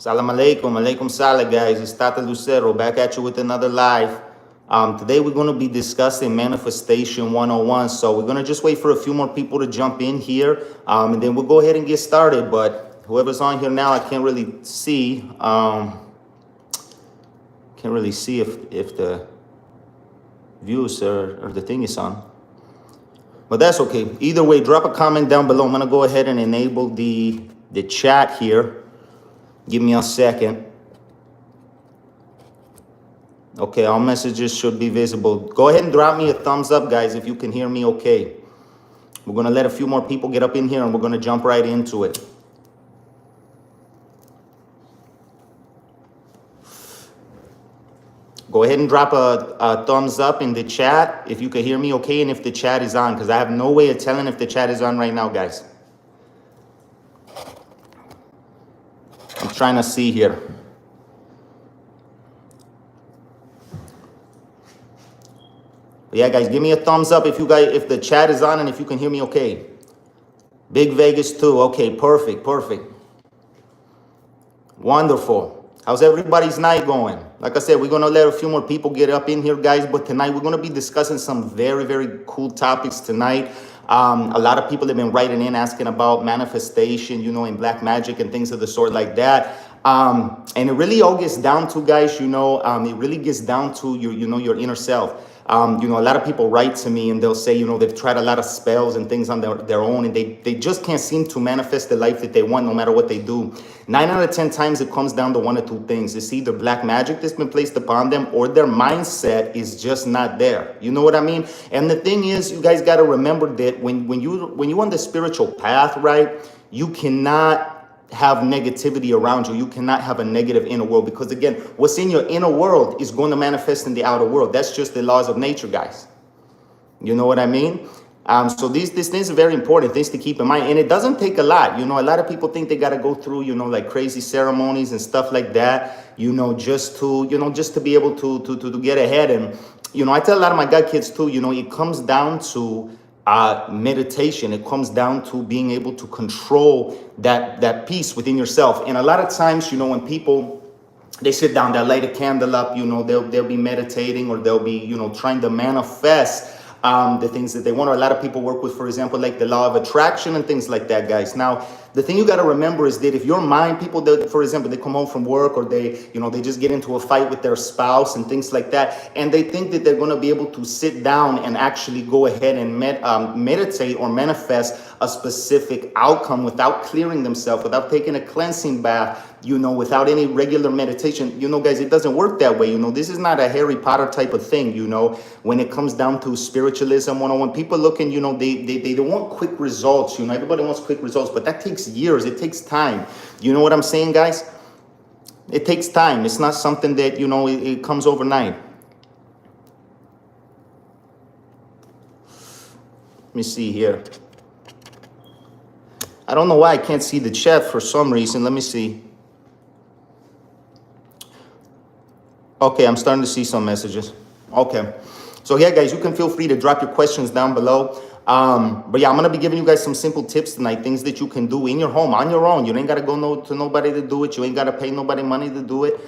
Salam alaikum, alaikum salam, guys. It's Tata Lucero back at you with another live. Today we're going to be discussing Manifestation 101. So we're going to just wait for a few more people to jump in here, and then we'll go ahead and get started. But whoever's on here now, I can't really see. Can't really see if the views or the thing is on. But that's okay. Either way, drop a comment down below. I'm going to go ahead and enable the chat here. Give me a second. Okay, all messages should be visible. Go ahead and drop me a thumbs up, guys, if you can hear me okay. We're going to let a few more people get up in here, and we're going to jump right into it. Go ahead and drop a thumbs up in the chat if you can hear me okay, and if the chat is on, because I have no way of telling if the chat is on right now, guys. I'm trying to see here. But yeah, guys, give me a thumbs up if the chat is on and if you can hear me okay. Big Vegas too. Okay, perfect. Wonderful. How's everybody's night going? Like I said, we're going to let a few more people get up in here, guys. But tonight we're going to be discussing some very, very cool topics tonight. A lot of people have been writing in asking about manifestation, in black magic and things of the sort like that. And it really all gets down to, guys, it really gets down to your inner self. A lot of people write to me and they'll say, they've tried a lot of spells and things on their own, and they just can't seem to manifest the life that they want no matter what they do. 9 out of 10 times it comes down to one or two things. It's either black magic that's been placed upon them, or their mindset is just not there. You know what I mean? And the thing is, you guys got to remember that when you're on the spiritual path, right, you cannot have negativity around you. You cannot have a negative inner world, because again, what's in your inner world is going to manifest in the outer world. That's just the laws of nature, guys. You know what I mean? So these things are very important things to keep in mind, and it doesn't take a lot. A lot of people think they got to go through, like crazy ceremonies and stuff like that, just to be able to get ahead. And I tell a lot of my God kids too, it comes down to meditation. It comes down to being able to control that peace within yourself. And a lot of times, when people, they sit down, they'll light a candle up, they'll be meditating, or they'll be, trying to manifest the things that they want. Or a lot of people work with, for example, like the law of attraction and things like that, guys. Now, the thing you got to remember is that if your mind, people that, for example, they come home from work, or they just get into a fight with their spouse and things like that, and they think that they're going to be able to sit down and actually go ahead and meditate or manifest a specific outcome without clearing themselves, without taking a cleansing bath, without any regular meditation, guys, it doesn't work that way. This is not a Harry Potter type of thing, when it comes down to spiritualism 101. People looking, they don't want quick results, everybody wants quick results, but that takes years. It takes time. You know what I'm saying, guys? It takes time. It's not something that, it comes overnight. Let me see here. I don't know why I can't see the chat for some reason. Let me see. Okay, I'm starting to see some messages. Okay. So yeah, guys, you can feel free to drop your questions down below. But yeah, I'm going to be giving you guys some simple tips tonight, things that you can do in your home on your own. You ain't got to go to nobody to do it. You ain't got to pay nobody money to do it.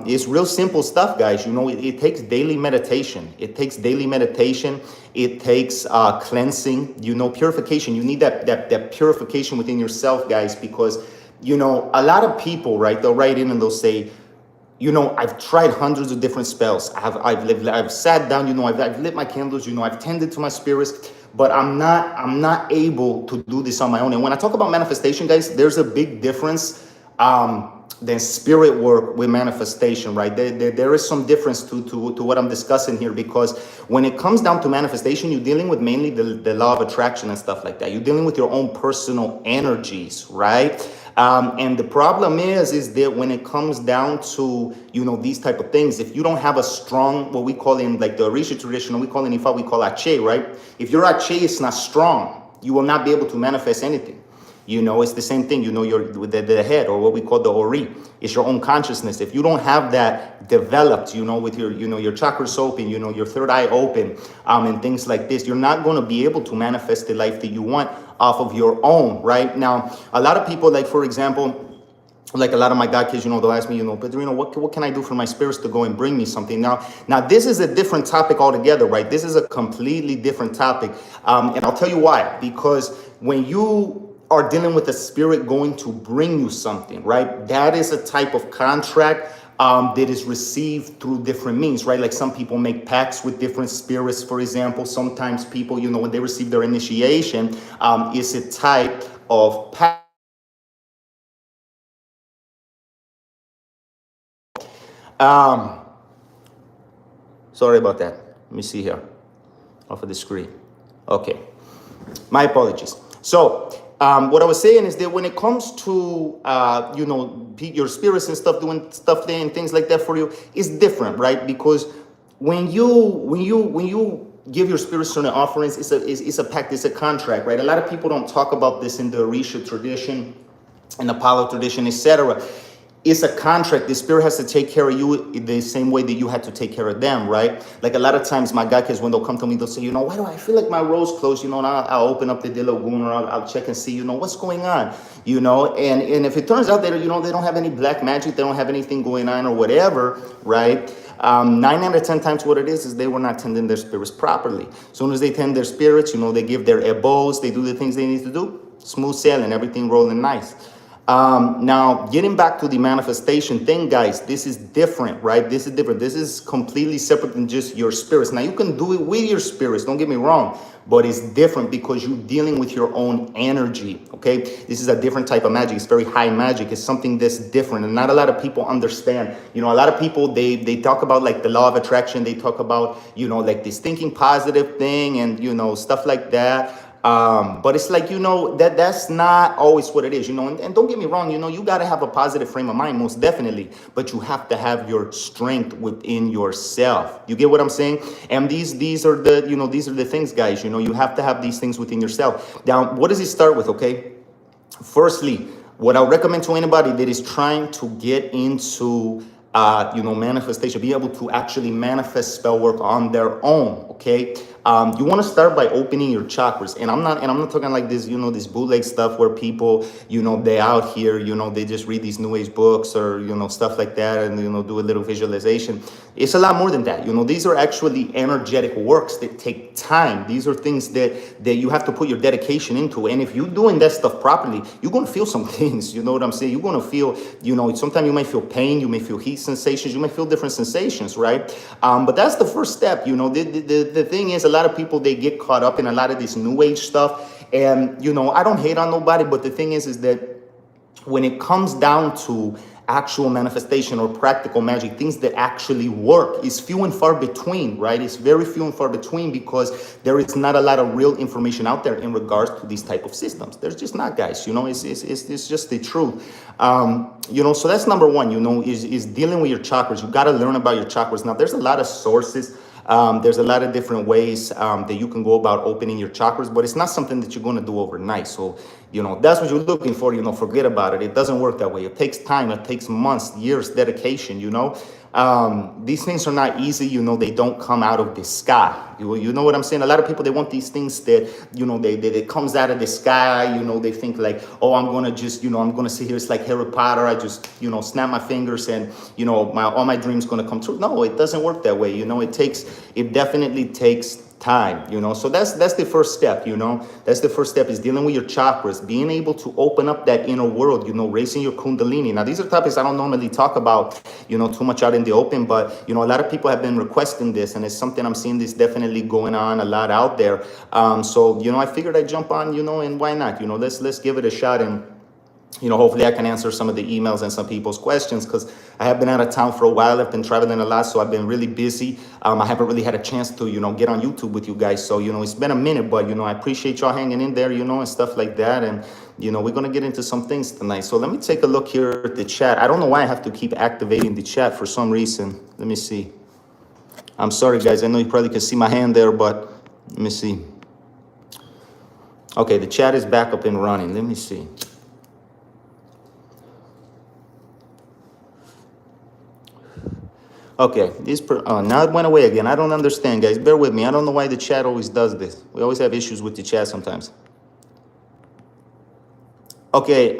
It's real simple stuff, guys. It takes daily meditation. It takes daily meditation. It takes cleansing, purification. You need that purification within yourself, guys, because, a lot of people, right, they'll write in and they'll say, I've tried hundreds of different spells. I've sat down, I've lit my candles, I've tended to my spirits, but I'm not able to do this on my own. And when I talk about manifestation, guys, there's a big difference than spirit work with manifestation, right? There is some difference to what I'm discussing here, because when it comes down to manifestation, you're dealing with mainly the law of attraction and stuff like that. You're dealing with your own personal energies, right? And the problem is that when it comes down to, these type of things, if you don't have a strong, what we call in like the Orisha tradition, we call in Ifa, we call Ache, right? If your Ache is not strong, you will not be able to manifest anything. It's the same thing, the head, or what we call the Ori, is your own consciousness. If you don't have that developed, with your, your chakras open, your third eye open, and things like this, you're not going to be able to manifest the life that you want off of your own, right? Now, a lot of people, like, for example, like a lot of my God kids, they'll ask me, Pedrino, what can I do for my spirits to go and bring me something? Now this is a different topic altogether, right? This is a completely different topic. And I'll tell you why. Because when you are dealing with a spirit going to bring you something, right? That is a type of contract that is received through different means, right? Like some people make pacts with different spirits, for example. Sometimes people, when they receive their initiation, it's a type of pact. Sorry about that. Let me see here off of the screen. Okay, my apologies. So what I was saying is that when it comes to your spirits and stuff doing stuff there and things like that for you, it's different, right? Because when you give your spirits certain offerings, it's a pact, it's a contract, right? A lot of people don't talk about this in the Orisha tradition, in the Palo tradition, etc. It's a contract. The spirit has to take care of you the same way that you had to take care of them, right? Like a lot of times my God kids, when they'll come to me, they'll say, why do I feel like my road's closed? And I'll open up the De Lagoon, or I'll check and see, what's going on, and if it turns out that, they don't have any black magic, they don't have anything going on or whatever, right? 9 out of 10 times what it is they were not tending their spirits properly. As soon as they tend their spirits, they give their ebos, they do the things they need to do, smooth sailing, everything rolling nice. Now, getting back to the manifestation thing, guys, this is different, right? This is different. This is completely separate than just your spirits. Now, you can do it with your spirits, don't get me wrong, but it's different because you're dealing with your own energy, okay? This is a different type of magic. It's very high magic. It's something that's different, and not a lot of people understand. A lot of people, they talk about like the law of attraction. They talk about, like this thinking positive thing and, stuff like that. But it's like, that's not always what it is, and don't get me wrong, you got to have a positive frame of mind, most definitely, but you have to have your strength within yourself. You get what I'm saying? And these are the, these are the things, guys, you have to have these things within yourself. Now, what does it start with? Okay. Firstly, what I recommend to anybody that is trying to get into manifestation, be able to actually manifest spell work on their own, okay? You want to start by opening your chakras, and I'm not talking like this, this bootleg stuff where people, they out here, they just read these new age books or, stuff like that, and, do a little visualization. It's a lot more than that. These are actually energetic works that take time. These are things that you have to put your dedication into. And if you're doing that stuff properly, you're going to feel some things, you know what I'm saying? You're going to feel, sometimes you might feel pain, you may feel heat sensations, you may feel different sensations, right? But that's the first step. The thing is, a lot of people, they get caught up in a lot of this new age stuff. And, I don't hate on nobody, but the thing is that when it comes down to actual manifestation or practical magic, things that actually work, is few and far between, right? It's very few and far between because there is not a lot of real information out there in regards to these type of systems. There's just not, guys, it's just the truth. So that's number one, is dealing with your chakras. You got to learn about your chakras. Now, there's a lot of sources. There's a lot of different ways that you can go about opening your chakras, but it's not something that you're going to do overnight. So, that's what you're looking for, forget about it. It doesn't work that way. It takes time. It takes months, years, dedication, These things are not easy, they don't come out of the sky. You know what I'm saying? A lot of people, they want these things that, it comes out of the sky, they think like, oh, I'm going to just, I'm going to sit here. It's like Harry Potter. I just, snap my fingers and, all my dreams going to come true. No, it doesn't work that way. It definitely takes time, so that's the first step. That's the first step, is dealing with your chakras, being able to open up that inner world, raising your kundalini. Now, these are topics I don't normally talk about, too much out in the open, but a lot of people have been requesting this, and it's something I'm seeing this definitely going on a lot out there. So I figured I'd jump on, and why not? Let's give it a shot, and hopefully I can answer some of the emails and some people's questions, because I have been out of town for a while. I've been traveling a lot, so I've been really busy. I haven't really had a chance to, get on YouTube with you guys. So, it's been a minute, but, I appreciate y'all hanging in there, and stuff like that. And, we're going to get into some things tonight. So let me take a look here at the chat. I don't know why I have to keep activating the chat for some reason. Let me see. I'm sorry, guys. I know you probably can see my hand there, but let me see. Okay, the chat is back up and running. Let me see. Okay, now it went away again. I don't understand, guys. Bear with me. I don't know why the chat always does this. We always have issues with the chat sometimes. Okay,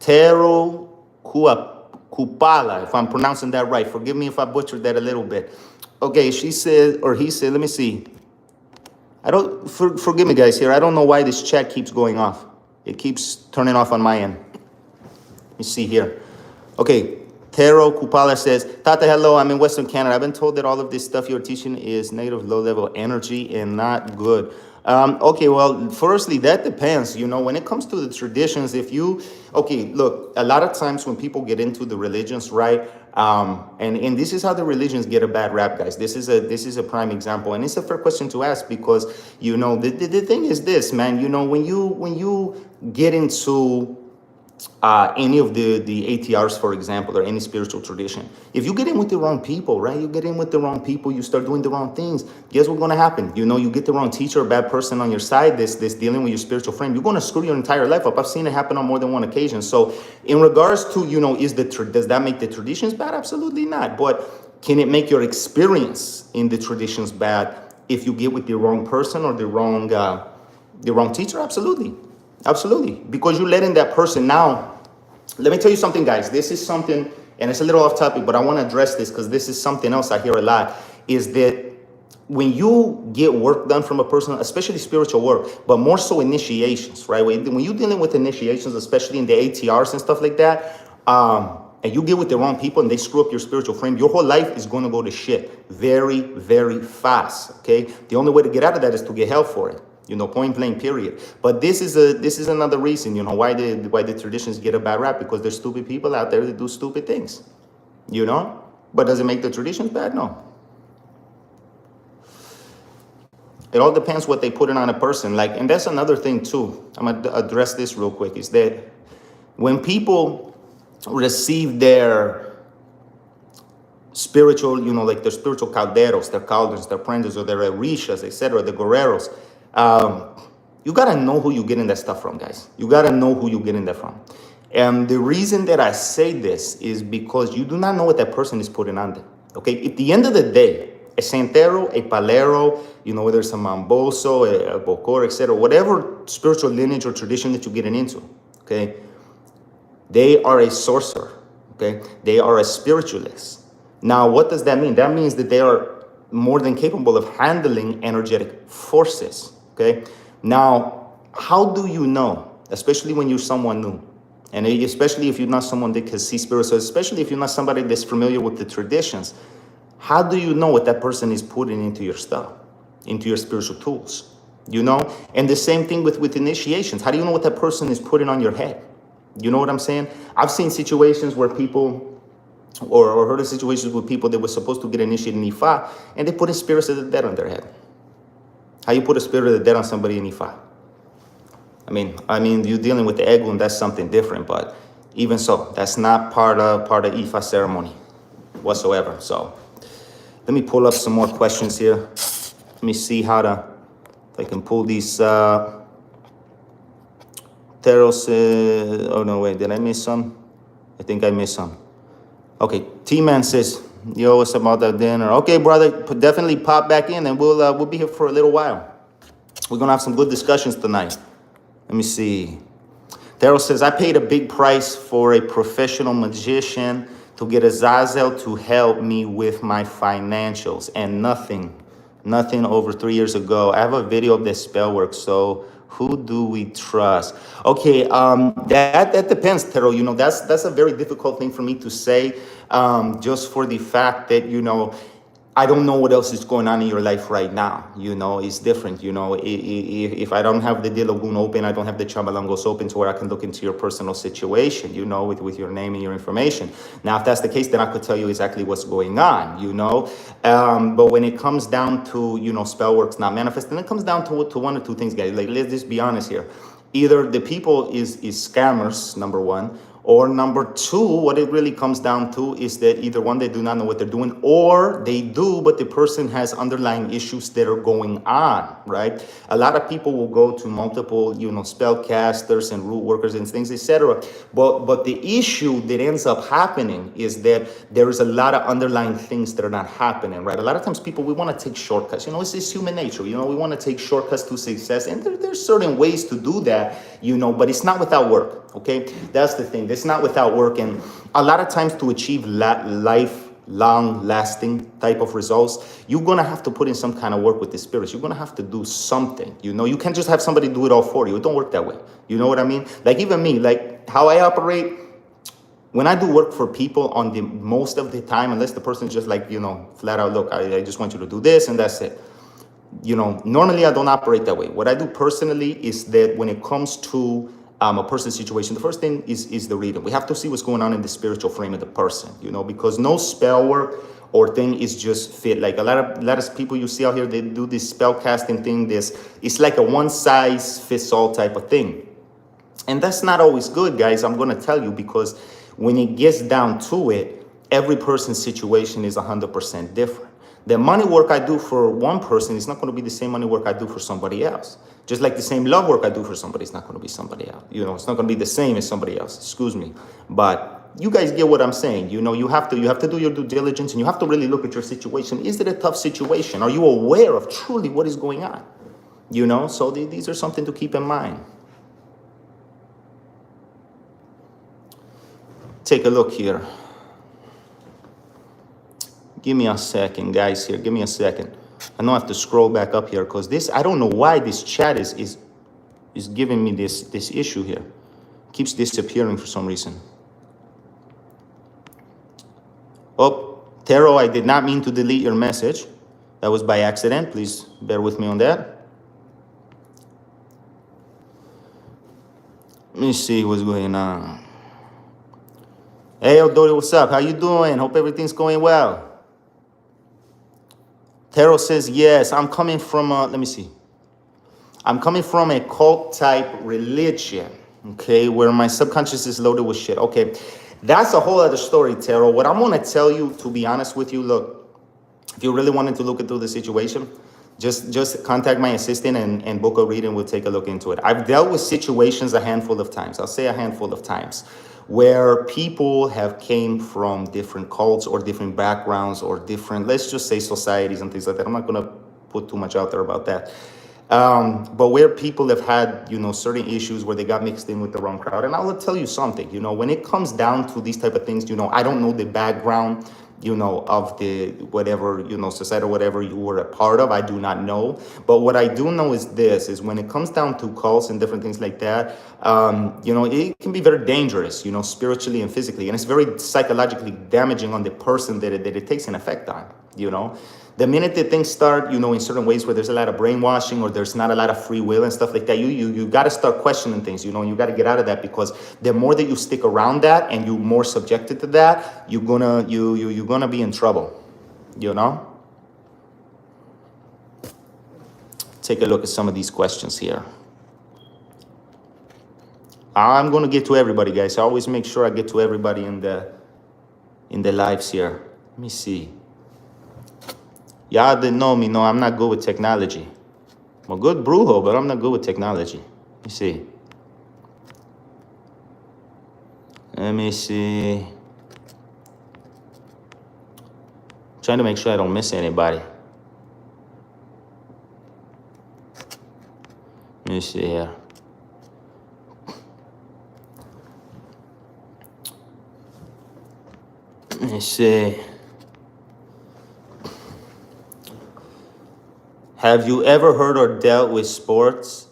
Tero Kupala, if I'm pronouncing that right. Forgive me if I butchered that a little bit. Okay, she said, or he said, let me see. Forgive me guys here. I don't know why this chat keeps going off. It keeps turning off on my end. Let me see here. Okay, Tero Kupala says, Tata, hello, I'm in Western Canada. I've been told that all of this stuff you're teaching is negative, low-level energy and not good. Okay, well, firstly, that depends. You know, when it comes to the traditions, okay, look, a lot of times when people get into the religions, right, and this is how the religions get a bad rap, guys. This is a prime example, and it's a fair question to ask because, you know, the thing is this, man. You know, when you get into any of the ATRs, for example, or any spiritual tradition, if you get in with the wrong people, right? You get in with the wrong people, you start doing the wrong things. Guess what's going to happen? You know, you get the wrong teacher, a bad person on your side, this dealing with your spiritual friend, you're going to screw your entire life up. I've seen it happen on more than one occasion. So in regards to, you know, does that make the traditions bad? Absolutely not. But can it make your experience in the traditions bad if you get with the wrong person or the wrong teacher? Absolutely. Absolutely, because you're letting that person. Now, let me tell you something, guys. This is something, and it's a little off topic, but I want to address this because this is something else I hear a lot, is that when you get work done from a person, especially spiritual work, but more so initiations, right? When you're dealing with initiations, especially in the ATRs and stuff like that, and you get with the wrong people and they screw up your spiritual frame, your whole life is going to go to shit very, very fast, okay? The only way to get out of that is to get help for it. You know, point blank, period. But this is another reason, you know, why the traditions get a bad rap, because there's stupid people out there that do stupid things, you know. But does it make the traditions bad? No. It all depends what they put in on a person. Like, and that's another thing too. I'm gonna address this real quick. Is that when people receive their spiritual, you know, like their spiritual calderos, their calders, their prendes, or their orishas, etc., the guerreros. You got to know who you're getting that stuff from, guys. You got to know who you're getting that from. And the reason that I say this is because you do not know what that person is putting on them. Okay? At the end of the day, a santero, a palero, you know, whether it's a mamboso, a bokor, etc., whatever spiritual lineage or tradition that you're getting into, okay, they are a sorcerer. Okay? They are a spiritualist. Now, what does that mean? That means that they are more than capable of handling energetic forces. Okay. Now, how do you know, especially when you're someone new, and especially if you're not someone that can see spirits, so especially if you're not somebody that's familiar with the traditions, how do you know what that person is putting into your stuff, into your spiritual tools? You know, and the same thing with initiations. How do you know what that person is putting on your head? You know what I'm saying? I've seen situations where people, or heard of situations with people that were supposed to get initiated in Ifa, and they put a spirits of the dead on their head. How you put a spirit of the dead on somebody in Ifa? I mean, you're dealing with the Egun, that's something different, but even so, that's not part of Ifa ceremony whatsoever. So let me pull up some more questions here. Let me see if I can pull these. Teros, oh no, wait, did I miss some? I think I missed some. Okay, T-Man says, yo, what's about that dinner? Okay, brother, definitely pop back in and we'll be here for a little while. We're going to have some good discussions tonight. Let me see. Daryl says, I paid a big price for a professional magician to get Azazel to help me with my financials, and nothing over 3 years ago. I have a video of this spell work, so who do we trust? Okay, that depends, Tero. You know, that's a very difficult thing for me to say, just for the fact that, you know, I don't know what else is going on in your life right now. You know, it's different. You know, if I don't have the De Lagoon open, I don't have the Chambalangos open to where I can look into your personal situation, you know, with your name and your information. Now, if that's the case, then I could tell you exactly what's going on, you know. But when it comes down to, you know, spell works not manifesting, it comes down to one or two things, guys. Like, let's just be honest here. Either the people is scammers, number one, or number two, what it really comes down to is that either one, they do not know what they're doing, or they do, but the person has underlying issues that are going on, right? A lot of people will go to multiple, you know, spell casters and root workers and things, etc. But the issue that ends up happening is that there is a lot of underlying things that are not happening, right? A lot of times people, we want to take shortcuts. You know, it's just human nature. You know, we want to take shortcuts to success, and there's certain ways to do that, you know, but it's not without work, okay? That's the thing. It's not without work. And a lot of times to achieve lifelong lasting type of results, you're going to have to put in some kind of work with the spirits. You're going to have to do something. You can't just have somebody do it all for you. It don't work that way. You know what I mean? Like even me, like how I operate, when I do work for people on the most of the time, unless the person's just like, flat out, look, I just want you to do this and that's it. Normally I don't operate that way. What I do personally is that when it comes to a person's situation, the first thing is the reading. We have to see what's going on in the spiritual frame of the person, because no spell work or thing is just fit. Like a lot of people you see out here, they do this spell casting thing. It's like a one size fits all type of thing. And that's not always good, guys. I'm going to tell you, because when it gets down to it, every person's situation is 100% different. The money work I do for one person is not going to be the same money work I do for somebody else. Just like the same love work I do for somebody is not going to be somebody else. It's not going to be the same as somebody else. Excuse me. But you guys get what I'm saying. You have to do your due diligence, and you have to really look at your situation. Is it a tough situation? Are you aware of truly what is going on? So these are something to keep in mind. Take a look here. Give me a second, guys, here. Give me a second. I know I have to scroll back up here because I don't know why this chat is giving me this issue here. Keeps disappearing for some reason. Oh, Taro, I did not mean to delete your message. That was by accident. Please bear with me on that. Let me see what's going on. Hey, Odori, what's up? How you doing? Hope everything's going well. Taro says, yes, I'm coming from let me see. I'm coming from a cult type religion, okay, where my subconscious is loaded with shit. Okay, that's a whole other story, Taro. What I'm going to tell you, to be honest with you, look, if you really wanted to look into the situation, just contact my assistant and book a reading. We'll take a look into it. I've dealt with situations a handful of times. I'll say a handful of times, where people have came from different cults or different backgrounds or different, let's just say, societies and things like that. I'm not going to put too much out there about that. But where people have had, certain issues where they got mixed in with the wrong crowd. And I will tell you something, when it comes down to these type of things, I don't know the background, of the whatever, society or whatever you were a part of. I do not know. But what I do know is when it comes down to cults and different things like that, it can be very dangerous, spiritually and physically. And it's very psychologically damaging on the person that it takes an effect on, The minute that things start, in certain ways where there's a lot of brainwashing or there's not a lot of free will and stuff like that, you got to start questioning things, and you got to get out of that, because the more that you stick around that and you're more subjected to that, you're gonna be in trouble, Take a look at some of these questions here. I'm gonna get to everybody, guys. I always make sure I get to everybody in the lives here. Let me see. Y'all didn't know me. No, I'm not good with technology. I'm a good brujo, but I'm not good with technology. Let me see. Let me see. Trying to make sure I don't miss anybody. Let me see here. Let me see. Have you ever heard or dealt with sports?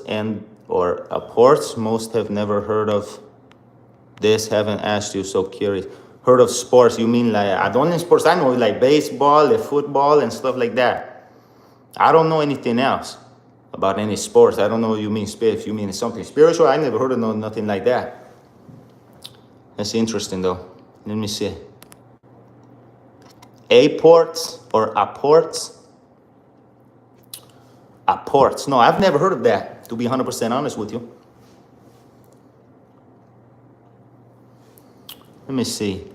And or ports? Most have never heard of this. Haven't asked you, so curious. Heard of sports? You mean like, I don't know sports. I know like baseball, football, and stuff like that. I don't know anything else about any sports. I don't know what you mean. If you mean something spiritual, I never heard of nothing like that. That's interesting though. Let me see. Apports or apports? Apports. No, I've never heard of that, to be 100% honest with you. Let me see.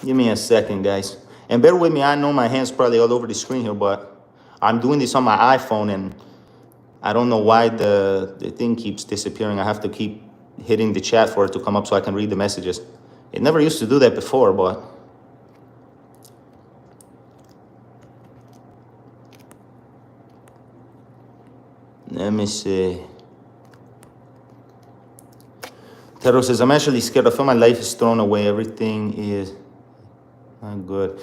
Give me a second, guys. And bear with me. I know my hand's probably all over the screen here, but I'm doing this on my iPhone, and I don't know why the thing keeps disappearing. I have to keep hitting the chat for it to come up so I can read the messages. It never used to do that before, but... Let me see. Tero says, I'm actually scared. I feel my life is thrown away. Everything is not good.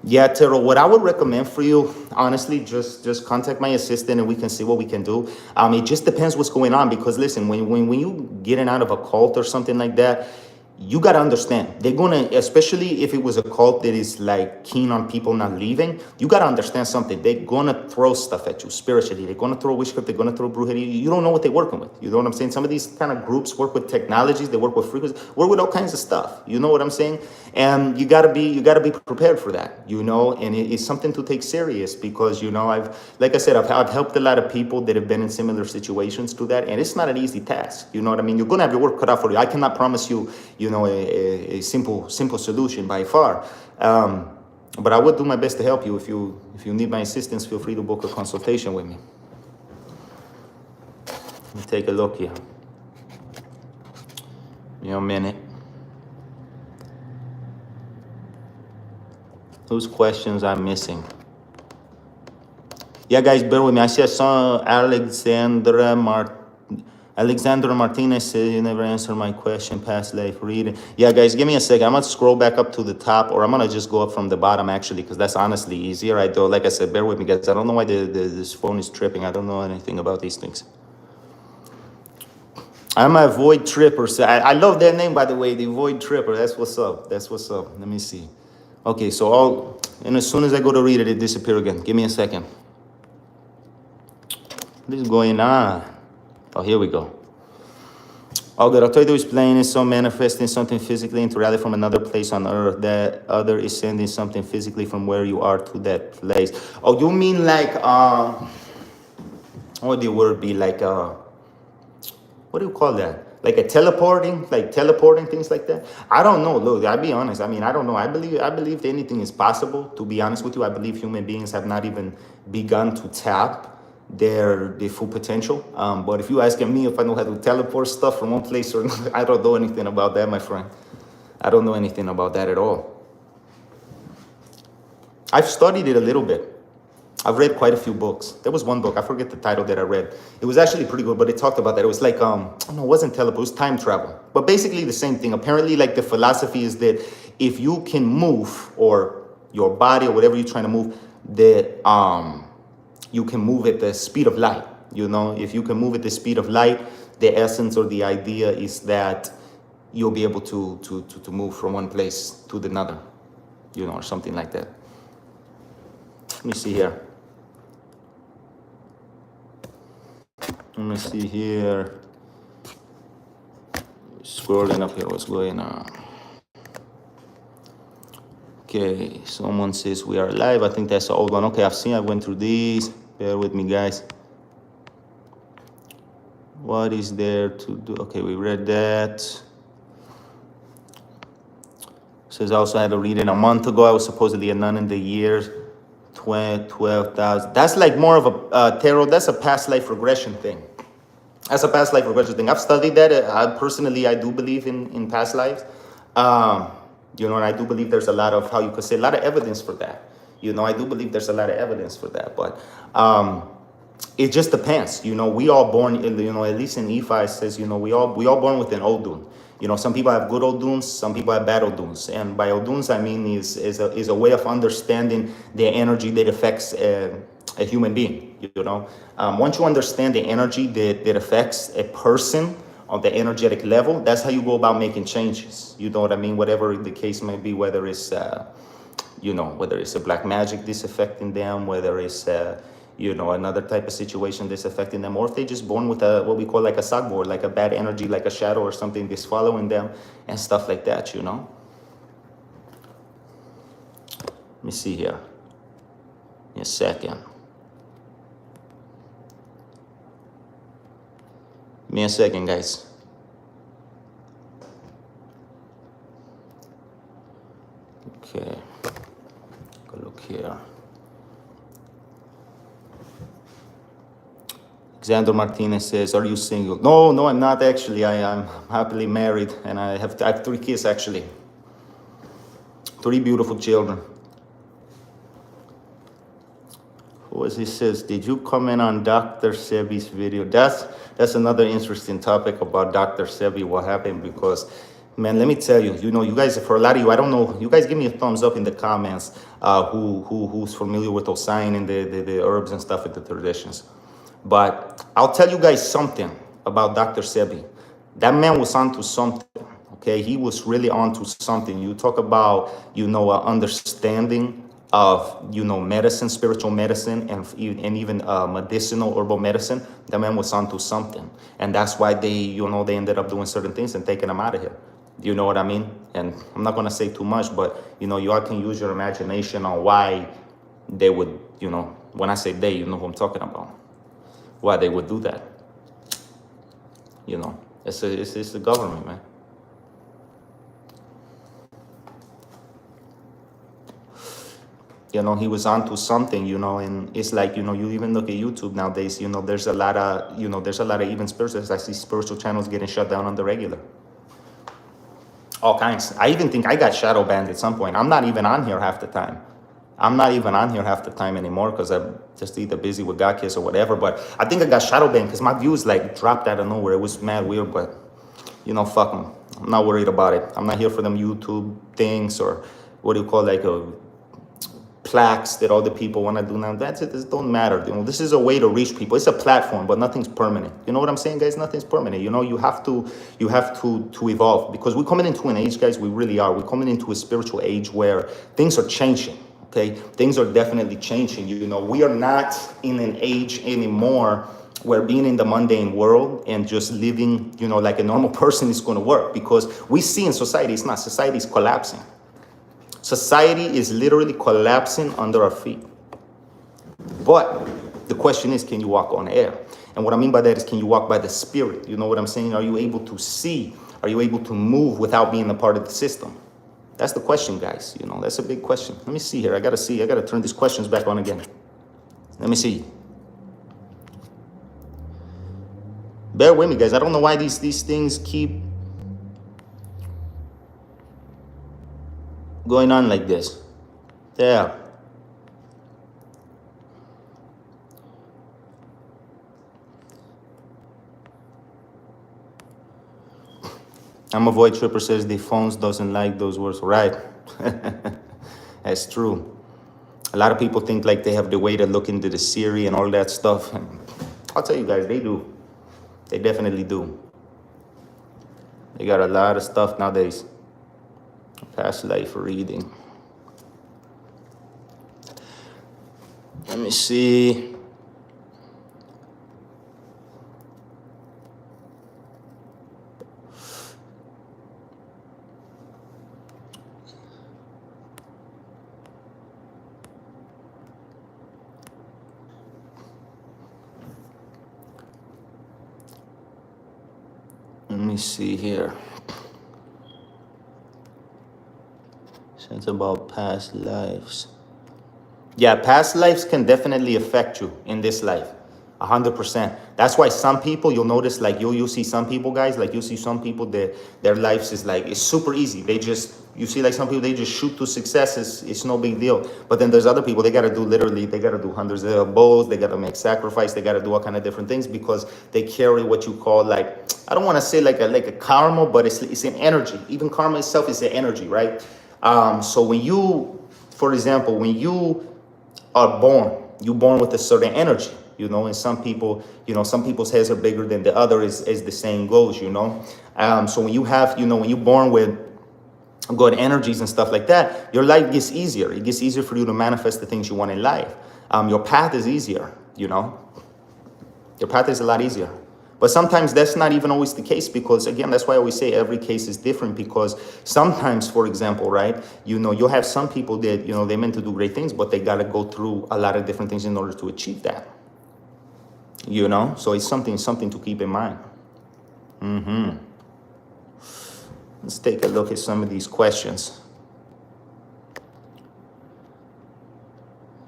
Yeah, Tero, what I would recommend for you, honestly, just contact my assistant and we can see what we can do. It just depends what's going on because listen, when you getting out of a cult or something like that, you got to understand they're gonna, especially if it was a cult that is like keen on people not leaving, you got to understand something. They're gonna throw stuff at you spiritually. They're gonna throw witchcraft. They're gonna throw brujeria. You don't know what they're working with. You know what I'm saying? Some of these kind of groups work with technologies. They work with frequencies, work with all kinds of stuff. You know what I'm saying? And you gotta be prepared for that. You know, and it's something to take serious because you know like I said, I've helped a lot of people that have been in similar situations to that, and it's not an easy task. You know what I mean? You're gonna have your work cut out for you. I cannot promise you, you know, a simple solution by far. But I would do my best to help you. If you need my assistance, feel free to book a consultation with me. Let me take a look here. Give me a minute. Whose questions I'm missing? Yeah, guys, bear with me. I see I saw Alexandra Martinez said you never answered my question, past life reading. Yeah, guys, give me a second. I'm going to scroll back up to the top, or I'm going to just go up from the bottom, actually, because that's honestly easier. I do, like I said, bear with me, guys. I don't know why this phone is tripping. I don't know anything about these things. I'm a Void Tripper. So I love that name, by the way, the Void Tripper. That's what's up. That's what's up. Let me see. Okay, so and as soon as I go to read it, it disappears again. Give me a second. What is going on? Oh, here we go. Oh, good. I'll try to explain it. So manifesting something physically into reality from another place on earth. That other is sending something physically from where you are to that place. Oh, you mean like, what would the word be? Like, what do you call that? Like teleporting things like that. I don't know. Look, I'll be honest. I mean, I don't know. I believe that anything is possible. To be honest with you, I believe human beings have not even begun to tap their full potential. But if you asking me if I know how to teleport stuff from one place or another, I don't know anything about that, my friend. I don't know anything about that at all. I've studied it a little bit. I've read quite a few books. There was one book, I forget the title that I read. It was actually pretty good, but it talked about that. It was like, no, it wasn't teleport, it was time travel. But basically the same thing. Apparently, like the philosophy is that if you can move, or your body or whatever you're trying to move, that you can move at the speed of light. You know, if you can move at the speed of light, the essence or the idea is that you'll be able to move from one place to another, you know, or something like that. Let me see here. Let me see here. Scrolling up here, what's going on? Okay, someone says we are live. I think that's the old one. Okay, I went through these. Bear with me, guys. What is there to do? Okay, we read that. Says I also had a reading a month ago. I was supposedly a nun in the years 12,000. That's like more of a tarot. That's a past life regression thing. That's a past life regression thing. I've studied that. I do believe in past lives. You know, and I do believe there's a lot of, how you could say, a lot of evidence for that. You know, I do believe there's a lot of evidence for that. But it just depends. You know, we all born, you know, at least in Ifa it says, you know, we all born with an Odun. You know, some people have good Oduns, some people have bad Oduns. And by Oduns, I mean is a way of understanding the energy that affects a human being, you know. Once you understand the energy that affects a person on the energetic level, that's how you go about making changes. You know what I mean? Whatever the case may be, whether it's, you know, whether it's a black magic that's affecting them, whether it's, you know, another type of situation that's affecting them, or if they're just born with what we call like a sagboard, like a bad energy, like a shadow or something that's following them and stuff like that, you know. Let me see here. In a second. Give me a second, guys. Okay. Go look here. Xander Martinez says, are you single? No, I'm not actually. I'm happily married, and I have 3 kids actually. 3 beautiful children. was he says, did you comment on Dr. Sebi's video? That's another interesting topic about Dr. Sebi, what happened, because man, let me tell you, you guys, for a lot of you, I don't know, you guys give me a thumbs up in the comments, who's familiar with Osain and the herbs and stuff with the traditions. But I'll tell you guys something about Dr. Sebi. That man was onto something. Okay, he was really onto something. You talk about, understanding of, medicine, spiritual medicine, and even medicinal herbal medicine. That man was onto something, and that's why they ended up doing certain things and taking him out of here. You know what I mean? And I'm not gonna say too much, but you all can use your imagination on why they would, when I say they, you know who I'm talking about. Why they would do that? It's the government, man. He was onto something, and it's like, you even look at YouTube nowadays, there's a lot of, even spirituals. I see spiritual channels getting shut down on the regular. All kinds. I even think I got shadow banned at some point. I'm not even on here half the time. Anymore because I'm just either busy with God Kiss or whatever. But I think I got shadow banned because my views like dropped out of nowhere. It was mad weird, but fuck them. I'm not worried about it. I'm not here for them YouTube things or what do you call plaques that all the people want to do now. That's it. This don't matter. This is a way to reach people. It's a platform, but nothing's permanent. You know what I'm saying, guys? Nothing's permanent. You have to evolve, because we're coming into an age, guys. We really are. We're coming into a spiritual age where things are changing. Okay, things are definitely changing. We are not in an age anymore where being in the mundane world and just living, like a normal person is going to work, because we see in society, society is collapsing. Society is literally collapsing under our feet. But the question is, can you walk on air? And what I mean by that is, can you walk by the spirit? You know what I'm saying? Are you able to see? Are you able to move without being a part of the system? That's the question, guys. That's a big question. Let me see here. I got to turn these questions back on again. Let me see. Bear with me, guys. I don't know why these things keep going on like this. There. I'm a void tripper says the phones doesn't like those words. Right. That's true. A lot of people think like they have the way to look into the Siri and all that stuff. And I'll tell you guys, they do. They definitely do. They got a lot of stuff nowadays. Past life reading. Let me see. Let me see here. It's about past lives. Yeah, past lives can definitely affect you in this life. 100%. That's why some people, you'll notice, like you'll see some people, guys, like you'll see some people that their lives is like, it's super easy. You see like some people, they just shoot to success. It's no big deal. But then there's other people, they got to do hundreds of bowls. They got to make sacrifice. They got to do all kind of different things because they carry what you call like, I don't want to say like a karma, but it's an energy. Even karma itself is an energy, right? So when you, for example, when you are born, you're born with a certain energy, and some people, some people's heads are bigger than the other, as the saying goes, So when you have, when you're born with good energies and stuff like that, your life gets easier. It gets easier for you to manifest the things you want in life. Your path is easier, your path is a lot easier. But sometimes that's not even always the case, because again, that's why I always say every case is different, because sometimes, for example, right, you'll have some people that, they meant to do great things, but they got to go through a lot of different things in order to achieve that, so it's something to keep in mind. Let's take a look at some of these questions.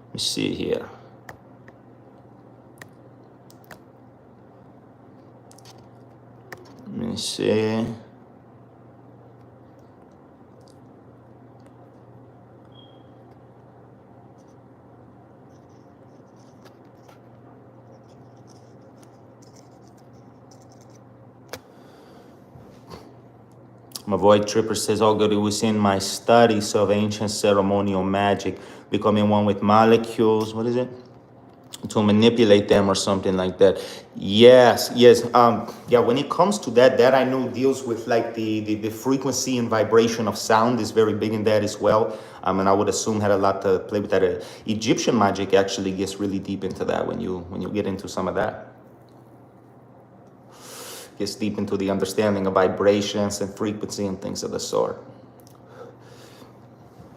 Let me see here. Let me see. My void tripper says, all good. It was in my studies of ancient ceremonial magic, becoming one with molecules. What is it? To manipulate them or something like that. Yes, yes. Yeah, when it comes to that, that I know deals with like the frequency and vibration of sound is very big in that as well. And I would assume had a lot to play with that. Egyptian magic actually gets really deep into that when you get into some of that. Gets deep into the understanding of vibrations and frequency and things of the sort.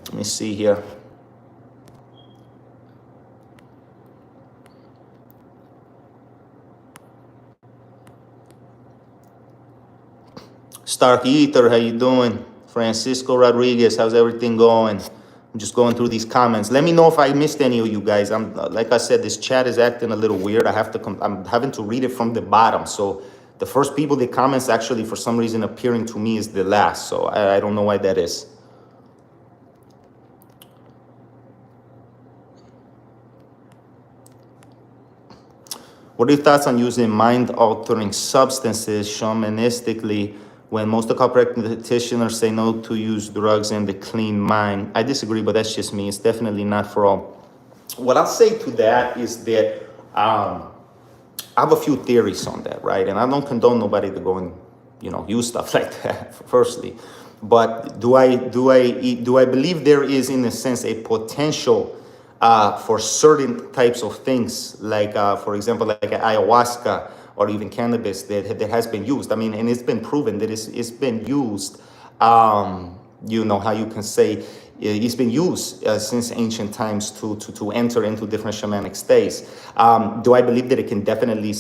Let me see here. Stark Ether, how you doing? Francisco Rodriguez, how's everything going? I'm just going through these comments. Let me know if I missed any of you guys. I'm like I said, this chat is acting a little weird. I'm having to read it from the bottom. So the first people that comments actually for some reason appearing to me is the last. So I don't know why that is. What are your thoughts on using mind-altering substances shamanistically when most occult practitioners say no to use drugs in the clean mind? I disagree, but that's just me. It's definitely not for all. What I'll say to that is that I have a few theories on that, right? And I don't condone nobody to go and, use stuff like that, firstly. But do I believe there is, in a sense, a potential for certain types of things, like, for example, like ayahuasca or even cannabis that has been used. I mean, and it's been proven that it's been used, how you can say, it's been used since ancient times to enter into different shamanic states. Do I believe that it can definitely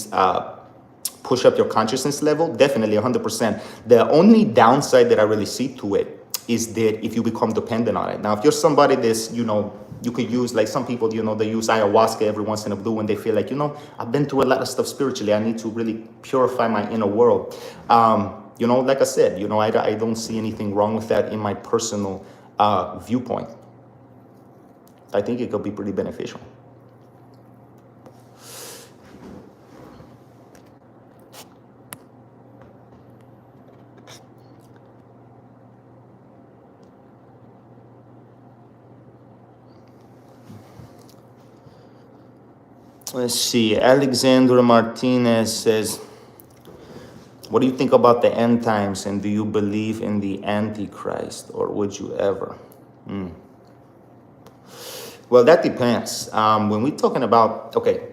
push up your consciousness level? Definitely, 100%. The only downside that I really see to it is that if you become dependent on it. Now, if you're somebody that's, you could use, like some people, they use ayahuasca every once in a blue when they feel like, I've been through a lot of stuff spiritually. I need to really purify my inner world. Like I said, I don't see anything wrong with that in my personal viewpoint. I think it could be pretty beneficial. Let's see. Alexandra Martinez says, what do you think about the end times, and do you believe in the Antichrist, or would you ever? Well, that depends. When we're talking about, okay,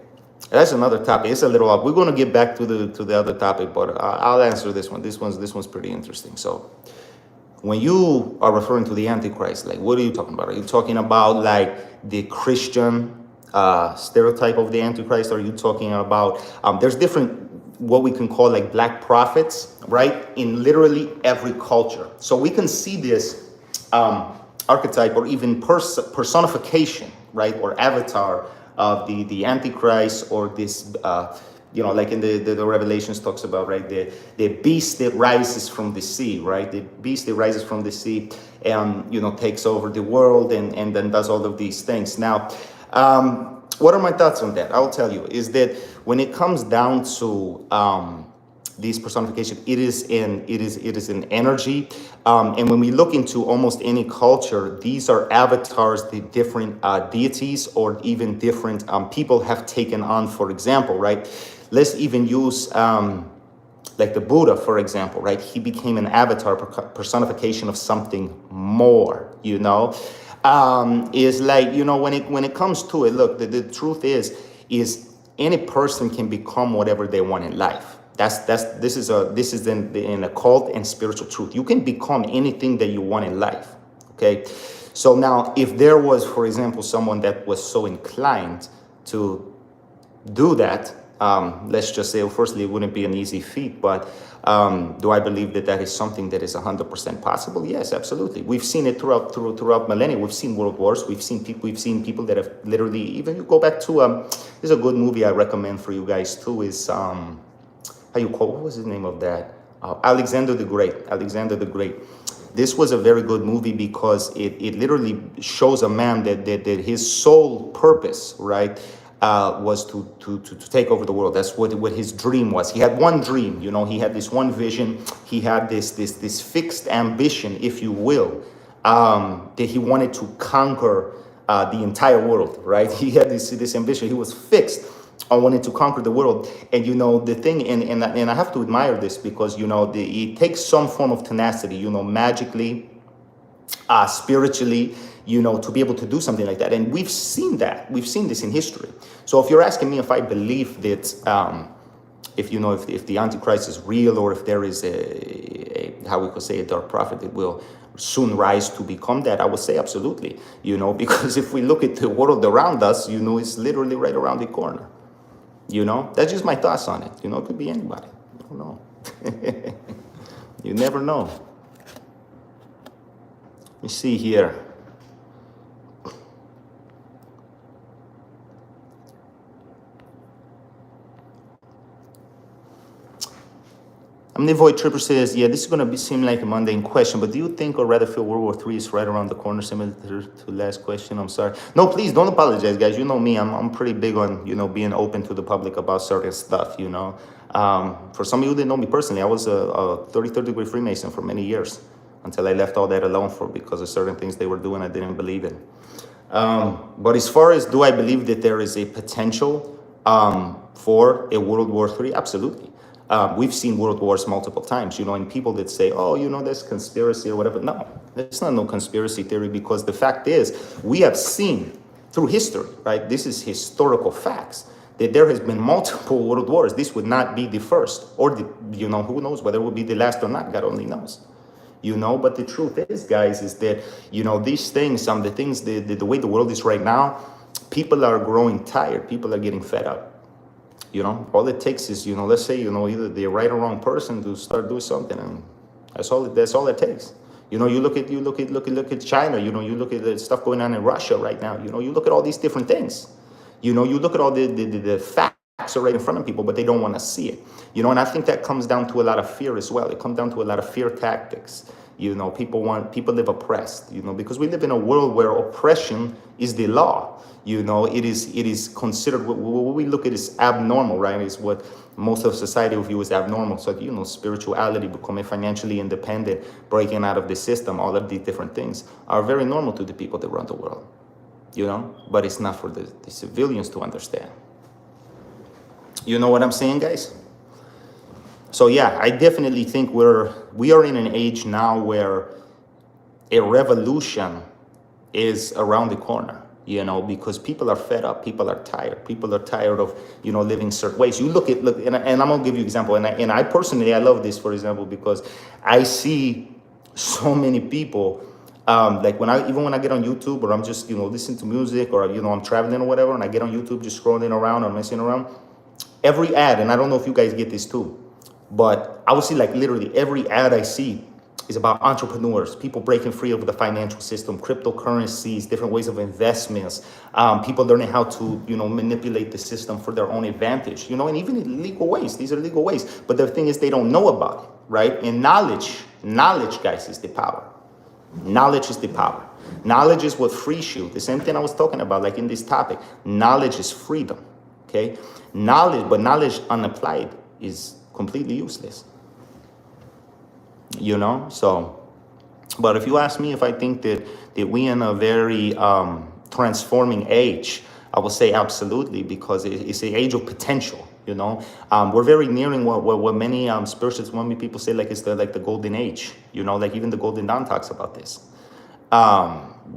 that's another topic. It's a little off. We're going to get back to the other topic, but I'll answer this one. This one's pretty interesting. So when you are referring to the Antichrist, like, what are you talking about? Are you talking about like the Christian stereotype of the Antichrist? Are you talking about, there's different, what we can call like black prophets, right? In literally every culture. So we can see this archetype or even personification, right? Or avatar of the Antichrist, or this, like in the Revelations talks about, right? The beast that rises from the sea, right? The beast that rises from the sea and, takes over the world and then does all of these things. Now, what are my thoughts on that? I'll tell you, is that when it comes down to these personification, it is an energy. And when we look into almost any culture, these are avatars that different deities or even different people have taken on. For example, right? Let's even use like the Buddha, for example, right? He became an avatar, personification of something more, is like, when it comes to it, look, the truth is any person can become whatever they want in life. This is in occult and spiritual truth. You can become anything that you want in life. Okay. So now, if there was, for example, someone that was so inclined to do that, let's just say, well, firstly, it wouldn't be an easy feat, but do I believe that is something that is 100% possible? Yes, absolutely. We've seen it throughout millennia. We've seen world wars. We've seen people that have literally, even you go back to there's a good movie I recommend for you guys too. Is what was the name of that? Alexander the Great. This was a very good movie because it literally shows a man that his sole purpose, right, was to take over the world. That's what his dream was. He had one dream, you know, he had this one vision. He had this fixed ambition, if you will, that he wanted to conquer the entire world, right? He had this ambition. He was fixed on wanting to conquer the world. And, you know, the thing, and I have to admire this because, you know, it takes some form of tenacity, you know, magically, spiritually, you know, to be able to do something like that. And we've seen that. We've seen this in history. So if you're asking me if I believe that, if you know, if the Antichrist is real, or if there is a how we could say, a dark prophet that will soon rise to become that, I would say absolutely, you know, because if we look at the world around us, you know, it's literally right around the corner. You know, that's just my thoughts on it. You know, it could be anybody. I don't know. You never know. Let me see here. Omnivoid Tripper says, yeah, this is going to seem like a mundane question, but do you think or rather feel World War III is right around the corner, similar to last question? I'm sorry. No, please don't apologize, guys. You know me. I'm pretty big on, you know, being open to the public about certain stuff, you know. For some of you that know me personally, I was a 33rd degree Freemason for many years until I left all that alone because of certain things they were doing I didn't believe in. But as far as do I believe that there is a potential for a World War III? Absolutely. We've seen world wars multiple times, you know, and people that say, oh, you know, that's conspiracy or whatever. No, it's not no conspiracy theory, because the fact is we have seen through history, right? This is historical facts, that there has been multiple world wars. This would not be the first, or the, you know, who knows whether it would be the last or not. God only knows, you know. But the truth is, guys, is that, you know, these things, the things, the way the world is right now, people are growing tired. People are getting fed up. You know, all it takes is, you know, let's say, you know, either the right or wrong person to start doing something, and that's all it takes. You know, you look at China, you know, you look at the stuff going on in Russia right now, you know, you look at all these different things. You know, you look at all the facts are right in front of people, but they don't want to see it. You know, and I think that comes down to a lot of fear as well. It comes down to a lot of fear tactics. You know, people live oppressed, you know, because we live in a world where oppression is the law. You know, it is considered, what we look at is abnormal, right? Is what most of society will view as abnormal. So, you know, spirituality, becoming financially independent, breaking out of the system, all of these different things are very normal to the people that run the world, you know, but it's not for the civilians to understand. You know what I'm saying, guys? So yeah, I definitely think we are in an age now where a revolution is around the corner. You know, because people are fed up, people are tired. People are tired of, you know, living certain ways. You look, and I'm gonna give you an example. And I personally, I love this, for example, because I see so many people, like even when I get on YouTube, or I'm just, you know, listening to music, or, you know, I'm traveling or whatever, and I get on YouTube, just scrolling around or messing around. Every ad, and I don't know if you guys get this too, but I would see like literally every ad I see is about entrepreneurs, people breaking free of the financial system, cryptocurrencies, different ways of investments, people learning how to, you know, manipulate the system for their own advantage, you know, and even in legal ways. These are legal ways. But the thing is, they don't know about it, right? And knowledge, guys, is the power. Knowledge is the power. Knowledge is what frees you. The same thing I was talking about, like in this topic. Knowledge is freedom, okay? Knowledge unapplied is completely useless. You know, so, but if you ask me if I think that we in a very transforming age, I would say absolutely, because it's the age of potential. You know, we're very nearing what many spiritualists, many people say, like it's the golden age. You know, like even the Golden Dawn talks about this.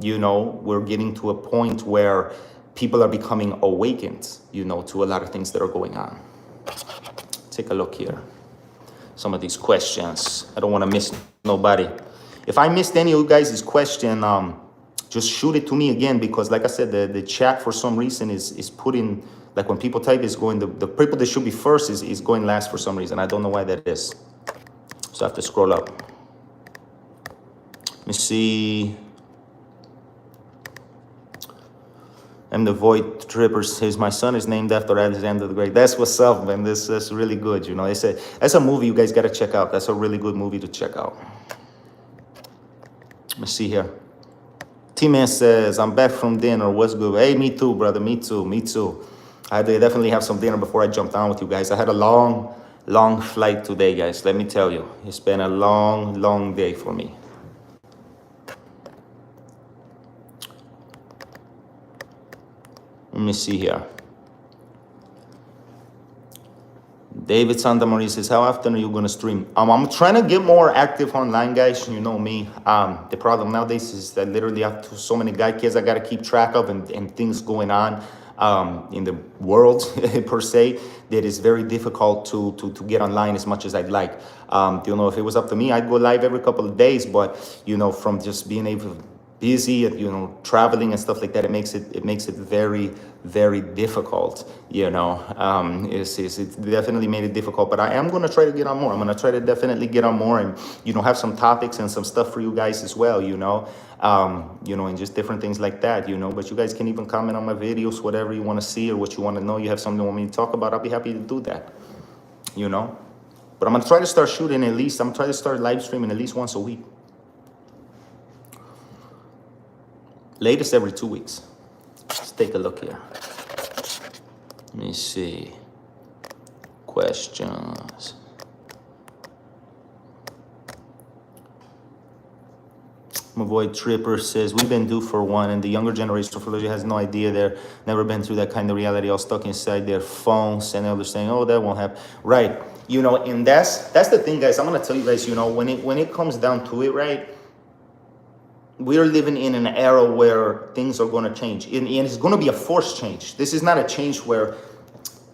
You know, we're getting to a point where people are becoming awakened, you know, to a lot of things that are going on. Take a look here. Some of these questions. I don't want to miss nobody. If I missed any of you guys' question, just shoot it to me again, because like I said, the chat for some reason is putting, like when people type, is going, the people that should be first is going last for some reason. I don't know why that is. So I have to scroll up. Let me see. I'm the Void Tripper says, my son is named after Alexander the Great. That's what's up, man. That's really good. You know, that's a movie you guys got to check out. That's a really good movie to check out. Let me see here. T-Man says, I'm back from dinner. What's good? Hey, me too, brother. Me too. I had to definitely have some dinner before I jumped on with you guys. I had a long flight today, guys. Let me tell you, it's been a long day for me. Let me see here. David Santa Maria says, how often are you going to stream? I'm trying to get more active online, guys. You know me. The problem nowadays is that literally I have so many guy kids I got to keep track of and things going on in the world per se, that is very difficult to get online as much as I'd like. You know, if it was up to me, I'd go live every couple of days, but you know, from just being able to busy and, you know, traveling and stuff like that, it makes it very difficult, you know. It's definitely made it difficult, but I am going to try to get on more. I'm going to try to definitely get on more and, you know, have some topics and some stuff for you guys as well, you know, and just different things like that, you know. But you guys can even comment on my videos, whatever you want to see or what you want to know. You have something you want me to talk about, I'll be happy to do that, you know. But I'm going to try to start shooting I'm going to try to start live streaming at least once a week. Latest every 2 weeks. Let's take a look here. Let me see. Questions. Avoid Tripper says, we've been due for one, and the younger generation of Fallujah has no idea. They're never been through that kind of reality, all stuck inside their phones, and they're saying, oh, that won't happen. Right. You know, and that's the thing, guys. I'm going to tell you guys, you know, when it comes down to it, right, we're living in an era where things are going to change, and it's going to be a forced change. This is not a change where,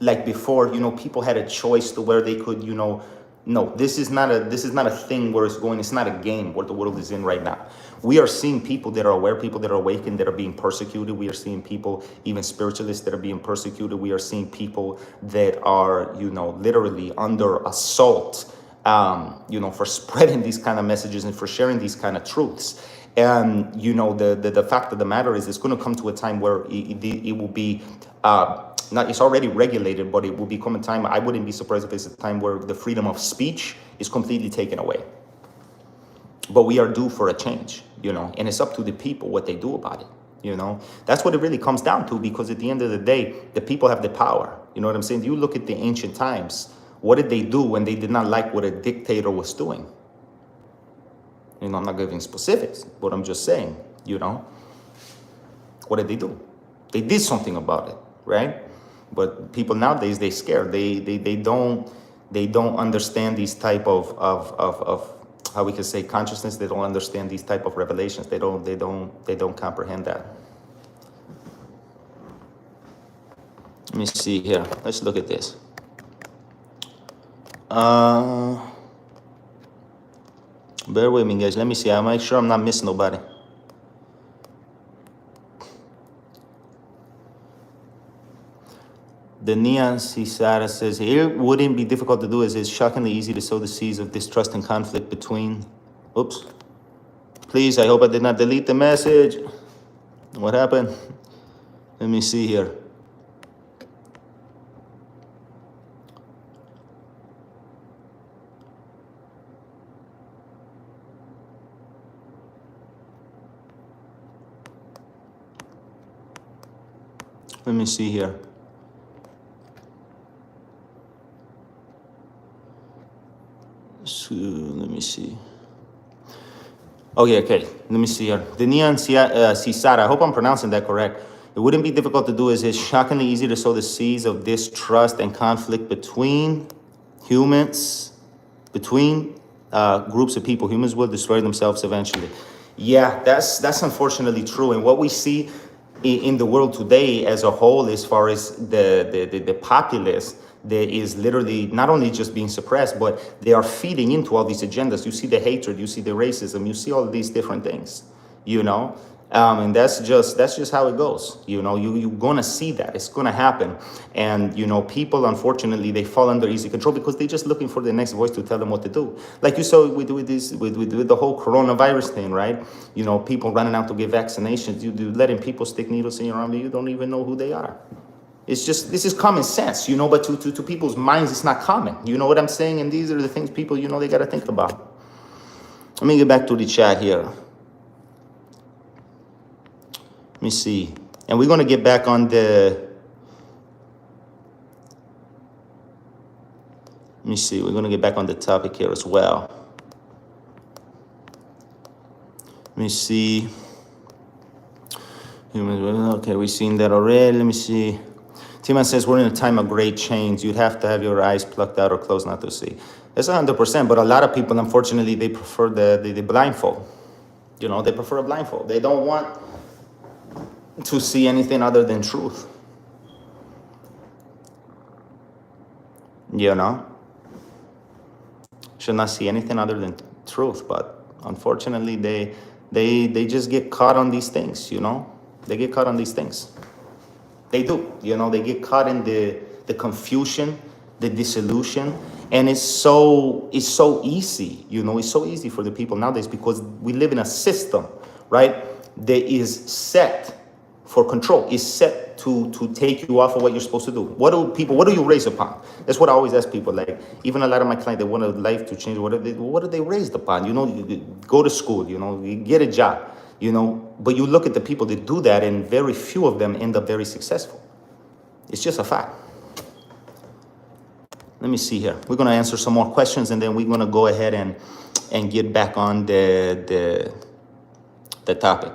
like before, you know, people had a choice to where they could, you know. No, this is not a thing where it's not a game where the world is in right now. We are seeing people that are aware, people that are awakened, that are being persecuted. We are seeing people, even spiritualists, that are being persecuted. We are seeing people that are, you know, literally under assault, you know, for spreading these kind of messages and for sharing these kind of truths. And, you know, the fact of the matter is, it's going to come to a time where it will be, it's already regulated, but it will become a time, I wouldn't be surprised if it's a time where the freedom of speech is completely taken away. But we are due for a change, you know, and it's up to the people what they do about it, you know. That's what it really comes down to, because at the end of the day, the people have the power. You know what I'm saying? You look at the ancient times, what did they do when they did not like what a dictator was doing? You know, I'm not giving specifics, but I'm just saying, you know, what did they do? They did something about it, right? But people nowadays, they're scared. They don't understand these type of how we can say consciousness. They don't understand these type of revelations. They don't comprehend that. Let me see here. Let's look at this. Bear with me, guys. Let me see. I'll make sure I'm not missing nobody. The Neon Cisara says, it wouldn't be difficult to do, as it's shockingly easy to sow the seeds of distrust and conflict between. Oops. Please, I hope I did not delete the message. What happened? Let me see here. Let me see here. So, let me see. Okay. Let me see here. The Neon Cisara, I hope I'm pronouncing that correct. It wouldn't be difficult to do, as it's shockingly easy to sow the seeds of distrust and conflict between humans, between groups of people. Humans will destroy themselves eventually. Yeah, that's unfortunately true. And what we see in the world today as a whole, as far as the populace, that is literally not only just being suppressed, but they are feeding into all these agendas. You see the hatred, you see the racism, you see all these different things, you know, and that's just how it goes. You know, you're gonna see that. It's gonna happen. And, you know, people, unfortunately, they fall under easy control because they're just looking for the next voice to tell them what to do. Like you saw with the whole coronavirus thing, right? You know, people running out to get vaccinations, you letting people stick needles in your arm, you don't even know who they are. It's just, this is common sense, you know, but to people's minds, it's not common. You know what I'm saying? And these are the things people, you know, they got to think about. Let me get back to the chat here. Let me see. And we're going to get back on the Let me see. We're going to get back on the topic here as well. Let me see. Okay, we've seen that already. Let me see. T-Man says we're in a time of great change. You'd have to have your eyes plucked out or closed not to see. That's 100%. But a lot of people, unfortunately, they prefer the blindfold. You know, they prefer a blindfold. They don't want to see anything other than truth. You know? Should not see anything other than truth. But unfortunately, they just get caught on these things, you know? They get caught on these things. They do, you know, they get caught in the confusion, the disillusion. And it's so easy, you know, it's so easy for the people nowadays because we live in a system, right, that is set for control, is set to take you off of what you're supposed to do. What do you raise upon? That's what I always ask people. Like, even a lot of my clients, they want a life to change. What are they raised upon? You know, you go to school, you know, you get a job. You know, but you look at the people that do that and very few of them end up very successful. It's just a fact. Let me see here. We're going to answer some more questions and then we're going to go ahead and get back on the topic.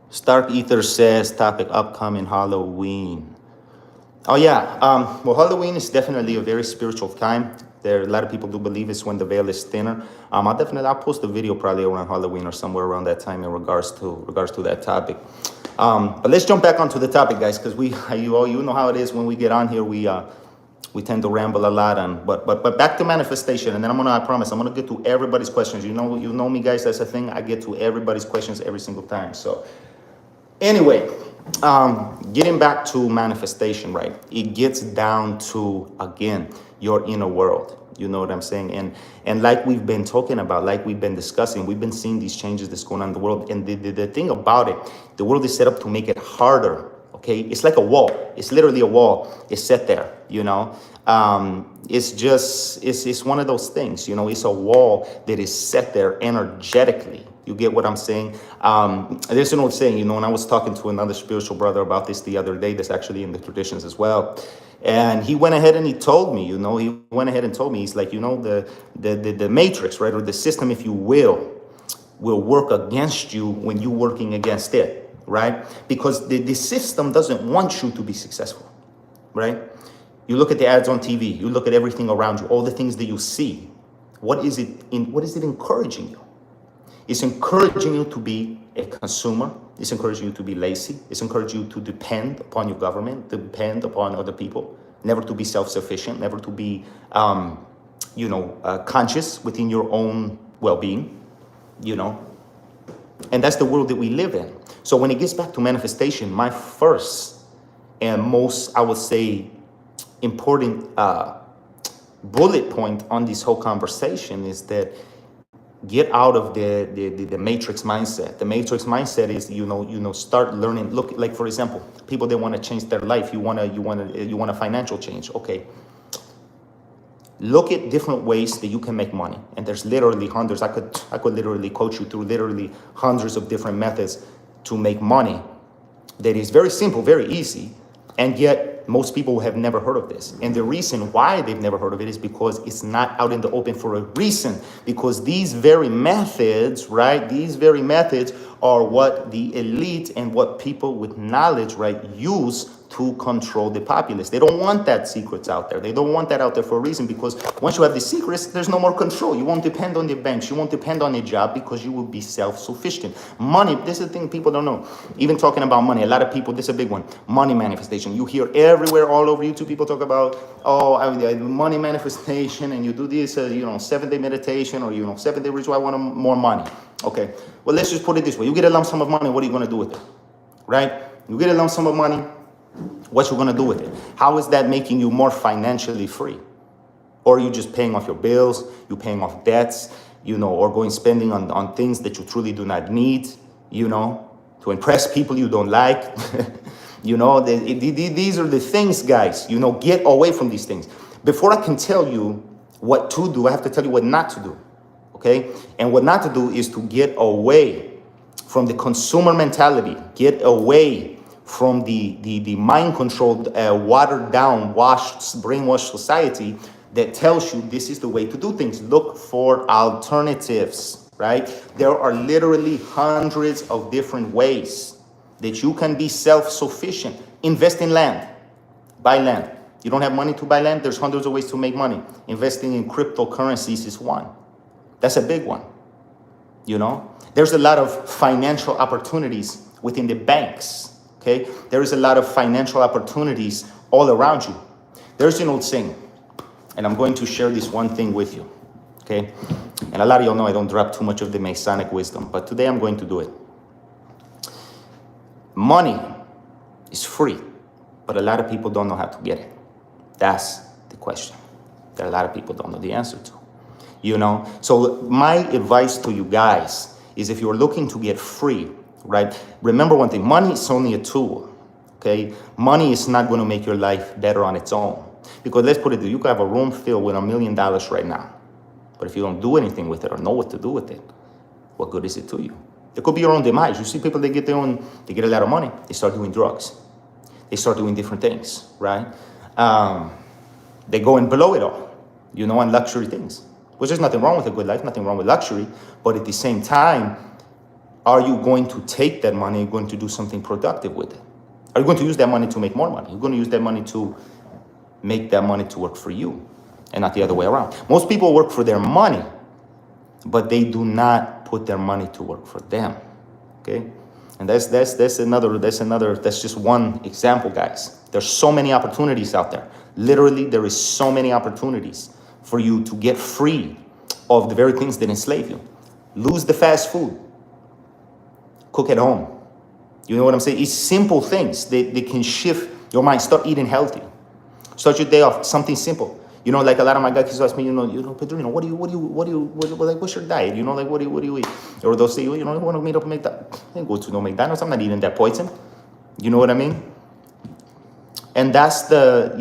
Stark Ether says topic upcoming Halloween. Oh yeah, well, Halloween is definitely a very spiritual time. A lot of people do believe it's when the veil is thinner. I'll post a video probably around Halloween or somewhere around that time in regards to that topic. But let's jump back onto the topic, guys, because you know how it is when we get on here. We tend to ramble a lot, but back to manifestation, and then I promise I'm gonna get to everybody's questions. You know me, guys. That's the thing. I get to everybody's questions every single time. So anyway. Getting back to manifestation, right? It gets down to, again, your inner world. You know what I'm saying? And like we've been talking about, like we've been discussing, we've been seeing these changes that's going on in the world. And the thing about it, the world is set up to make it harder, okay? It's like a wall. It's literally a wall. It's set there, you know? It's one of those things, you know? It's a wall that is set there energetically. You get what I'm saying? There's an old saying, you know, and I was talking to another spiritual brother about this the other day that's actually in the traditions as well. And he went ahead and he told me, he's like, you know, the matrix, right, or the system, if you will work against you when you're working against it, right? Because the system doesn't want you to be successful, right? You look at the ads on TV, you look at everything around you, all the things that you see. What is it encouraging you? It's encouraging you to be a consumer. It's encouraging you to be lazy. It's encouraging you to depend upon your government, depend upon other people, never to be self-sufficient, never to be, conscious within your own well-being, you know. And that's the world that we live in. So when it gets back to manifestation, my first and most, I would say, important bullet point on this whole conversation is that get out of the matrix mindset. The matrix mindset is, start learning. Look, like for example, people that want to change their life. You want a financial change. Okay. Look at different ways that you can make money. And there's literally hundreds. I could literally coach you through literally hundreds of different methods to make money. That is very simple, very easy. And yet most people have never heard of this. And the reason why they've never heard of it is because it's not out in the open for a reason. Because these very methods, right? These very methods are what the elite and what people with knowledge, right, use to control the populace. They don't want that secrets out there. They don't want that out there for a reason, because once you have the secrets, there's no more control. You won't depend on the banks. You won't depend on a job because you will be self-sufficient. Money, this is the thing people don't know. Even talking about money, a lot of people, this is a big one, money manifestation. You hear everywhere, all over YouTube, people talk about, money manifestation, and you do this, 7-day meditation, or, 7-day ritual, I want more money. Okay, well, let's just put it this way. You get a lump sum of money, what are you going to do with it? Right? You get a lump sum of money, what you going to do with it? How is that making you more financially free? Or are you just paying off your bills, you paying off debts, or going spending on things that you truly do not need, to impress people you don't like. These are the things, guys, get away from these things. Before I can tell you what to do, I have to tell you what not to do. Okay? And what not to do is to get away from the consumer mentality. Get away from the mind-controlled, watered-down, brainwashed society that tells you this is the way to do things. Look for alternatives, right? There are literally hundreds of different ways that you can be self-sufficient. Invest in land. Buy land. You don't have money to buy land? There's hundreds of ways to make money. Investing in cryptocurrencies is one. That's a big one. You know? There's a lot of financial opportunities within the banks. Okay? There is a lot of financial opportunities all around you. There's an old saying, and I'm going to share this one thing with you. Okay? And a lot of y'all know I don't drop too much of the Masonic wisdom, but today I'm going to do it. Money is free, but a lot of people don't know how to get it. That's the question that a lot of people don't know the answer to. You know? So my advice to you guys is if you're looking to get free, right? Remember one thing, money is only a tool, okay? Money is not going to make your life better on its own. Because let's put it, you could have a room filled with $1 million right now. But if you don't do anything with it or know what to do with it, what good is it to you? It could be your own demise. You see people, they get a lot of money, they start doing drugs. They start doing different things, right? They go and blow it all, you know, on luxury things. Which there's nothing wrong with a good life, nothing wrong with luxury. But at the same time, are you going to take that money and going to do something productive with it? Are you going to use that money to make more money? You're going to use that money to make that money to work for you and not the other way around. Most people work for their money, but they do not put their money to work for them, okay? And that's just one example, guys. There's so many opportunities out there. Literally, there is so many opportunities for you to get free of the very things that enslave you. Lose the fast food. Cook at home. You know what I'm saying? It's simple things that can shift your mind. Start eating healthy. Start your day off something simple. You know, like a lot of my guys ask me, Pedro, what's your diet? You know, like, what do you eat? Or they'll say, you know, I want to meet up and McDonald's. I didn't go to no McDonald's. I'm not eating that poison. You know what I mean? And that's the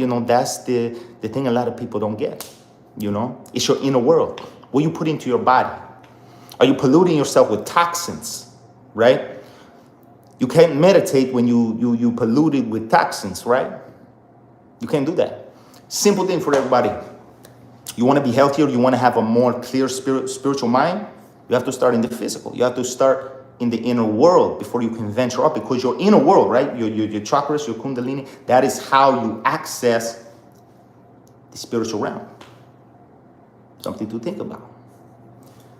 thing a lot of people don't get. You know, it's your inner world. What you put into your body. Are you polluting yourself with toxins, right? You can't meditate when you pollute it with toxins, right? You can't do that. Simple thing for everybody. You want to be healthier, you want to have a more clear spiritual mind, you have to start in the physical. You have to start in the inner world before you can venture up, because your inner world, right? Your chakras, your kundalini, that is how you access the spiritual realm. Something to think about.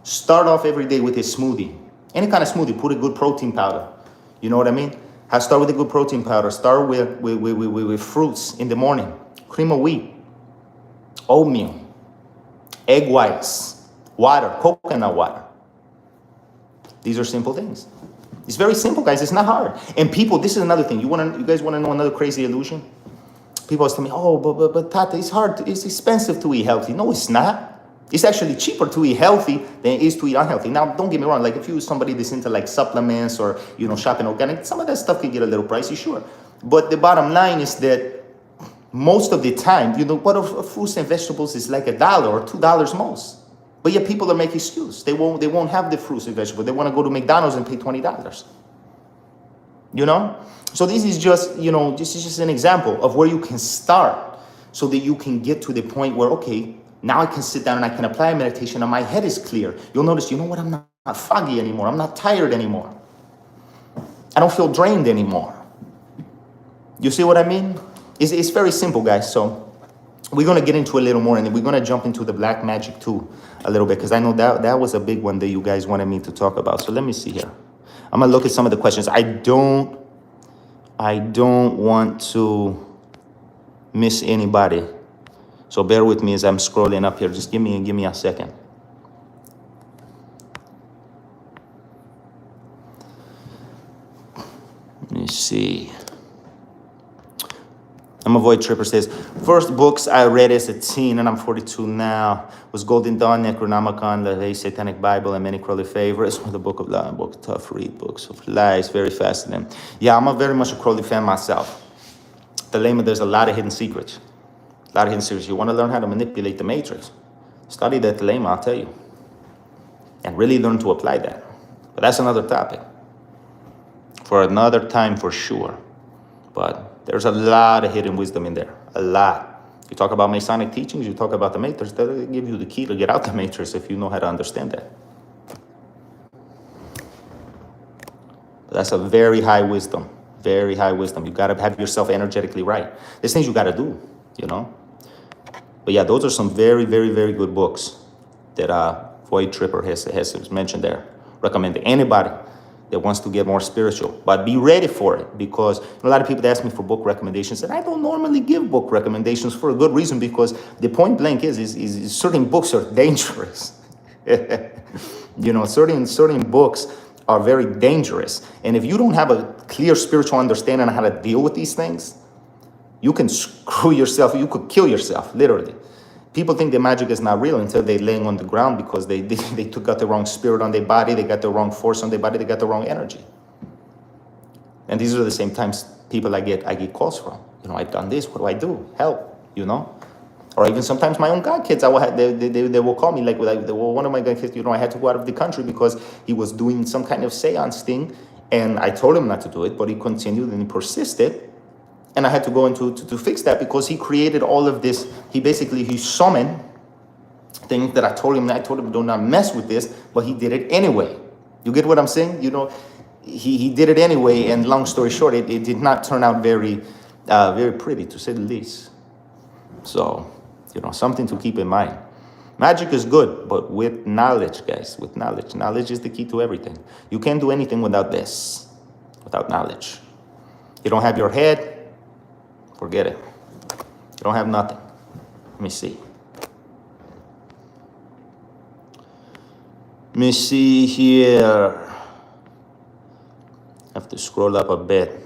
Start off every day with a smoothie. Any kind of smoothie, put a good protein powder. You know what I mean? Start with a good protein powder. Start with fruits in the morning. Cream of wheat, oatmeal, egg whites, water, coconut water. These are simple things. It's very simple, guys. It's not hard. And people, this is another thing. You guys want to know another crazy illusion? People always tell me, oh, but Tata, it's hard. It's expensive to eat healthy. No, it's not. It's actually cheaper to eat healthy than it is to eat unhealthy. Now, don't get me wrong. Like if you're somebody that's into like supplements or, you know, shopping organic, some of that stuff can get a little pricey, sure. But the bottom line is that most of the time, you know, what of fruits and vegetables is like $1 or $2 most. But yet people are making excuses. They won't have the fruits and vegetables. They want to go to McDonald's and pay $20. You know? So this is just, you know, this is just an example of where you can start so that you can get to the point where, okay, now I can sit down and I can apply meditation and my head is clear. You'll notice, you know what, I'm not foggy anymore. I'm not tired anymore. I don't feel drained anymore. You see what I mean? It's very simple, guys. So we're going to get into a little more, and then we're going to jump into the black magic too a little bit, because I know that was a big one that you guys wanted me to talk about. So let me see here. I'm going to look at some of the questions. I don't want to miss anybody. So bear with me as I'm scrolling up here. Just give me a second. Let me see. I'm Avoid Tripper says, first books I read as a teen, and I'm 42 now, was Golden Dawn, Necronomicon, the Satanic Bible, and many Crowley favorites. The Book of Lies, book, tough read, books of lies, very fascinating. Yeah, I'm very much a Crowley fan myself. Thelema, there's a lot of hidden secrets. A lot of hidden secrets. You want to learn how to manipulate the matrix, study that Thelema, I'll tell you. And really learn to apply that. But that's another topic. For another time, for sure. But there's a lot of hidden wisdom in there, a lot. You talk about Masonic teachings, you talk about the matrix, that'll give you the key to get out the matrix if you know how to understand that. But that's a very high wisdom, very high wisdom. You gotta have yourself energetically right. There's things you gotta do, you know? But yeah, those are some very, very, very good books that Void Tripper has mentioned there. Recommend to anybody that wants to get more spiritual, but be ready for it, because a lot of people ask me for book recommendations, and I don't normally give book recommendations for a good reason, because the point blank is certain books are dangerous. You know, certain books are very dangerous, and if you don't have a clear spiritual understanding on how to deal with these things, you can screw yourself. You could kill yourself, literally. People think the magic is not real until they're laying on the ground, because they took out the wrong spirit on their body, they got the wrong force on their body, they got the wrong energy. And these are the same times people I get calls from. You know, I've done this, what do I do? Help, you know? Or even sometimes my own godkids, they will call me like, well, one of my godkids, you know, I had to go out of the country because he was doing some kind of seance thing, and I told him not to do it, but he continued and he persisted. And I had to go into to fix that, because he created all of this. He summoned things that I told him do not mess with this, but he did it anyway. You get what I'm saying? You know, he did it anyway, and long story short, it did not turn out very pretty, to say the least. So, you know, something to keep in mind. Magic is good, but with knowledge, guys, with knowledge. Knowledge is the key to everything. You can't do anything without this, without knowledge. You don't have your head, forget it. You don't have nothing. Let me see. Let me see here. I have to scroll up a bit.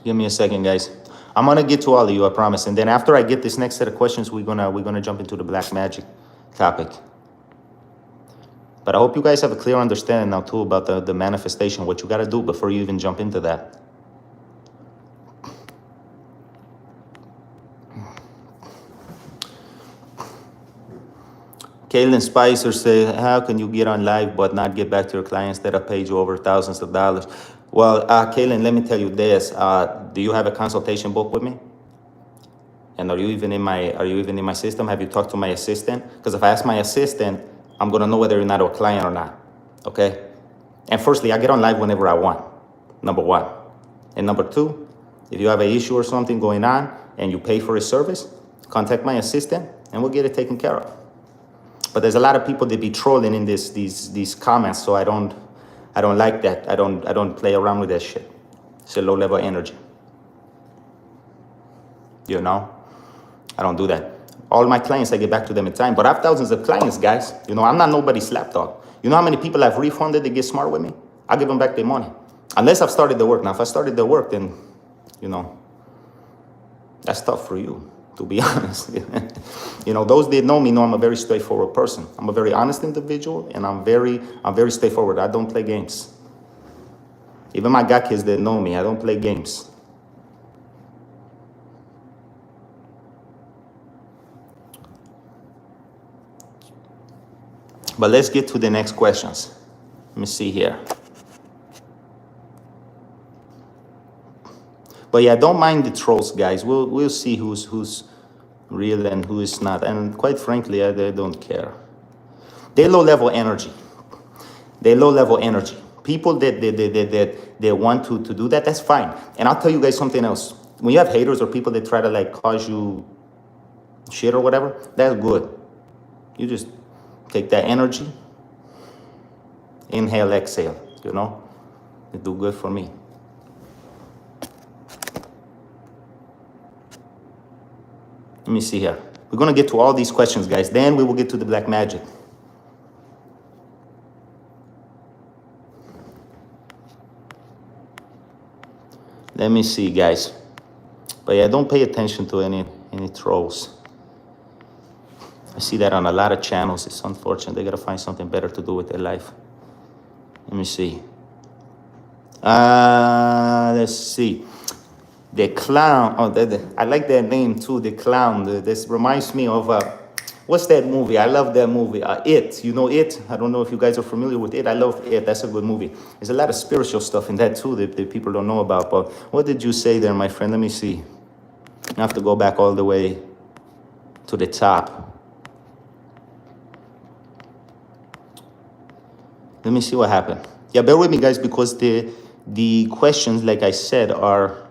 Give me a second, guys. I'm gonna get to all of you, I promise. And then after I get this next set of questions, we're gonna jump into the black magic topic. But I hope you guys have a clear understanding now too about the manifestation, what you gotta do before you even jump into that. Kaylin Spicer says, how can you get on live but not get back to your clients that have paid you over thousands of dollars? Well, Kaylin, let me tell you this. Do you have a consultation book with me? And are you even in my system? Have you talked to my assistant? Because if I ask my assistant, I'm gonna know whether you're not a client or not. Okay? And firstly, I get on live whenever I want. Number one. And number two, if you have an issue or something going on and you pay for a service, contact my assistant and we'll get it taken care of. But there's a lot of people that be trolling in these comments, so I don't like that. I don't play around with that shit. It's a low level energy. You know? I don't do that. All my clients, I get back to them in time. But I have thousands of clients, guys. You know, I'm not nobody's lapdog. You know how many people I've refunded that get smart with me? I give them back their money. Unless I've started the work. Now, if I started the work, then, you know, that's tough for you, to be honest. You know, those that know me know I'm a very straightforward person. I'm a very honest individual, and I'm very straightforward. I don't play games. Even my god kids that know me, I don't play games. But let's get to the next questions. Let me see here. But yeah, don't mind the trolls, guys. We'll see who's real and who is not. And quite frankly, I don't care. They're low-level energy. They're low-level energy. People that want to do that, that's fine. And I'll tell you guys something else. When you have haters or people that try to like cause you shit or whatever, that's good. You just take that energy, inhale, exhale, you know? It do good for me. Let me see here. We're going to get to all these questions, guys. Then we will get to the black magic. Let me see, guys. But yeah, don't pay attention to any trolls. I see that on a lot of channels. It's unfortunate. They got to find something better to do with their life. Let me see. Let's see. The clown. Oh, I like that name too. The clown. This reminds me of what's that movie? I love that movie. It. You know It. I don't know if you guys are familiar with It. I love It. That's a good movie. There's a lot of spiritual stuff in that too that people don't know about. But what did you say there, my friend? Let me see. I have to go back all the way to the top. Let me see what happened. Yeah, bear with me, guys, because the questions, like I said, are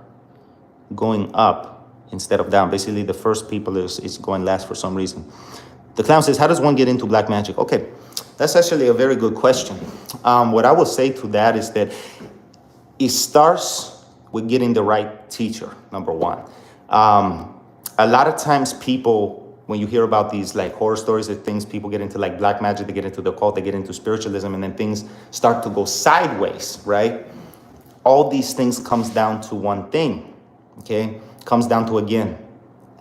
going up instead of down. Basically, the first people is going last for some reason. The clown says, how does one get into black magic? Okay, that's actually a very good question. What I will say to that is that it starts with getting the right teacher, number one. A lot of times people, when you hear about these like horror stories of things, people get into like black magic, they get into the occult, they get into spiritualism, and then things start to go sideways, right? All these things comes down to one thing, okay? Comes down to, again,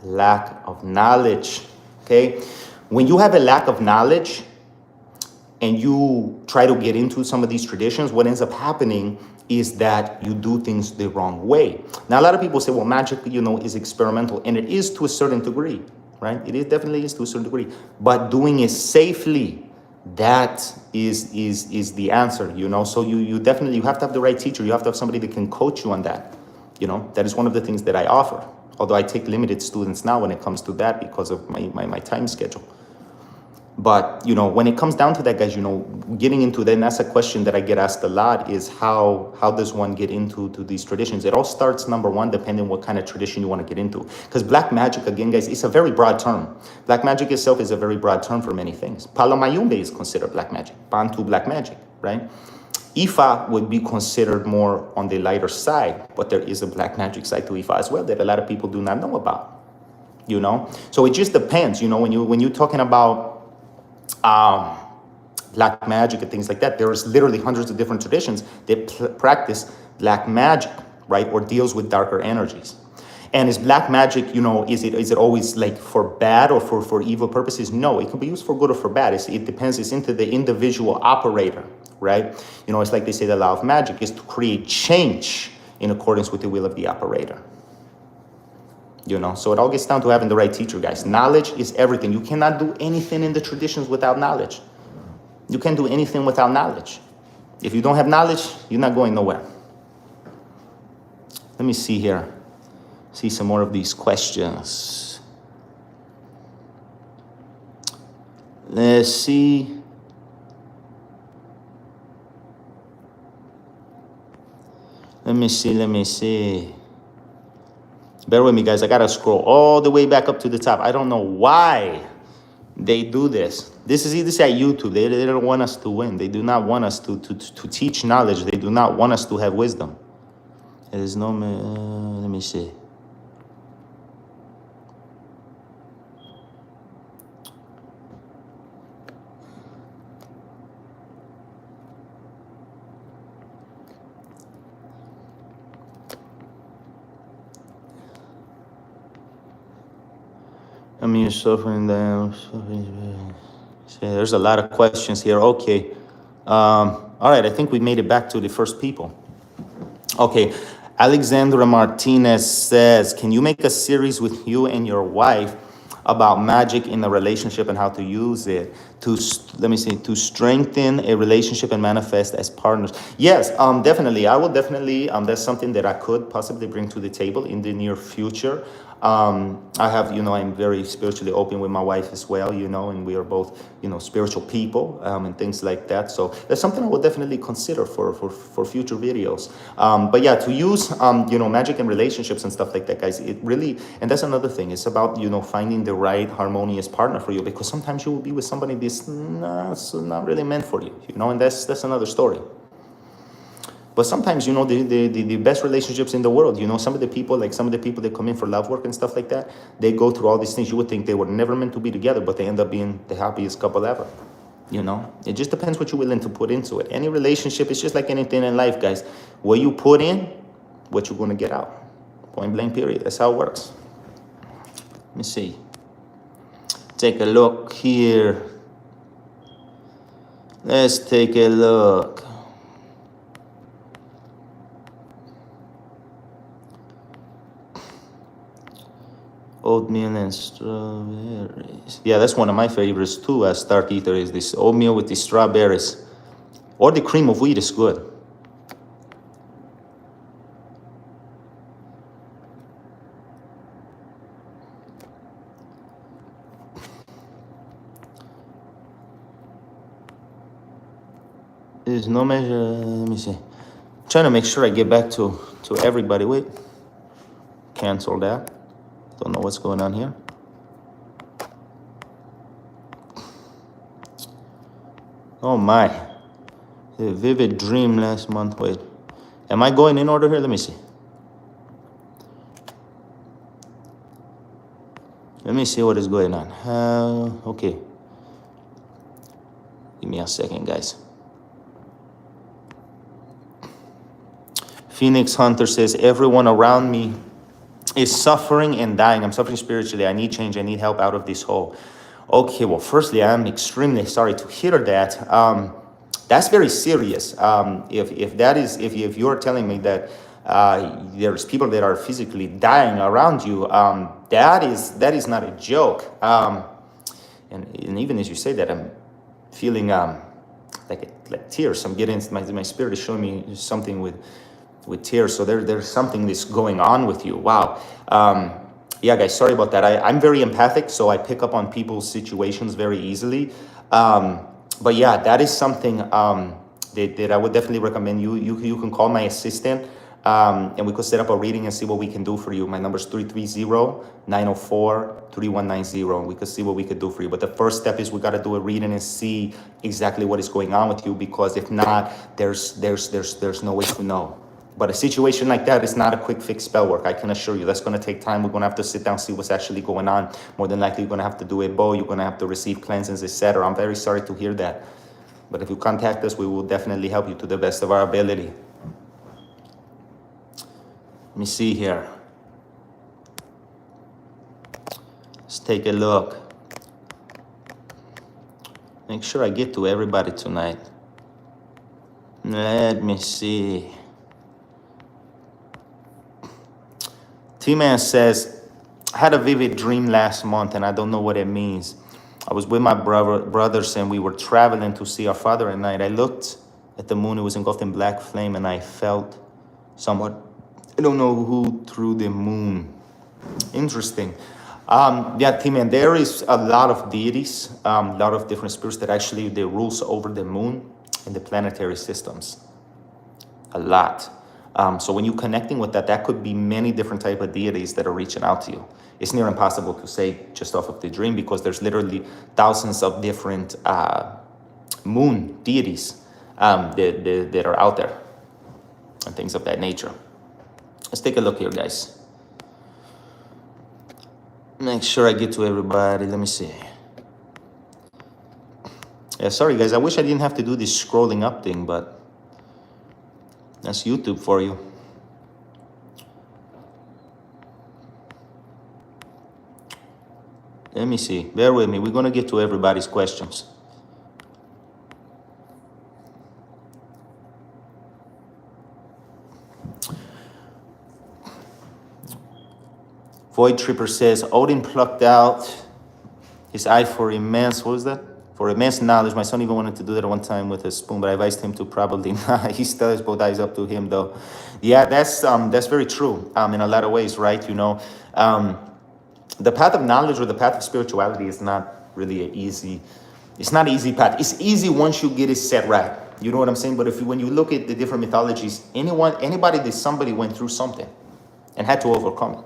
lack of knowledge, okay? When you have a lack of knowledge and you try to get into some of these traditions, what ends up happening is that you do things the wrong way. Now, a lot of people say, well, magic, is experimental, and it is to a certain degree, right? It definitely is to a certain degree, but doing it safely, that is the answer, So you definitely, you have to have the right teacher. You have to have somebody that can coach you on that, That is one of the things that I offer. Although I take limited students now when it comes to that because of my time schedule. But, when it comes down to that, guys, getting into that, and that's a question that I get asked a lot, is how does one get into these traditions? It all starts, number one, depending what kind of tradition you want to get into. Because black magic, again, guys, it's a very broad term. Black magic itself is a very broad term for many things. Palomayumbe is considered black magic. Bantu black magic, right? Ifa would be considered more on the lighter side, but there is a black magic side to Ifa as well that a lot of people do not know about, So it just depends, when you're talking about black magic and things like that, there's literally hundreds of different traditions that practice black magic, right, or deals with darker energies. And is black magic, is it always like for bad or for evil purposes? No, it can be used for good or for bad. It depends. It's into the individual operator, right? It's like they say the law of magic is to create change in accordance with the will of the operator. So it all gets down to having the right teacher, guys. Knowledge is everything. You cannot do anything in the traditions without knowledge. You can't do anything without knowledge. If you don't have knowledge, you're not going nowhere. Let me see here. See some more of these questions. Let's see. Let me see. Bear with me, guys. I got to scroll all the way back up to the top. I don't know why they do this. This is at YouTube. They don't want us to win. They do not want us to teach knowledge. They do not want us to have wisdom. There's no... let me see. You're suffering down. There's a lot of questions here. Okay. All right. I think we made it back to the first people. Okay. Alexandra Martinez says, can you make a series with you and your wife about magic in a relationship and how to use it to strengthen a relationship and manifest as partners? Yes, definitely. I will definitely, that's something that I could possibly bring to the table in the near future. I have, I'm very spiritually open with my wife as well, and we are both, spiritual people, and things like that. So that's something I will definitely consider for future videos. But yeah, to use, magic and relationships and stuff like that, guys, it really, and that's another thing. It's about, finding the right harmonious partner for you, because sometimes you will be with somebody that's not really meant for you, and that's another story. But sometimes, the best relationships in the world, some of the people that come in for love work and stuff like that, they go through all these things. You would think they were never meant to be together, but they end up being the happiest couple ever. It just depends what you're willing to put into it. Any relationship is just like anything in life, guys. What you put in, what you're going to get out. Point blank, period. That's how it works. Let me see. Take a look here. Let's take a look. Oatmeal and strawberries. Yeah, that's one of my favorites too. As Stark Ether is this oatmeal with the strawberries, or the cream of wheat is good. There's no measure. Let me see. I'm trying to make sure I get back to everybody. Wait, cancel that. Don't know what's going on here. Oh my, a vivid dream last month. Wait, am I going in order here? Let me see. Let me see what is going on. Okay. Give me a second, guys. Phoenix Hunter says, everyone around me is suffering and dying. I'm suffering spiritually. I need change. I need help out of this hole. Okay, well, firstly, I'm extremely sorry to hear that. That's very serious. If you're telling me that there's people that are physically dying around you, that is not a joke. And even as you say that, I'm feeling like tears. I'm getting my spirit is showing me something with tears. So there's something that's going on with you. Wow. Yeah, guys, sorry about that. I'm very empathic, so I pick up on people's situations very easily. But yeah, that is something that I would definitely recommend. You can call my assistant, and we could set up a reading and see what we can do for you. My number is 330-904-3190. We could see what we could do for you. But the first step is we got to do a reading and see exactly what is going on with you, because if not, there's no way to know. But a situation like that is not a quick fix spell work. I can assure you that's going to take time. We're going to have to sit down, see what's actually going on. More than likely, you're going to have to do a bow. You're going to have to receive cleansings, etc. I'm very sorry to hear that. But if you contact us, we will definitely help you to the best of our ability. Let me see here. Let's take a look. Make sure I get to everybody tonight. Let me see. T-Man says, I had a vivid dream last month and I don't know what it means. I was with my brothers and we were traveling to see our father at night. I looked at the moon. It was engulfed in black flame and I felt somewhat, I don't know who threw the moon. Interesting. Yeah, T-Man, there is a lot of deities, a lot of different spirits that actually they rules over the moon and the planetary systems. A lot. So when you're connecting with that, that could be many different type of deities that are reaching out to you. It's near impossible to say just off of the dream because there's literally thousands of different moon deities that are out there and things of that nature. Let's take a look here, guys. Make sure I get to everybody. Let me see. Yeah, sorry, guys. I wish I didn't have to do this scrolling up thing, but that's YouTube for you. Let me see. Bear with me. We're going to get to everybody's questions. Void Tripper says, Odin plucked out his eye for immense, what was that? For immense knowledge. My son even wanted to do that at one time with a spoon, but I advised him to probably not. He still has both eyes up to him, though. Yeah, that's very true in a lot of ways, right? You know, the path of knowledge or the path of spirituality is not really it's not an easy path. It's easy once you get it set right. You know what I'm saying? But when you look at the different mythologies, anybody somebody went through something and had to overcome it.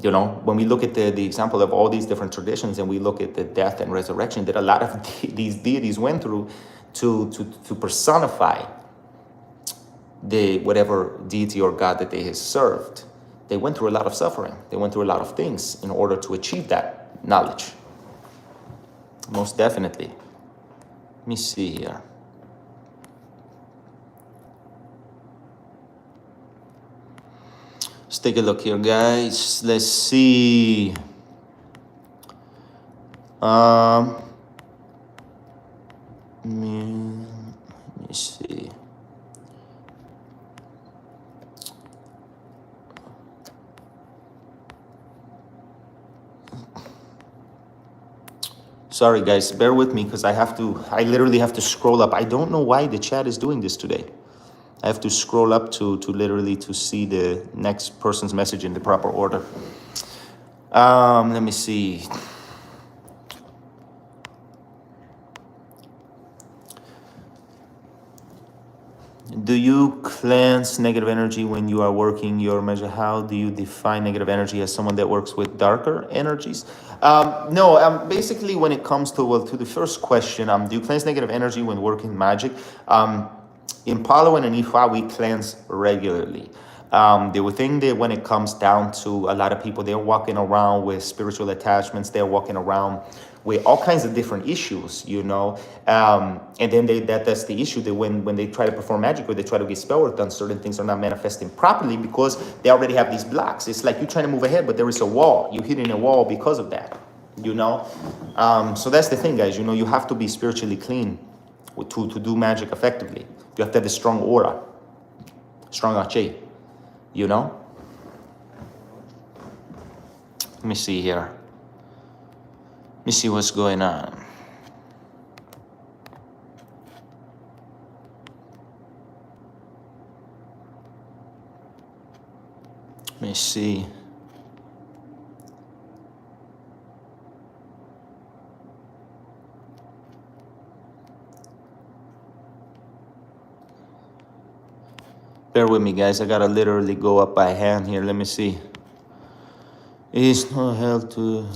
You know, when we look at the example of all these different traditions and we look at the death and resurrection that a lot of these deities went through to personify the whatever deity or God that they have served, they went through a lot of suffering. They went through a lot of things in order to achieve that knowledge. Most definitely. Let me see here. Let's take a look here, guys. Let's see. Let me see. Sorry guys, bear with me because I literally have to scroll up. I don't know why the chat is doing this today. I have to scroll up to literally to see the next person's message in the proper order. Let me see. Do you cleanse negative energy when you are working your measure? How do you define negative energy as someone that works with darker energies? No, basically when it comes to, well, to the first question, do you cleanse negative energy when working magic? In Palo and in Ifa, we cleanse regularly. The thing that when it comes down to a lot of people, they're walking around with spiritual attachments, they're walking around with all kinds of different issues, you know, and then that's the issue, that when they try to perform magic or they try to get spell work done, certain things are not manifesting properly because they already have these blocks. It's like you're trying to move ahead, but there is a wall. You're hitting a wall because of that, you know. So that's the thing, guys. You know, you have to be spiritually clean to do magic effectively. You have to have a strong aura, strong arche, you know. Let me see here. Let me see what's going on. Let me see. Bear with me, guys. I gotta literally go up by hand here. Let me see. It's no help to...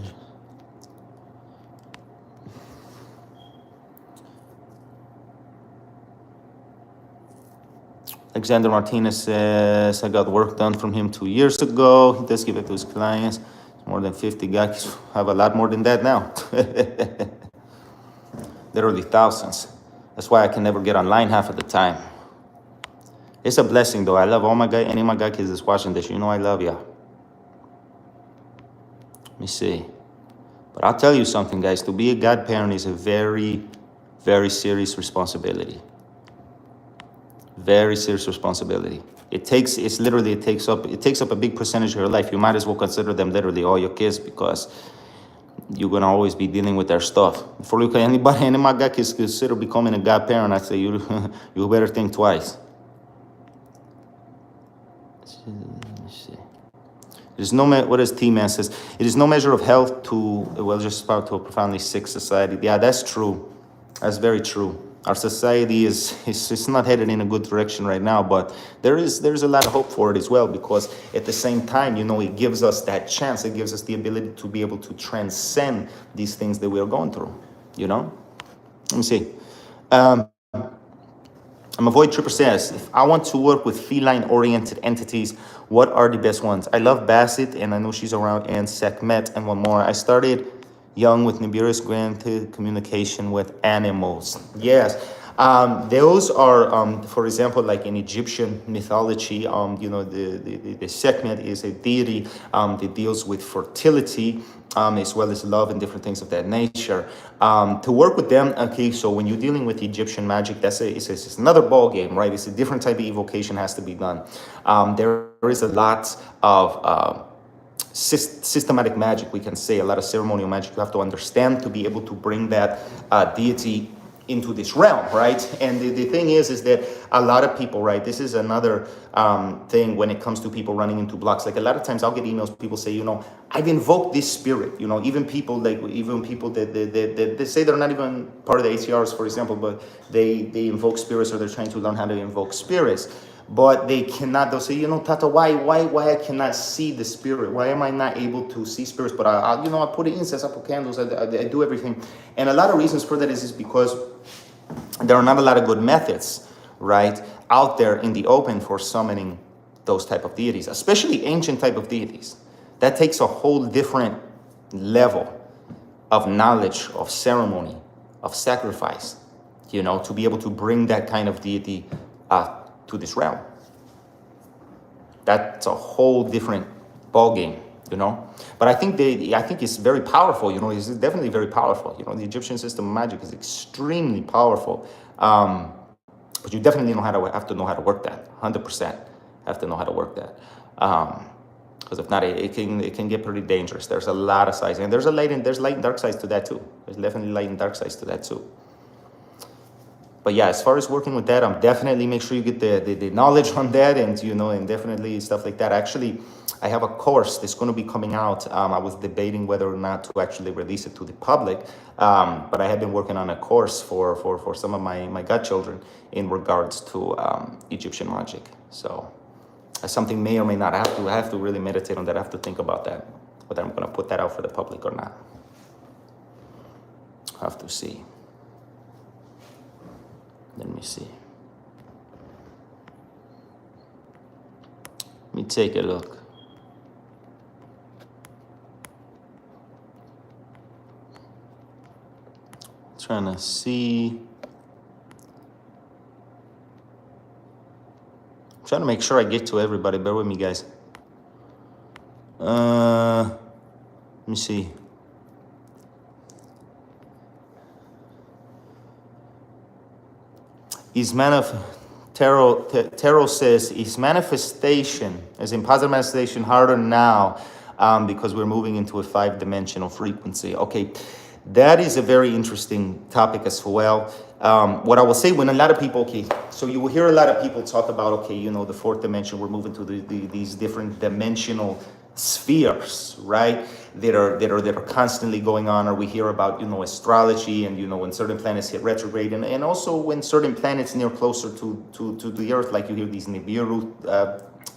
Alexander Martinez says, I got work done from him 2 years ago. He does give it to his clients. More than 50 guys. Have a lot more than that now. Literally thousands. That's why I can never get online half of the time. It's a blessing, though. I love all my guys. Any of my guy kids that's watching this, you know I love ya. Let me see. But I'll tell you something, guys. To be a godparent is a very, very serious responsibility. Very serious responsibility. It takes up a big percentage of your life. You might as well consider them literally all your kids, because you're gonna always be dealing with their stuff. Before you look at anybody, any of my guy kids consider becoming a godparent, I say you better think twice. There's no what does T-Man says? It is no measure of health to, well, just about to a profoundly sick society. Yeah, that's true. That's very true. Our society is not headed in a good direction right now, but there's a lot of hope for it as well, because at the same time, you know, it gives us that chance. It gives us the ability to be able to transcend these things that we are going through, you know? Let me see. I'm Avoid Tripper says, if I want to work with feline-oriented entities, what are the best ones? I love Bassett, and I know she's around, and Sekhmet, and one more. I started young with Nibiru's granted communication with animals. Yes, those are, for example, like in Egyptian mythology, you know, the Sekhmet is a deity that deals with fertility, as well as love and different things of that nature. To work with them, okay, so when you're dealing with Egyptian magic, it's another ball game, right? It's a different type of evocation has to be done. There is a lot of systematic magic, we can say, a lot of ceremonial magic you have to understand to be able to bring that deity into this realm, right? And the thing is that a lot of people, right, this is another thing when it comes to people running into blocks. Like a lot of times I'll get emails, people say, you know, I've invoked this spirit, you know, even people that they say they're not even part of the ACRs, for example, but they invoke spirits, or they're trying to learn how to invoke spirits. But they cannot, they'll say, you know, Tata, why I cannot see the spirit? Why am I not able to see spirits? But I you know, I put incense, I put candles, I do everything. And a lot of reasons for that is because there are not a lot of good methods, right, out there in the open for summoning those type of deities, especially ancient type of deities. That takes a whole different level of knowledge, of ceremony, of sacrifice, you know, to be able to bring that kind of deity to this realm. That's a whole different ball game, you know. But I think it's very powerful, you know. It's definitely very powerful. You know, the Egyptian system of magic is extremely powerful. But you definitely have to know how to work that. 100% have to know how to work that. Because if not, it can get pretty dangerous. There's a lot of sides, and there's light and dark sides to that too. There's definitely light and dark sides to that too. But yeah, as far as working with that, I'm definitely make sure you get the knowledge on that, and and definitely stuff like that. Actually, I have a course that's going to be coming out. I was debating whether or not to actually release it to the public, but I have been working on a course for some of my godchildren in regards to Egyptian magic. So that's something may or may not. I have to really meditate on that. I have to think about that, whether I'm going to put that out for the public or not. I have to see. Let me see. Let me take a look. Trying to see. I'm trying to make sure I get to everybody. Bear with me, guys. Let me see. Tarot says, is manifestation, as in positive manifestation, harder now because we're moving into a 5-dimensional frequency? Okay, that is a very interesting topic as well. What I will say, when a lot of people, so you will hear a lot of people talk about, the 4th dimension, we're moving to these different dimensional spheres, right? That are constantly going on, or we hear about astrology, and when certain planets hit retrograde, and also when certain planets near closer to the Earth, like you hear these Nibiru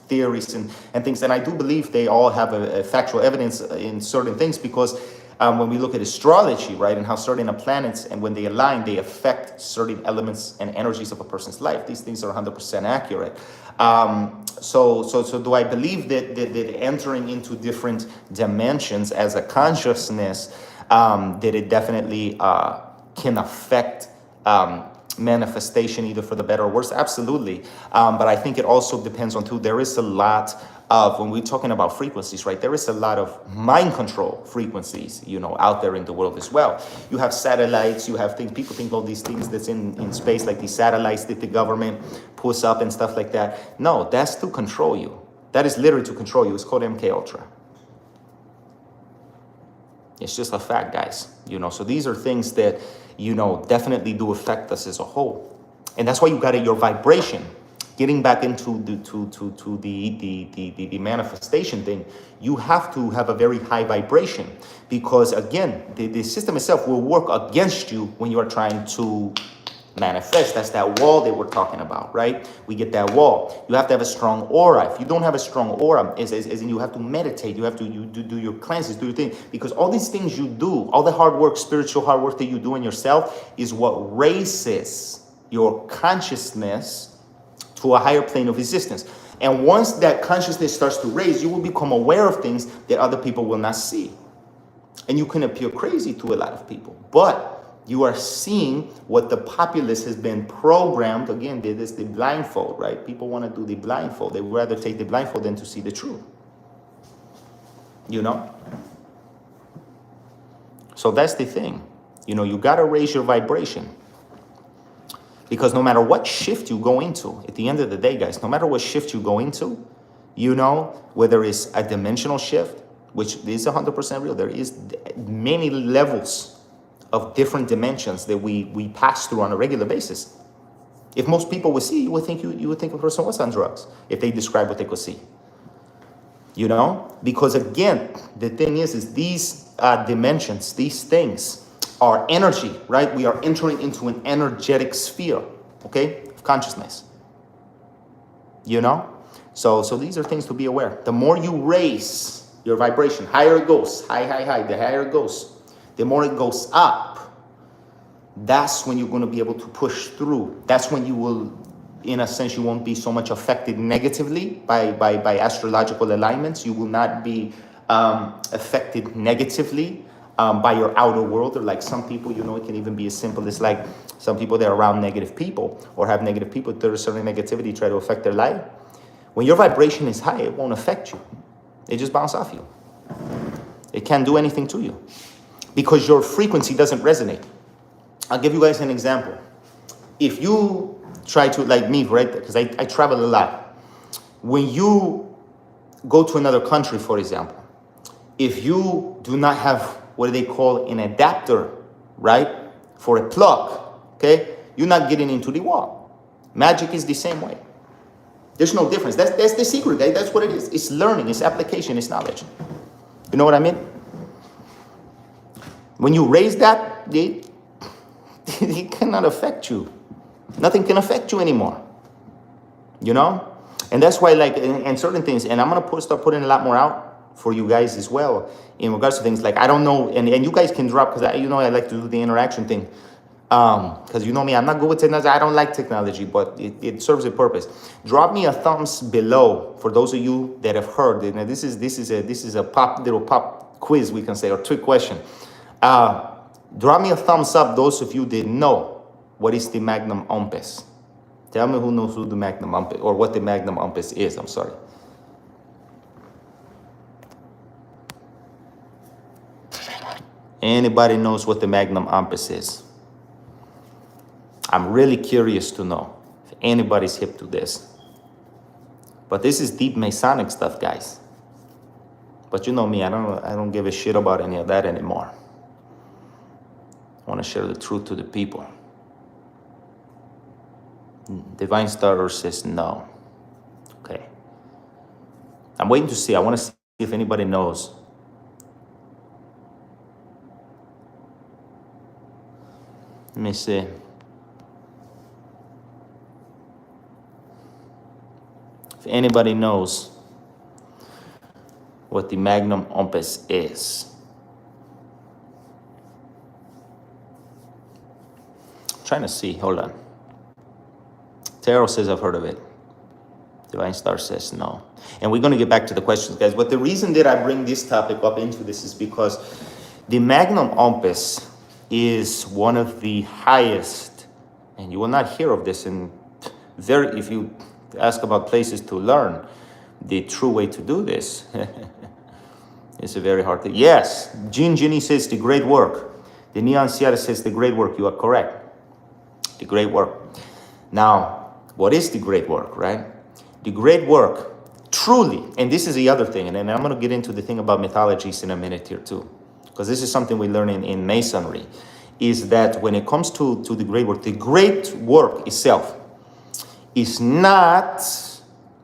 theories and things. And I do believe they all have a factual evidence in certain things, because when we look at astrology, right, and how certain planets, and when they align, they affect certain elements and energies of a person's life. These things are 100% accurate. So do I believe that entering into different dimensions as a consciousness, that it definitely can affect manifestation, either for the better or worse? Absolutely. But I think it also depends on too. There is a lot of, when we're talking about frequencies, right, there is a lot of mind control frequencies, out there in the world as well. You have satellites, you have things, people think all these things that's in space, like these satellites that the government puts up and stuff like that. No, that's to control you. That is literally to control you. It's called MK Ultra. It's just a fact, guys. So these are things that, definitely do affect us as a whole. And that's why you got your vibration. Getting back into the manifestation thing, you have to have a very high vibration, because again, the system itself will work against you when you are trying to manifest. That's that wall that we're talking about, right? We get that wall. You have to have a strong aura. If you don't have a strong aura, as in you have to meditate, you have to do your cleanses, do your thing, because all these things you do, all the hard work, spiritual hard work that you do in yourself, is what raises your consciousness to a higher plane of existence. And once that consciousness starts to raise, you will become aware of things that other people will not see. And you can appear crazy to a lot of people, but you are seeing what the populace has been programmed. Again, this is the blindfold, right? People want to do the blindfold. They would rather take the blindfold than to see the truth. So that's the thing. You got to raise your vibration. Because no matter what shift you go into, at the end of the day, guys, no matter what shift you go into, whether it's a dimensional shift, which is 100% real, there is many levels of different dimensions that we pass through on a regular basis. If most people would see, you would think a person was on drugs if they describe what they could see. Because again, the thing is these dimensions, these things, our energy, right? We are entering into an energetic sphere, of consciousness. So these are things to be aware. The more you raise your vibration, higher it goes, high, the higher it goes, the more it goes up. That's when you're going to be able to push through. That's when you will, in a sense, you won't be so much affected negatively by astrological alignments. You will not be affected negatively by your outer world, or like some people, it can even be as simple as like some people that are around negative people or have negative people, there is certain negativity try to affect their life. When your vibration is high, it won't affect you. It just bounce off you. It can't do anything to you because your frequency doesn't resonate. I'll give you guys an example. If you try to, like me, right, because I travel a lot. When you go to another country, for example, if you do not have what they call an adapter, right, for a plug, okay, you're not getting into the wall. Magic is the same way. There's no difference. That's the secret, guys. That's what it is. It's learning, it's application, it's knowledge. You know what I mean? When you raise that, it cannot affect you. Nothing can affect you anymore. You know? And that's why, like, and certain things, and I'm going to start putting a lot more out for you guys as well in regards to things like, I don't know, and you guys can drop, because I like to do the interaction thing. Because you know me, I'm not good with technology. I don't like technology, but it serves a purpose. Drop me a thumbs below for those of you that have heard. And this is a little pop quiz, we can say, or trick question. Drop me a thumbs up, those of you that know what is the magnum opus. Tell me who knows who the magnum opus, or what the magnum opus is. I'm sorry. Anybody knows what the magnum opus is? I'm really curious to know if anybody's hip to this. But this is deep Masonic stuff, guys. But you know me, I don't give a shit about any of that anymore. I want to share the truth to the people. Divine Starter says no. Okay. I'm waiting to see. I want to see if anybody knows. Let me see. If anybody knows what the magnum opus is. I'm trying to see. Hold on. Tarot says I've heard of it. Divine Star says no. And we're going to get back to the questions, guys. But the reason that I bring this topic up into this is because the magnum opus is one of the highest, and you will not hear of this if you ask about places to learn the true way to do this. It's a very hard thing. Yes, Jean Ginny says the great work. The Neon Sierra says the great work. You are correct. The great work. Now, what is the great work, right? The great work, truly, and this is the other thing, and then I'm going to get into the thing about mythologies in a minute here too, because this is something we learn in Masonry, is that when it comes to the great work itself is not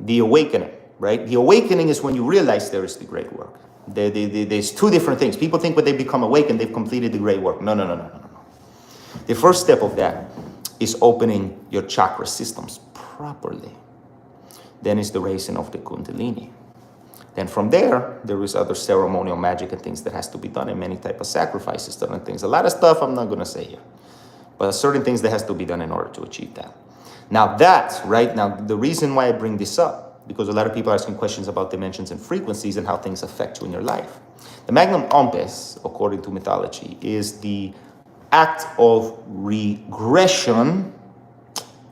the awakening, right? The awakening is when you realize there is the great work. There's two different things. People think when they become awakened, they've completed the great work. No. The first step of that is opening your chakra systems properly. Then is the raising of the Kundalini. Then from there is other ceremonial magic and things that has to be done, and many type of sacrifices, certain things. A lot of stuff I'm not going to say here, but certain things that has to be done in order to achieve that. Now the reason why I bring this up, because a lot of people are asking questions about dimensions and frequencies and how things affect you in your life. The magnum opus, according to mythology, is the act of regression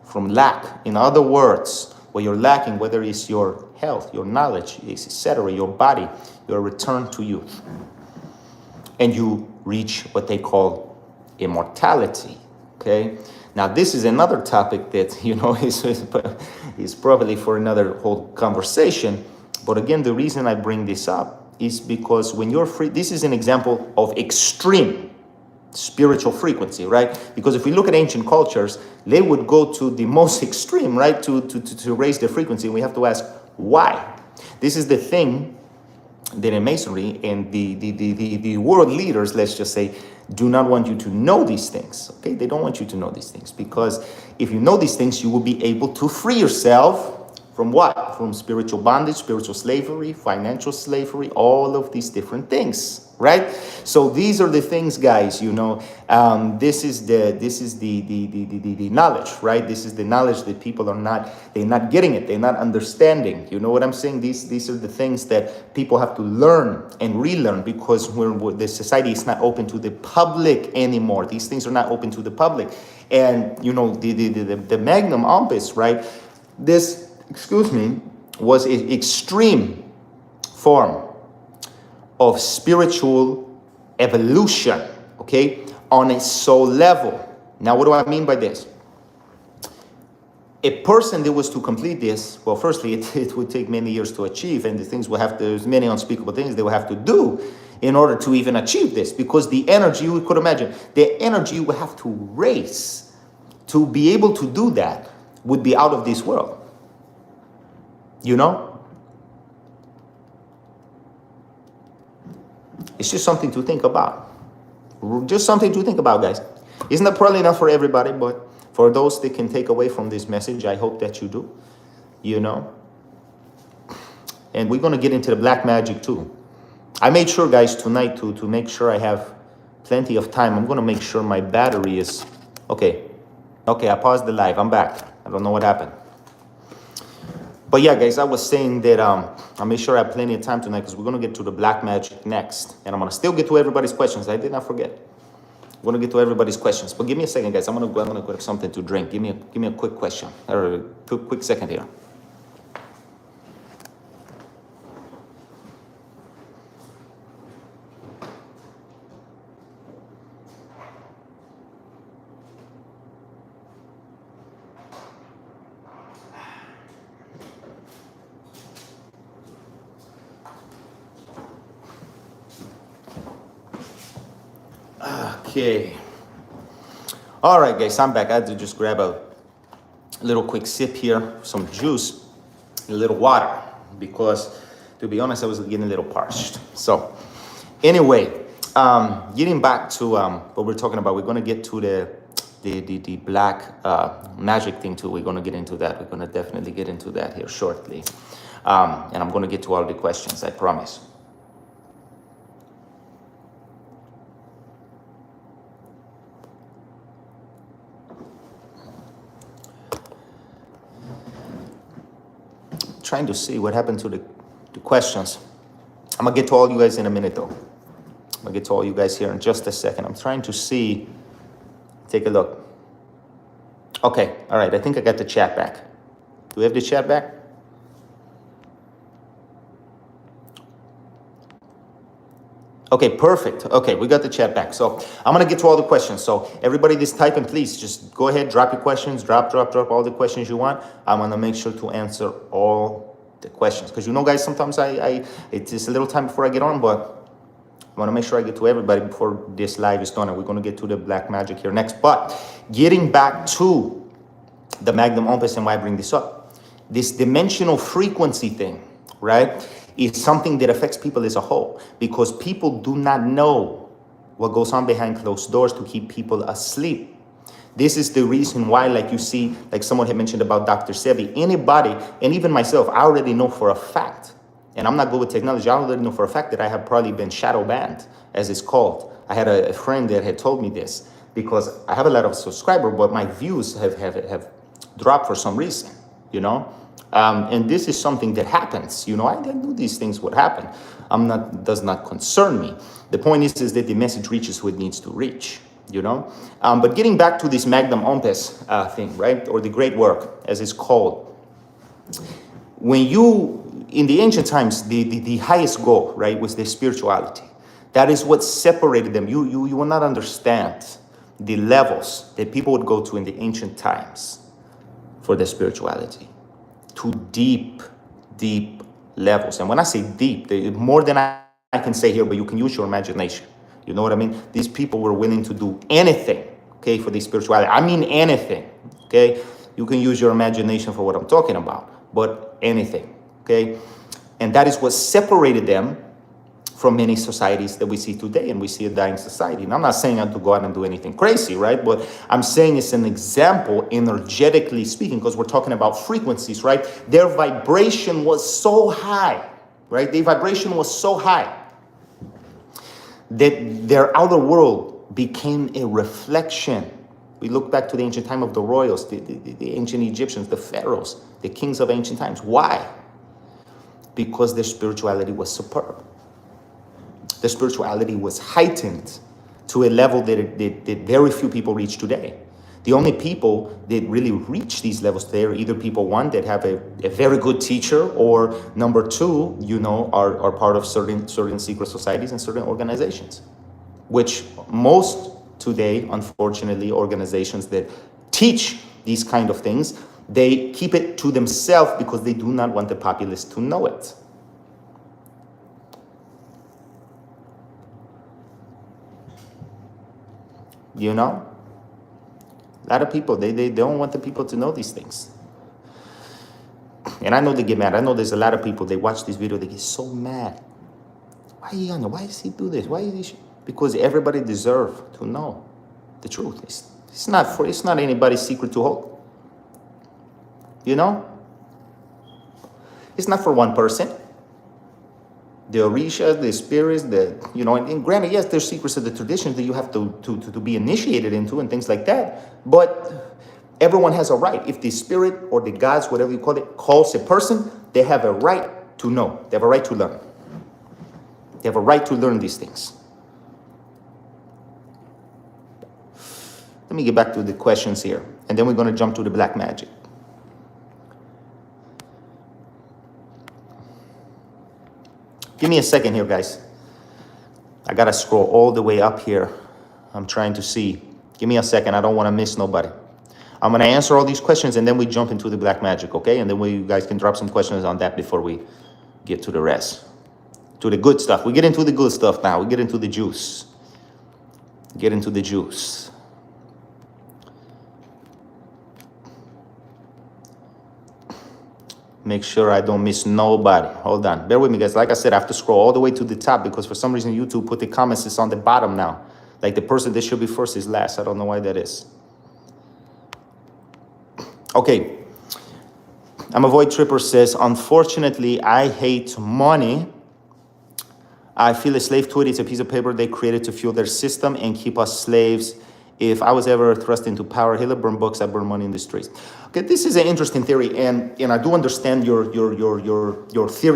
from lack. In other words, what you're lacking, whether it's your health, your knowledge, etc., your body, your return to youth. And you reach what they call immortality, okay? Now, this is another topic that, is probably for another whole conversation. But again, the reason I bring this up is because when you're free, this is an example of extreme spiritual frequency, right? Because if we look at ancient cultures, they would go to the most extreme, right, to raise their frequency. And we have to ask, why? This is the thing that in Masonry and the world leaders, let's just say, do not want you to know these things, okay? They don't want you to know these things, because if you know these things, you will be able to free yourself from what? From spiritual bondage, spiritual slavery, financial slavery, all of these different things, right? So these are the things, guys, this is the knowledge, right? This is the knowledge that people they're not getting it. They're not understanding. You know what I'm saying? These are the things that people have to learn and relearn, because the society is not open to the public anymore. These things are not open to the public. And, the magnum opus, right? This, was an extreme form of spiritual evolution, okay, on a soul level. Now, what do I mean by this? a person that was to complete this, well, firstly, it would take many years to achieve, and the things will have to, there's many unspeakable things they will have to do in order to even achieve this, because the energy, you could imagine, the energy you would have to raise to be able to do that would be out of this world. You know? It's just something to think about. Just something to think about, guys. It's not probably not for everybody, but for those that can take away from this message, I hope that you do, you know. And we're going to get into the black magic too. I made sure, guys, tonight to make sure I have plenty of time. I'm going to make sure my battery is... Okay, I paused the live. I'm back. I don't know what happened. But yeah, guys, I was saying that I made sure I have plenty of time tonight because we're going to get to the black magic next. And I'm going to still get to everybody's questions. I did not forget. I'm going to get to everybody's questions. But give me a second, guys. I'm going to grab something to drink. Give me a quick question. Or a quick second here. Okay. All right, guys, I'm back. I had to just grab a little quick sip here, some juice, a little water, because to be honest, I was getting a little parched. So anyway, getting back to what we're talking about, we're going to get to the black magic thing too. We're going to get into that. We're going to definitely get into that here shortly. And I'm going to get to all the questions, I promise. Trying to see what happened to the questions. I'm gonna get to all you guys in a minute though. I'm gonna get to all you guys here in just a second. I'm trying to see, take a look. Okay, all right, I think I got the chat back. Do we have the chat back? Okay, perfect. Okay, we got the chat back. So I'm gonna get to all the questions. So everybody that's typing, please just go ahead, drop your questions, drop all the questions you want. I'm gonna make sure to answer all the questions. Because you know, guys, sometimes it's just a little time before I get on, but I wanna make sure I get to everybody before this live is done. And we're gonna get to the black magic here next. But getting back to the magnum opus and why I bring this up, this dimensional frequency thing, right? Is something that affects people as a whole, because people do not know what goes on behind closed doors to keep people asleep. This is the reason why, like you see, like someone had mentioned about Dr. Sebi, anybody, and even myself, I already know for a fact, and I'm not good with technology, I already know for a fact that I have probably been shadow banned, as it's called. I had a friend that had told me this, because I have a lot of subscribers, but my views have dropped for some reason, you know? And this is something that happens, you know. I knew these things would happen. Does not concern me. The point is that the message reaches who it needs to reach, you know. But getting back to this magnum opus thing, right, or the great work, as it's called. When you, in the ancient times, the highest goal, right, was their spirituality. That is what separated them. You will not understand the levels that people would go to in the ancient times for their spirituality. To deep levels. And when I say deep, more than I can say here, but you can use your imagination. You know what I mean? These people were willing to do anything, okay, for the spirituality. I mean anything, okay? You can use your imagination for what I'm talking about, but anything, okay? And that is what separated them from many societies that we see today, and we see a dying society. And I'm not saying I have to go out and do anything crazy, right? But I'm saying it's an example, energetically speaking, because we're talking about frequencies, right? Their vibration was so high, right? Their vibration was so high that their outer world became a reflection. We look back to the ancient time of the royals, the ancient Egyptians, the pharaohs, the kings of ancient times. Why? Because their spirituality was superb. The spirituality was heightened to a level that very few people reach today. The only people that really reach these levels today are either people, one, that have a very good teacher, or number two, you know, are part of certain secret societies and certain organizations, which most today, unfortunately, organizations that teach these kind of things, They keep it to themselves because they do not want the populace to know it. You know? A lot of people, they don't want the people to know these things. And I know they get mad. I know there's a lot of people, they watch this video, they get so mad. Why does he do this? Why is he? Because everybody deserves to know the truth. It's not anybody's secret to hold. You know? It's not for one person. The Orishas, the spirits, and granted, yes, there's secrets of the traditions that you have to be initiated into and things like that. But everyone has a right. If the spirit or the gods, whatever you call it, calls a person, they have a right to know. They have a right to learn. They have a right to learn these things. Let me get back to the questions here, and then we're going to jump to the black magic. Give me a second here, guys. I got to scroll all the way up here. I'm trying to see. Give me a second. I don't want to miss nobody. I'm going to answer all these questions, and then we jump into the black magic, okay? And then you guys can drop some questions on that before we get to the rest. To the good stuff. We get into the good stuff now. We get into the juice. Get into the juice. Make sure I don't miss nobody. Hold on. Bear with me, guys. Like I said, I have to scroll all the way to the top because for some reason YouTube put the comments is on the bottom now. Like the person that should be first is last. I don't know why that is. Okay. I'm Avoid Tripper says, unfortunately, I hate money. I feel a slave to it. It's a piece of paper they created to fuel their system and keep us slaves. If I was ever thrust into power, Hitler burned books, I burn money in the streets. Okay, this is an interesting theory, and I do understand your theory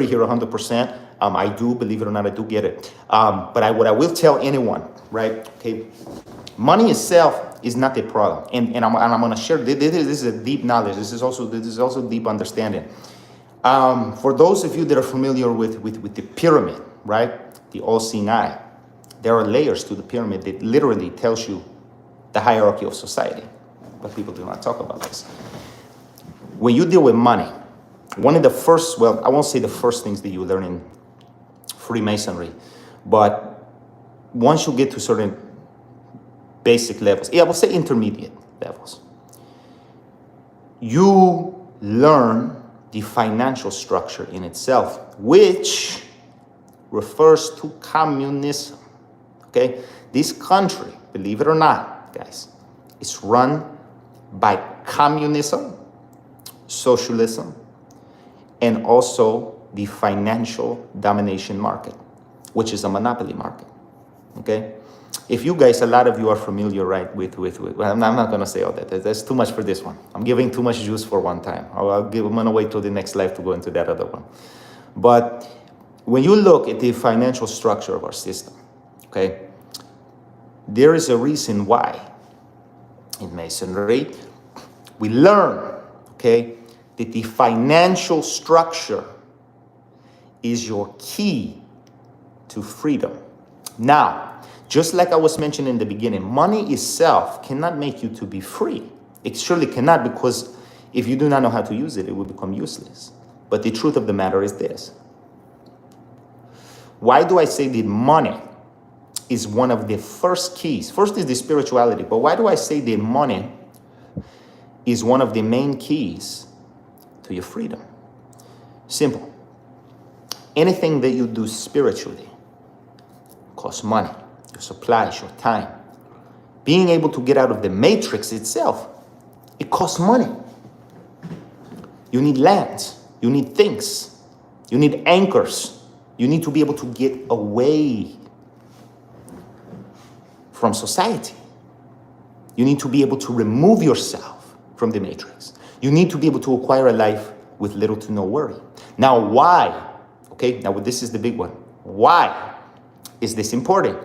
here 100%. I do, believe it or not, I do get it. But what I will tell anyone, right? Okay, money itself is not the problem, and I'm going to share. This is a deep knowledge. This is also deep understanding. For those of you that are familiar with the pyramid, right? The all-seeing eye. There are layers to the pyramid that literally tells you the hierarchy of society, but people do not talk about this. When you deal with money, one of the first, well, I won't say the first things that you learn in Freemasonry, but once you get to certain basic levels, I will say intermediate levels, you learn the financial structure in itself, which refers to communism, okay? This country, believe it or not, guys, it's run by communism, socialism, and also the financial domination market, which is a monopoly market, okay? If you guys, a lot of you are familiar, right, with well, I'm not going to say all that. That's too much for this one. I'm giving too much juice for one time. I'm going to wait till the next life to go into that other one. But when you look at the financial structure of our system, okay, there is a reason why in Masonry we learn, okay, that the financial structure is your key to freedom. Now, just like I was mentioning in the beginning, money itself cannot make you to be free. It surely cannot, because if you do not know how to use it, it will become useless. But the truth of the matter is this. Why do I say that money is one of the first keys? First is the spirituality, but why do I say that money is one of the main keys to your freedom? Simple. Anything that you do spiritually costs money. Your supplies, your time. Being able to get out of the matrix itself, it costs money. You need lands. You need things. You need anchors. You need to be able to get away from society. You need to be able to remove yourself from the matrix. You need to be able to acquire a life with little to no worry. Now, why? Okay, now this is the big one. Why is this important?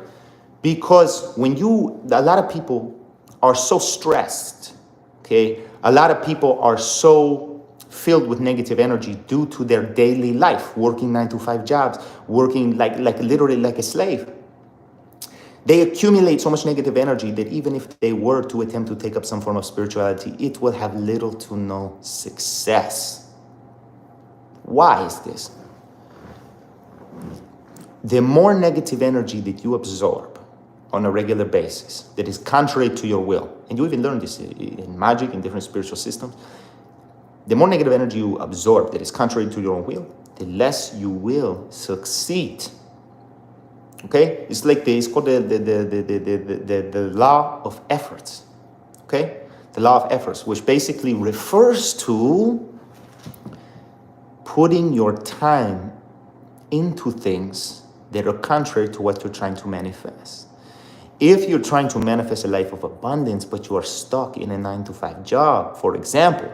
Because a lot of people are so stressed, okay? A lot of people are so filled with negative energy due to their daily life, working 9-to-5 jobs, working like literally like a slave, They accumulate so much negative energy that even if they were to attempt to take up some form of spirituality, it will have little to no success. Why is this? The more negative energy that you absorb on a regular basis that is contrary to your will, and you even learn this in Magick, in different spiritual systems, the more negative energy you absorb that is contrary to your own will, the less you will succeed. Okay? It's like it's called the law of efforts. Okay? The law of efforts, which basically refers to putting your time into things that are contrary to what you're trying to manifest. If you're trying to manifest a life of abundance, but you are stuck in a 9-to-5 job, for example,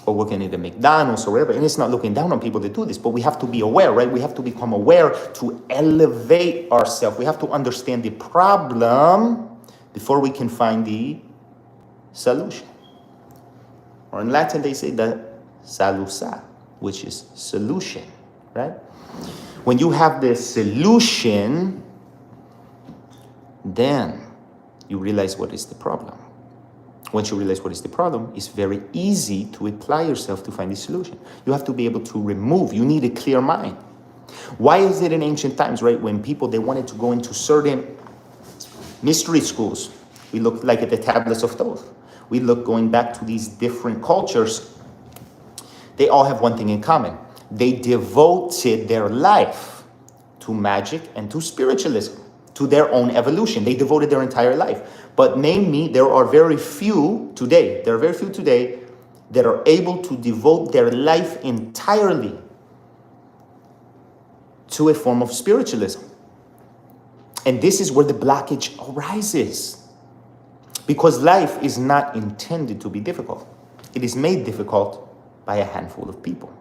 or working at a McDonald's or whatever, and it's not looking down on people that do this, but we have to be aware, right? We have to become aware to elevate ourselves. We have to understand the problem before we can find the solution. Or in Latin, they say that salusa, which is solution, right? When you have the solution, then you realize what is the problem. Once you realize what is the problem, it's very easy to apply yourself to find the solution. You have to be able to remove. You need a clear mind. Why is it in ancient times, right, when people, they wanted to go into certain mystery schools, we look like at the tablets of Thoth. We look going back to these different cultures. They all have one thing in common. They devoted their life to magic and to spiritualism, to their own evolution. They devoted their entire life. But name me, there are very few today that are able to devote their life entirely to a form of spiritualism. And this is where the blockage arises. Because life is not intended to be difficult. It is made difficult by a handful of people.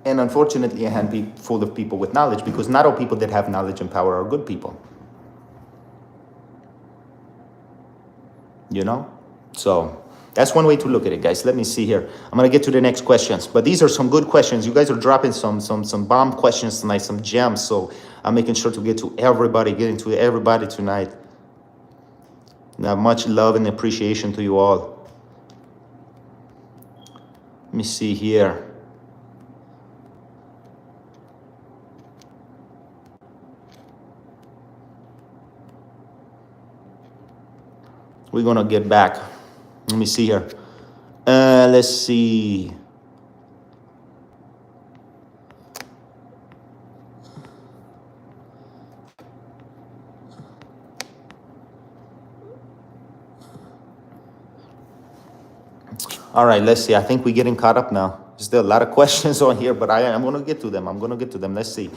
And unfortunately, a handful of people with knowledge, because not all people that have knowledge and power are good people. You know? So that's one way to look at it, guys. Let me see here. I'm going to get to the next questions. But these are some good questions. You guys are dropping some bomb questions tonight, some gems. So I'm making sure to get to everybody, tonight. Now, much love and appreciation to you all. Let me see here. We're going to get back. Let me see here. Let's see. All right, let's see. I think we're getting caught up now. There's still a lot of questions on here, but I'm going to get to them. Let's see.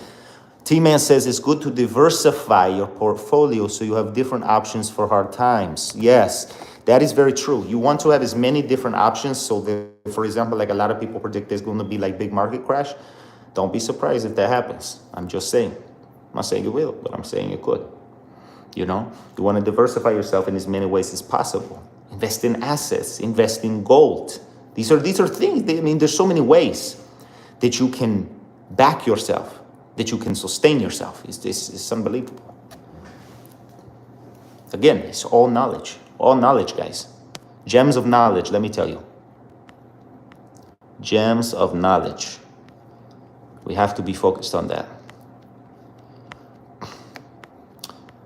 T-Man says it's good to diversify your portfolio so you have different options for hard times. Yes, that is very true. You want to have as many different options so that, for example, like a lot of people predict there's going to be like big market crash. Don't be surprised if that happens. I'm just saying. I'm not saying it will, but I'm saying it could. You know, you want to diversify yourself in as many ways as possible. Invest in assets, invest in gold. These are things. There's so many ways that you can back yourself, that you can sustain yourself. It's unbelievable. Again, it's all knowledge, guys. Gems of knowledge, let me tell you. Gems of knowledge. We have to be focused on that.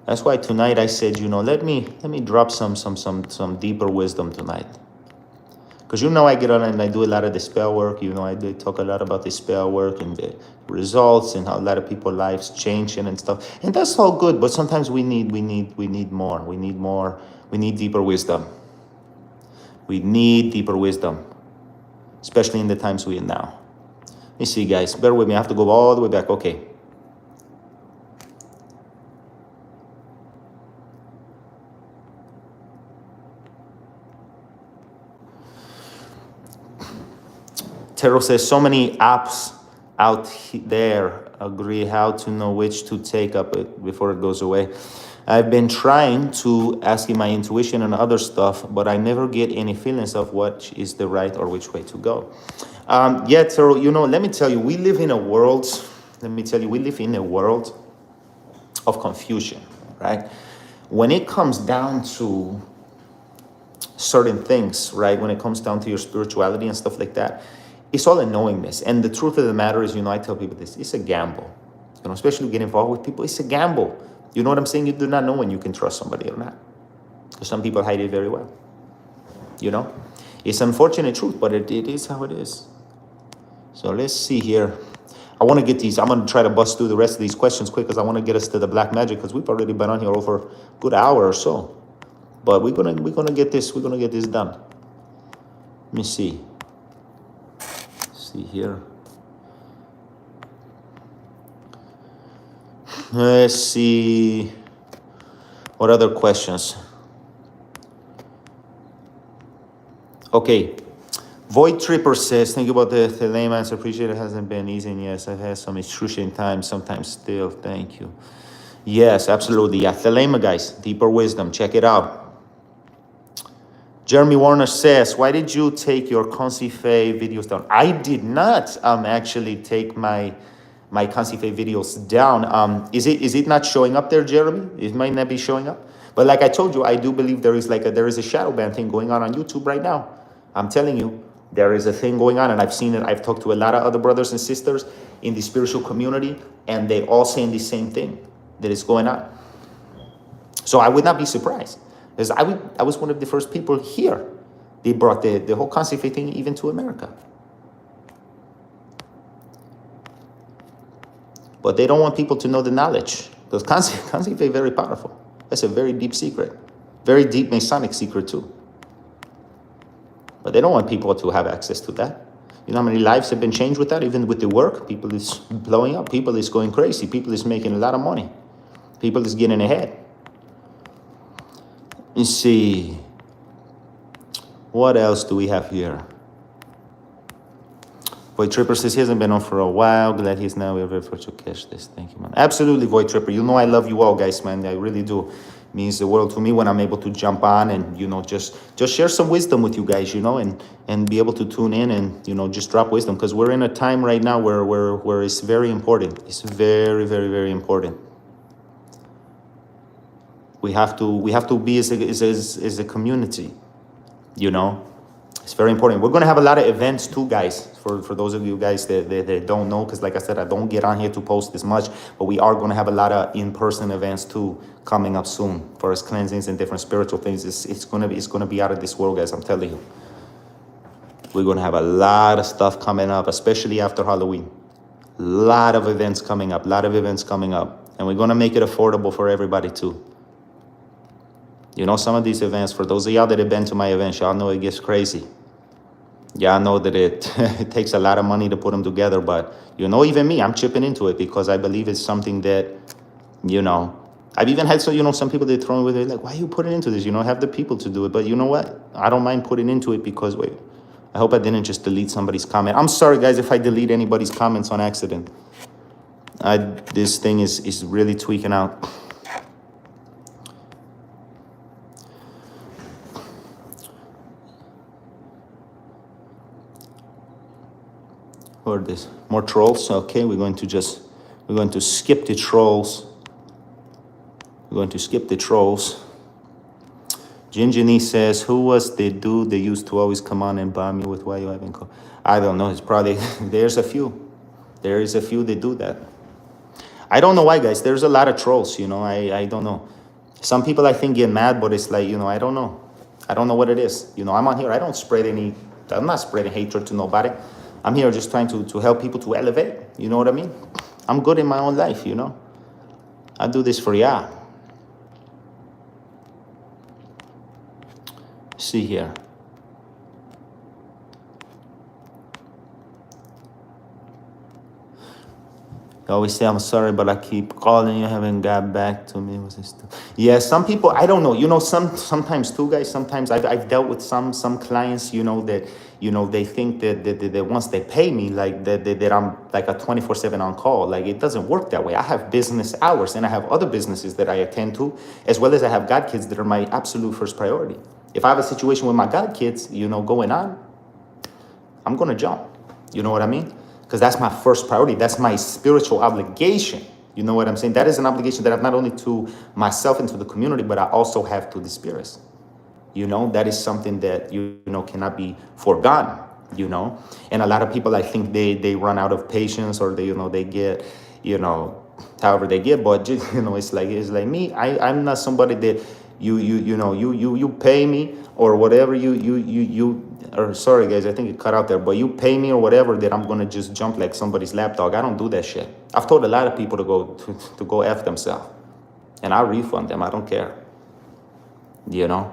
That's why tonight I said, let me drop some deeper wisdom tonight. Because I get on and I do a lot of the spell work. I do talk a lot about the spell work and the results and how a lot of people's lives changing and stuff. And that's all good, but sometimes we need more. We need deeper wisdom. We need deeper wisdom, especially in the times we're in now. Let me see, guys. Bear with me. I have to go all the way back. Okay. Tero says, so many apps out there. Agree how to know which to take up before it goes away. I've been trying to asking my intuition and other stuff, but I never get any feelings of what is the right or which way to go. Tero, let me tell you, we live in a world of confusion, right? When it comes down to certain things, right? When it comes down to your spirituality and stuff like that, it's all a knowingness. And the truth of the matter is, I tell people this, it's a gamble. Especially get involved with people, it's a gamble. You know what I'm saying? You do not know when you can trust somebody or not. Because some people hide it very well. It's unfortunate truth, but it is how it is. So let's see here. I want to get these. I'm going to try to bust through the rest of these questions quick because I want to get us to the black magic because we've already been on here over a good hour or so. But we're gonna get this. We're gonna get this done. Let me see. Let's see here. Let's see. What other questions? Okay. Void Tripper says, thank you about the layman's. Appreciate it. Hasn't been easy. And yes, I've had some excruciating times, sometimes still. Thank you. Yes, absolutely. Yeah, Thelema, guys. Deeper wisdom. Check it out. Jeremy Warner says, why did you take your Consife videos down? I did not actually take my Consife videos down. Is it not showing up there, Jeremy? It might not be showing up. But like I told you, I do believe there is a shadow ban thing going on YouTube right now. I'm telling you. There is a thing going on, and I've seen it. I've talked to a lot of other brothers and sisters in the spiritual community, and they all saying the same thing, that is going on. So I would not be surprised, because I was one of the first people here. They brought the whole concept thing even to America. But they don't want people to know the knowledge. Because concept is very powerful. That's a very deep secret. Very deep Masonic secret too. But they don't want people to have access to that. You know how many lives have been changed with that? Even with the work, people is blowing up. People is going crazy. People is making a lot of money. People is getting ahead. Let's see. What else do we have here? Void Tripper says he hasn't been on for a while. Glad he's now able to catch this. Thank you, man. Absolutely, Void Tripper. You know I love you all, guys, man. I really do. Means the world to me when I'm able to jump on and just share some wisdom with you guys, and be able to tune in and just drop wisdom, because we're in a time right now where it's very important. It's very, very, very important. We have to be as a community, It's very important. We're going to have a lot of events too, guys, for those of you guys that don't know, because like I said, I don't get on here to post this much, but we are going to have a lot of in-person events too coming up soon for us cleansings and different spiritual things. It's going to be out of this world, guys, I'm telling you. We're going to have a lot of stuff coming up, especially after Halloween. A lot of events coming up, and we're going to make it affordable for everybody too. Some of these events, for those of y'all that have been to my events, y'all know it gets crazy. Y'all know that it takes a lot of money to put them together, but even me, I'm chipping into it because I believe it's something that, I've even had some people that throw in with it, like, why are you putting into this? Have the people to do it. But you know what? I don't mind putting into it because, I hope I didn't just delete somebody's comment. I'm sorry, guys, if I delete anybody's comments on accident. This thing is really tweaking out. Or this more trolls. Okay, we're going to skip the trolls. Ginjini says, who was the dude that used to always come on and bomb you with why you haven't called? I don't know. It's probably there's a few that do that. I don't know why, guys. There's a lot of trolls, I don't know. Some people I think get mad, but it's like, I don't know. I don't know what it is. I'm on here. I'm not spreading hatred to nobody. I'm here just trying to help people to elevate. You know what I mean? I'm good in my own life, I do this for y'all. See here. You always say, I'm sorry, but I keep calling you, haven't got back to me. Yeah, some people, I don't know. Sometimes too, guys, sometimes I've dealt with some clients, that, they think that once they pay me, like that I'm like a 24/7 on call. Like, it doesn't work that way. I have business hours and I have other businesses that I attend to, as well as I have God kids that are my absolute first priority. If I have a situation with my God kids, going on, I'm going to jump. You know what I mean? Because that's my first priority. That's my spiritual obligation. You know what I'm saying? That is an obligation that I have not only to myself and to the community, but I also have to the spirits. You know, that is something that, you know, cannot be forgotten, you know. And a lot of people, I think they run out of patience, or they, you know, they get, you know, however they get, but just, you know, it's like me. I'm not somebody that you pay me or whatever, or sorry guys, I think it cut out there, but you pay me or whatever, that I'm gonna just jump like somebody's lapdog. I don't do that shit. I've told a lot of people to go F themselves, and I'll refund them. I don't care. You know,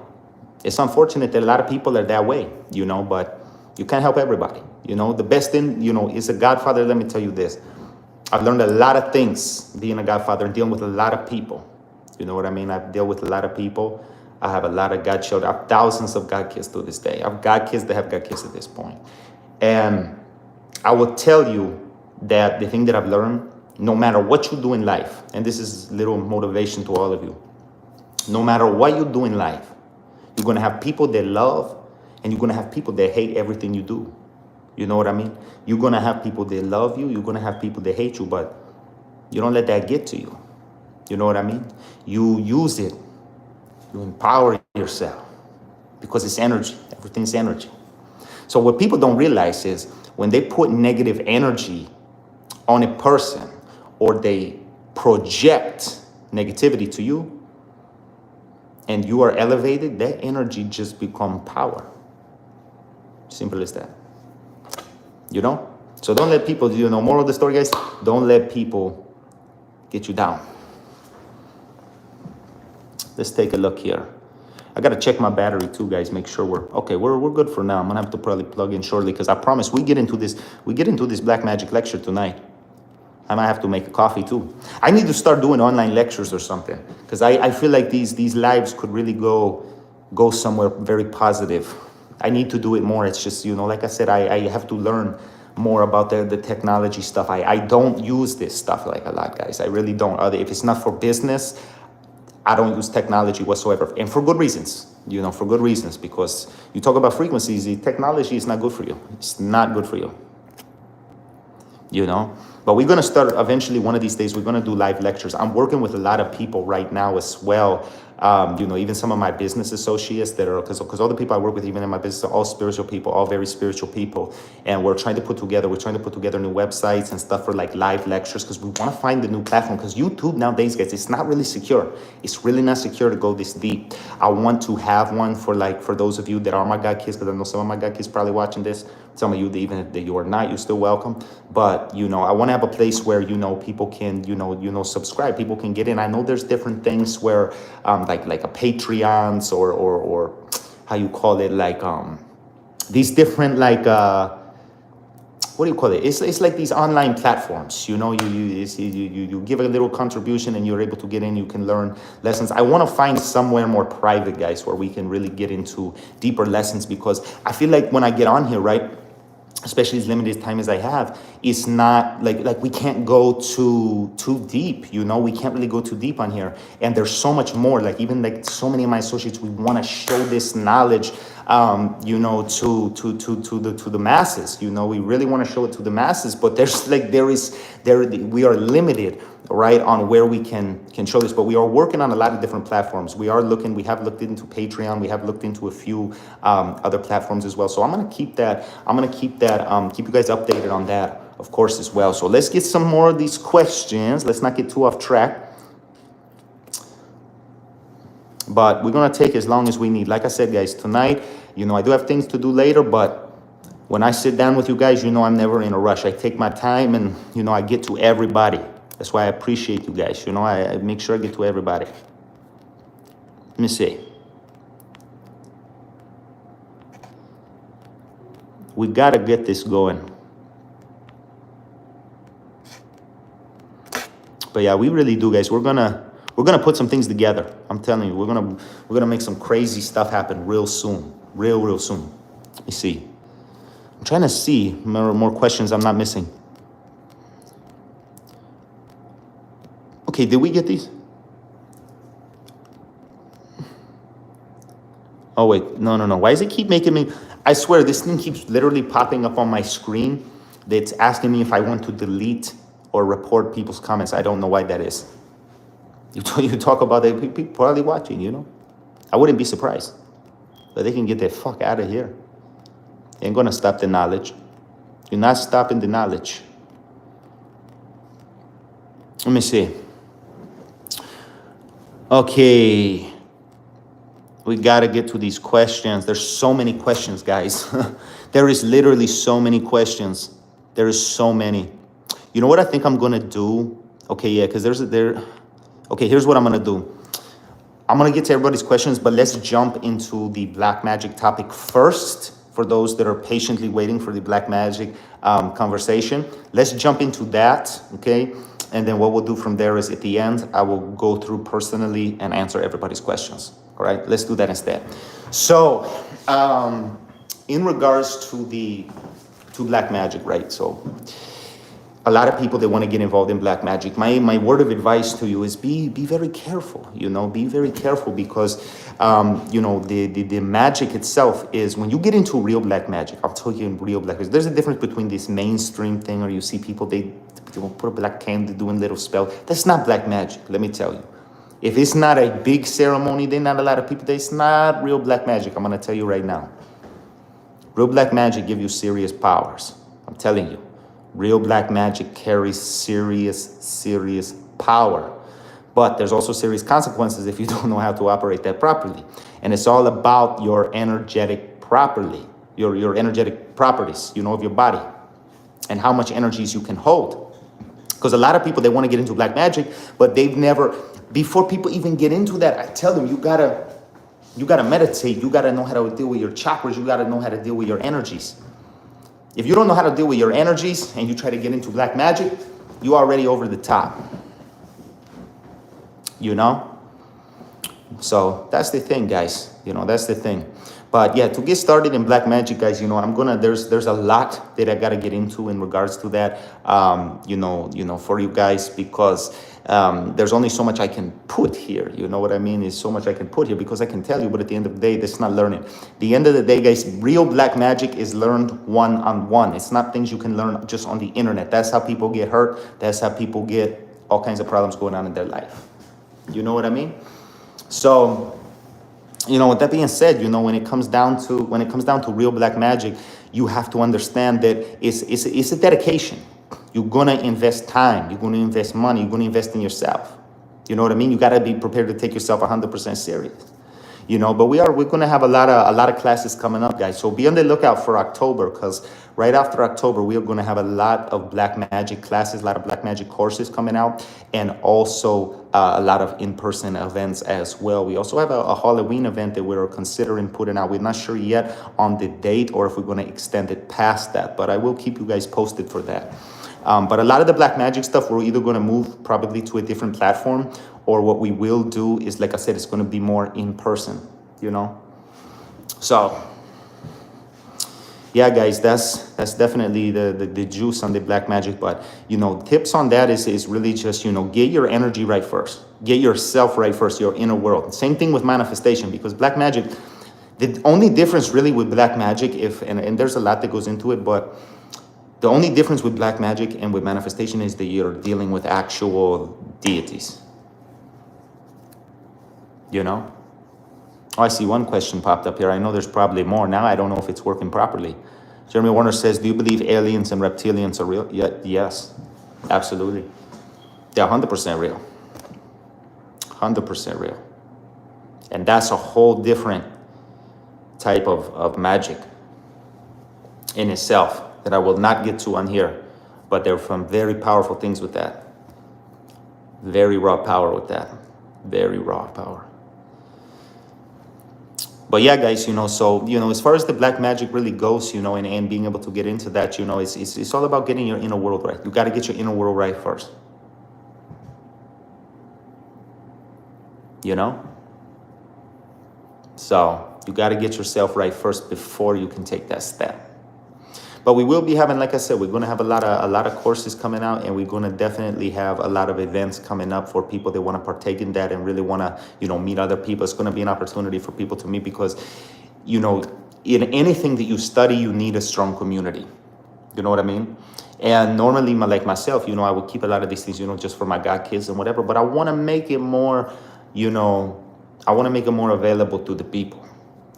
it's unfortunate that a lot of people are that way, you know, but you can't help everybody. You know, the best thing, you know, is a godfather. Let me tell you this. I've learned a lot of things being a godfather and dealing with a lot of people. You know what I mean? I've dealt with a lot of people. I have a lot of God children. I have thousands of God kids to this day. I have God kids that have God kids at this point. And I will tell you that the thing that I've learned, no matter what you do in life, and this is little motivation to all of you, no matter what you do in life, you're going to have people that love, and you're going to have people that hate everything you do. You know what I mean? You're going to have people that love you. You're going to have people that hate you, but you don't let that get to you. You know what I mean? You use it. You empower yourself, because it's energy. Everything's energy. So what people don't realize is when they put negative energy on a person, or they project negativity to you, and you are elevated, that energy just become power. Simple as that. You know? So don't let people, you know, moral of the story, guys, don't let people get you down. Let's take a look here. I got to check my battery too, guys. Make sure we're good for now. I'm going to have to probably plug in shortly, because I promise we get into this Black Magic lecture tonight. I might have to make a coffee too. I need to start doing online lectures or something, because I feel like these lives could really go somewhere very positive. I need to do it more. It's just, you know, like I said, I have to learn more about the technology stuff. I don't use this stuff like a lot, guys. I really don't. If it's not for business, I don't use technology whatsoever, and for good reasons, you know, for good reasons, because you talk about frequencies, the technology is not good for you. It's not good for you, you know. But we're going to start eventually, one of these days, we're going to do live lectures. I'm working with a lot of people right now as well. You know, even some of my business associates that are, because all the people I work with, even in my business, are all spiritual people, all very spiritual people. And we're trying to put together new websites and stuff for like live lectures, because we want to find the new platform. Because YouTube nowadays, guys, it's not really secure. It's really not secure to go this deep. I want to have one for those of you that are my God kids, because I know some of my God kids probably watching this. Some of you, even if you are not, you're still welcome. But, you know, I want to have a place where, you know, people can, you know, subscribe. People can get in. I know there's different things where, like a Patreons or how you call it, like these different, like what do you call it? It's like these online platforms. You know, you give a little contribution and you're able to get in. You can learn lessons. I want to find somewhere more private, guys, where we can really get into deeper lessons, because I feel like when I get on here, right, especially as limited time as I have, it's not like we can't go too deep, you know. We can't really go too deep on here, and there's so much more. Like, even like so many of my associates, we want to show this knowledge, you know, to the masses. You know, we really want to show it to the masses, but we are limited, right, on where we can show this. But we are working on a lot of different platforms. We have looked into Patreon. We have looked into a few other platforms as well. So I'm gonna keep you guys updated on that, of course, as well. So let's get some more of these questions. Let's not get too off track, but we're gonna take as long as we need. Like I said, guys, tonight, you know, I do have things to do later, but when I sit down with you guys, you know, I'm never in a rush. I take my time, and, you know, I get to everybody. That's why I appreciate you guys. You know, I make sure I get to everybody. Let me see. We gotta get this going. But yeah, we really do, guys. We're gonna put some things together. I'm telling you, we're gonna make some crazy stuff happen real soon. Real soon. Let me see. I'm trying to see more questions I'm not missing. Okay, did we get these? Oh, wait. No. Why does it keep making me... I swear, this thing keeps literally popping up on my screen that's asking me if I want to delete or report people's comments. I don't know why that is. You talk about it, people probably watching, you know. I wouldn't be surprised. But they can get the fuck out of here. They ain't gonna stop the knowledge. You're not stopping the knowledge. Let me see. Okay. We gotta get to these questions. There's so many questions, guys. There is literally so many questions. There is so many. You know what I think I'm gonna do? Okay, yeah, because okay, here's what I'm gonna do. I'm gonna get to everybody's questions, but let's jump into the black magic topic first. For those that are patiently waiting for the black magic conversation, let's jump into that, okay? And then what we'll do from there is at the end, I will go through personally and answer everybody's questions. All right, let's do that instead. So, in regards to black magic, right? So, a lot of people that want to get involved in black magic. My word of advice to you is be very careful. You know, be very careful because, you know, the magic itself is when you get into real black magic. I'll tell you in real black magic. There's a difference between this mainstream thing, or you see people they will put a black candy doing little spell. That's not black magic. Let me tell you. If it's not a big ceremony, then not a lot of people. It's not real black magic. I'm gonna tell you right now. Real black magic give you serious powers. I'm telling you. Real black magic carries serious power. But there's also serious consequences if you don't know how to operate that properly. And it's all about your energetic properly, your energetic properties, you know, of your body and how much energies you can hold. Because a lot of people, they want to get into black magic, but they've never, before people even get into that, I tell them, you gotta meditate. You gotta know how to deal with your chakras. You gotta know how to deal with your energies. If you don't know how to deal with your energies and you try to get into black magic, you're already over the top. You know? So that's the thing, guys. You know, that's the thing. But yeah, to get started in black magic, guys, you know, there's a lot that I gotta get into in regards to that, you know, for you guys, because there's only so much I can put here. You know what I mean? There's so much I can put here because I can tell you, but at the end of the day, that's not learning. At the end of the day, guys, real black magic is learned one-on-one. It's not things you can learn just on the internet. That's how people get hurt. That's how people get all kinds of problems going on in their life. You know what I mean? So, you know, with that being said, you know, when it comes down to real black magic, you have to understand that it's a dedication. You're gonna invest time. You're gonna invest money. You're gonna invest in yourself. You know what I mean? You gotta be prepared to take yourself 100% serious. You know, but we're gonna have a lot of classes coming up, guys. So be on the lookout for October, because right after October we are gonna have a lot of black magic classes, a lot of black magic courses coming out, and also a lot of in-person events as well. We also have a Halloween event that we're considering putting out. We're not sure yet on the date or if we're gonna extend it past that, but I will keep you guys posted for that. But a lot of the black magic stuff, we're either going to move probably to a different platform, or what we will do is, like I said, it's going to be more in person, you know? So, yeah, guys, that's definitely the juice on the black magic. But, you know, tips on that is really just, you know, get your energy right first. Get yourself right first, your inner world. Same thing with manifestation, because black magic, the only difference really with black magic, and there's a lot that goes into it, but the only difference with black magic and with manifestation is that you're dealing with actual deities. You know? Oh, I see one question popped up here. I know there's probably more. Now I don't know if it's working properly. Jeremy Warner says, do you believe aliens and reptilians are real? Yeah, yes, absolutely. They're 100% real. 100% real. And that's a whole different type of magic in itself that I will not get to on here, but there are some very powerful things with that. Very raw power with that. Very raw power. But yeah, guys, you know, so, you know, as far as the black magic really goes, you know, and being able to get into that, you know, it's all about getting your inner world right. You got to get your inner world right first. You know? So you got to get yourself right first before you can take that step. But we will be having, like I said, we're going to have a lot of courses coming out, and we're going to definitely have a lot of events coming up for people that want to partake in that and really want to, you know, meet other people. It's going to be an opportunity for people to meet because, you know, in anything that you study, you need a strong community. You know what I mean? And normally, like myself, I would keep a lot of these things, just for my god kids and whatever. But I want to make it more, I want to make it more available to the people.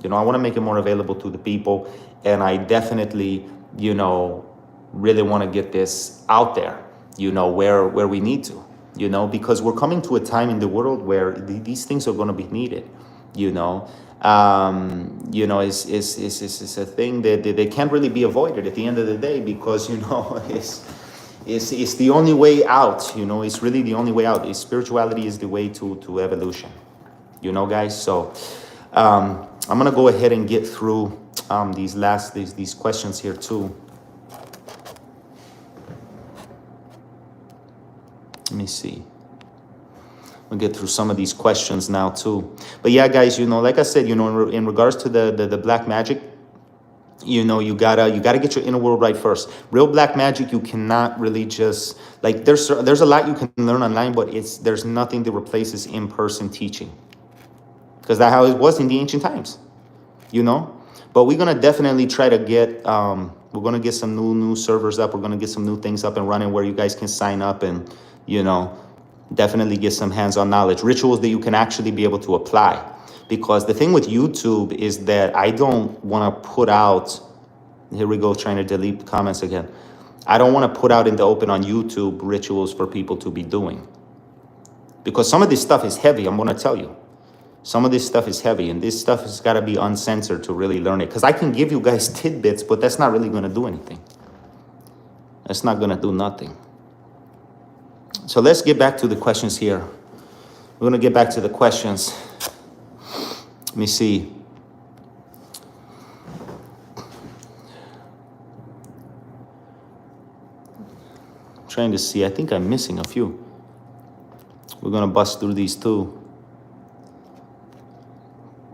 I want to make it more available to the people. And I definitely, really want to get this out there, where we need to, because we're coming to a time in the world where these things are going to be needed, it's a thing that they can't really be avoided at the end of the day, because, it's the only way out, it's really the only way out. Spirituality is the way to evolution, guys. So, I'm going to go ahead and get through, these questions here too. Let me see. We'll get through some of these questions now too. But yeah, guys, like I said, in regards to the black magic, you gotta get your inner world right first. Real black magic, you cannot really just, like, there's a lot you can learn online, but there's nothing that replaces in-person teaching, because that's how it was in the ancient times, But we're gonna definitely try to get we're gonna get some new servers up. We're gonna get some new things up and running where you guys can sign up and definitely get some hands-on knowledge, rituals that you can actually be able to apply. Because the thing with YouTube is that I don't want to put out, here we go, trying to delete comments again. I don't want to put out in the open on YouTube rituals for people to be doing. Because some of this stuff is heavy, I'm going to tell you. Some of this stuff is heavy, and this stuff has got to be uncensored to really learn it. Because I can give you guys tidbits, but that's not really going to do anything. That's not going to do nothing. So let's get back to the questions here. We're going to get back to the questions. Let me see. I'm trying to see. I think I'm missing a few. We're going to bust through these too.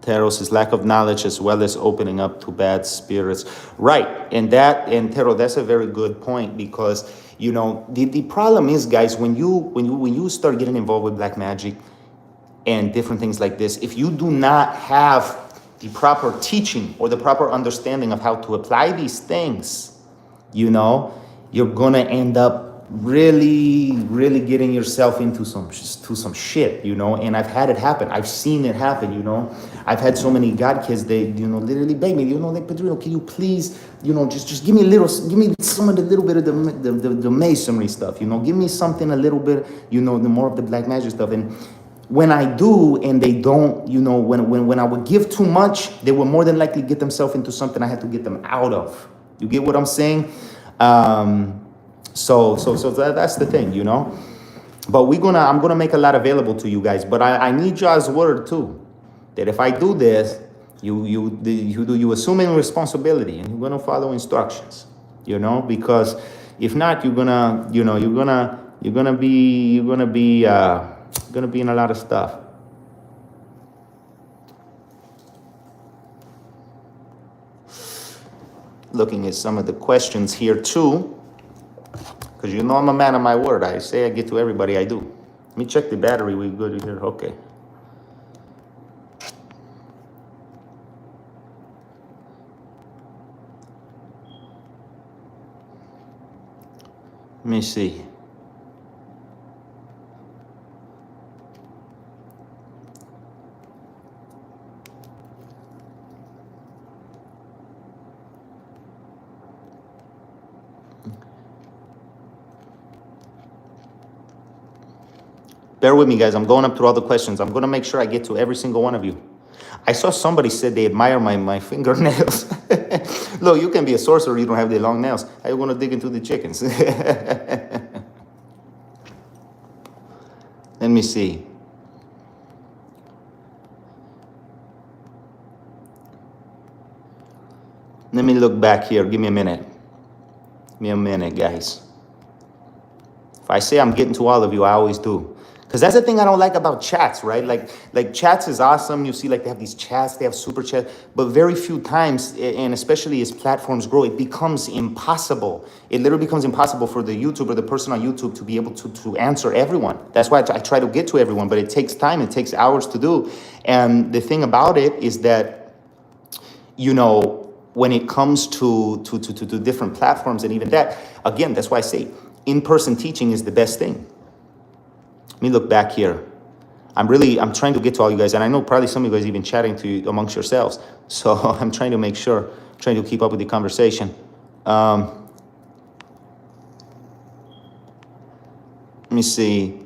Tarot says lack of knowledge as well as opening up to bad spirits. Right. And Tarot, that's a very good point, because the problem is, guys, when you start getting involved with black magic and different things like this, if you do not have the proper teaching or the proper understanding of how to apply these things, you're gonna end up really getting yourself into some shit, and I've had it happen. I've seen it happen, I've had so many god kids, they, literally beg me, like, Padrino, can you please, just give me some of the little bit of the masonry stuff, give me something a little bit, the more of the black magic stuff. And when I do and they don't, when I would give too much, they will more than likely get themselves into something I had to get them out of. You get what I'm saying? So that's the thing, But I'm gonna make a lot available to you guys. But I need y'all's word too, that if I do this, you assuming responsibility and you're gonna follow instructions, because if not, you're gonna be in a lot of stuff. Looking at some of the questions here too. Because I'm a man of my word. I say I get to everybody, I do. Let me check the battery. We good here? Okay. Let me see. Bear with me, guys. I'm going up through all the questions. I'm going to make sure I get to every single one of you. I saw somebody said they admire my fingernails. Look, you can be a sorcerer. You don't have the long nails. How you going to dig into the chickens? Let me see. Let me look back here. Give me a minute. Give me a minute, guys. If I say I'm getting to all of you, I always do. Because that's the thing I don't like about chats, right? Like chats is awesome. You see, like, they have these chats, they have super chat, but very few times, and especially as platforms grow, it becomes impossible. It literally becomes impossible for the YouTuber, the person on YouTube, to be able to answer everyone. That's why I try to get to everyone, but it takes time. It takes hours to do. And the thing about it is that, when it comes to different platforms and even that, again, that's why I say in-person teaching is the best thing. Let me look back here. I'm trying to get to all you guys, and I know probably some of you guys even chatting to you amongst yourselves. So I'm trying to make sure, trying to keep up with the conversation. Let me see.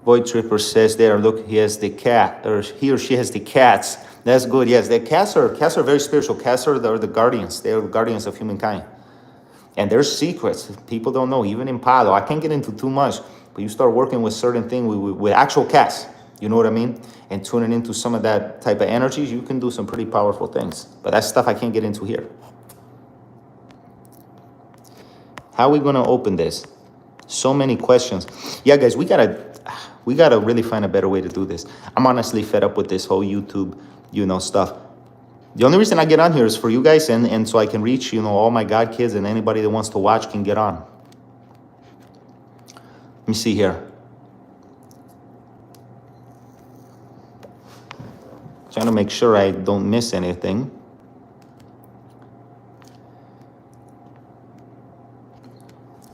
Void Tripper says there, look, he has the cat, or he or she has the cats. That's good. Yes, the cats are very spiritual. Cats are the guardians. They are the guardians of humankind. And there's secrets people don't know, even in Palo. I can't get into too much, but you start working with certain things with actual cats, you know what I mean? And tuning into some of that type of energies, you can do some pretty powerful things. But that's stuff I can't get into here. How are we gonna open this? So many questions. Yeah, guys, we gotta really find a better way to do this. I'm honestly fed up with this whole YouTube, stuff. The only reason I get on here is for you guys and so I can reach, all my God kids, and anybody that wants to watch can get on. Let me see here. Trying to make sure I don't miss anything.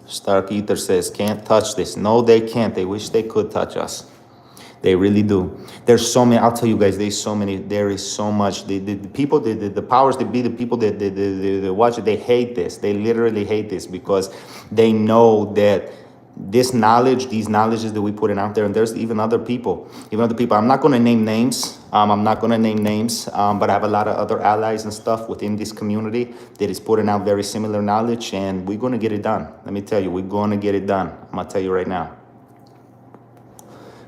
Stark Ether says, can't touch this. No, they can't. They wish they could touch us. They really do. There's so many. I'll tell you guys, there's so many. There is so much. The people, the powers that be, the people that watch it, they hate this. They literally hate this because they know that this knowledge, these knowledges that we put in out there, and there's even other people. I'm not going to name names. But I have a lot of other allies and stuff within this community that is putting out very similar knowledge, and we're going to get it done. Let me tell you, we're going to get it done. I'm going to tell you right now.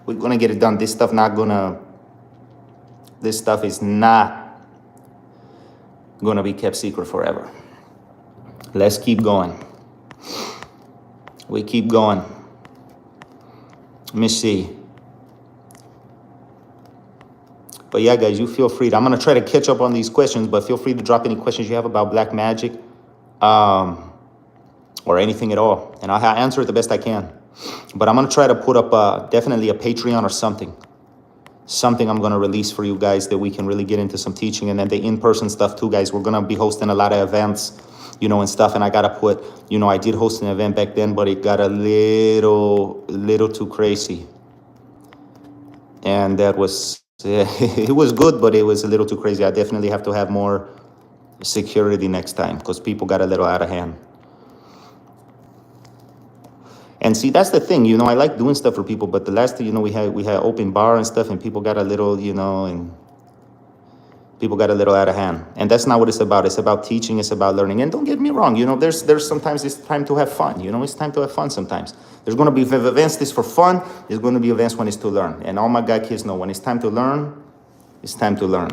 We're going to get it done. This stuff is not going to be kept secret forever. Let's keep going. We keep going. Let me see. But yeah, guys, you feel free. I'm going to try to catch up on these questions, but feel free to drop any questions you have about black magic or anything at all. And I'll answer it the best I can. But I'm going to try to put up definitely a Patreon or something. Something I'm going to release for you guys that we can really get into some teaching. And then the in-person stuff too, guys. We're going to be hosting a lot of events, and stuff. And I got to put, I did host an event back then, but it got a little too crazy. And that was, it was good, but it was a little too crazy. I definitely have to have more security next time because people got a little out of hand. And see, that's the thing, I like doing stuff for people, but the last thing, we had open bar and stuff, and people got a little, and people got a little out of hand. And that's not what it's about. It's about teaching. It's about learning. And don't get me wrong, there's sometimes it's time to have fun. It's time to have fun sometimes. There's going to be events that's for fun. There's going to be events when it's to learn. And all my God kids know when it's time to learn, it's time to learn.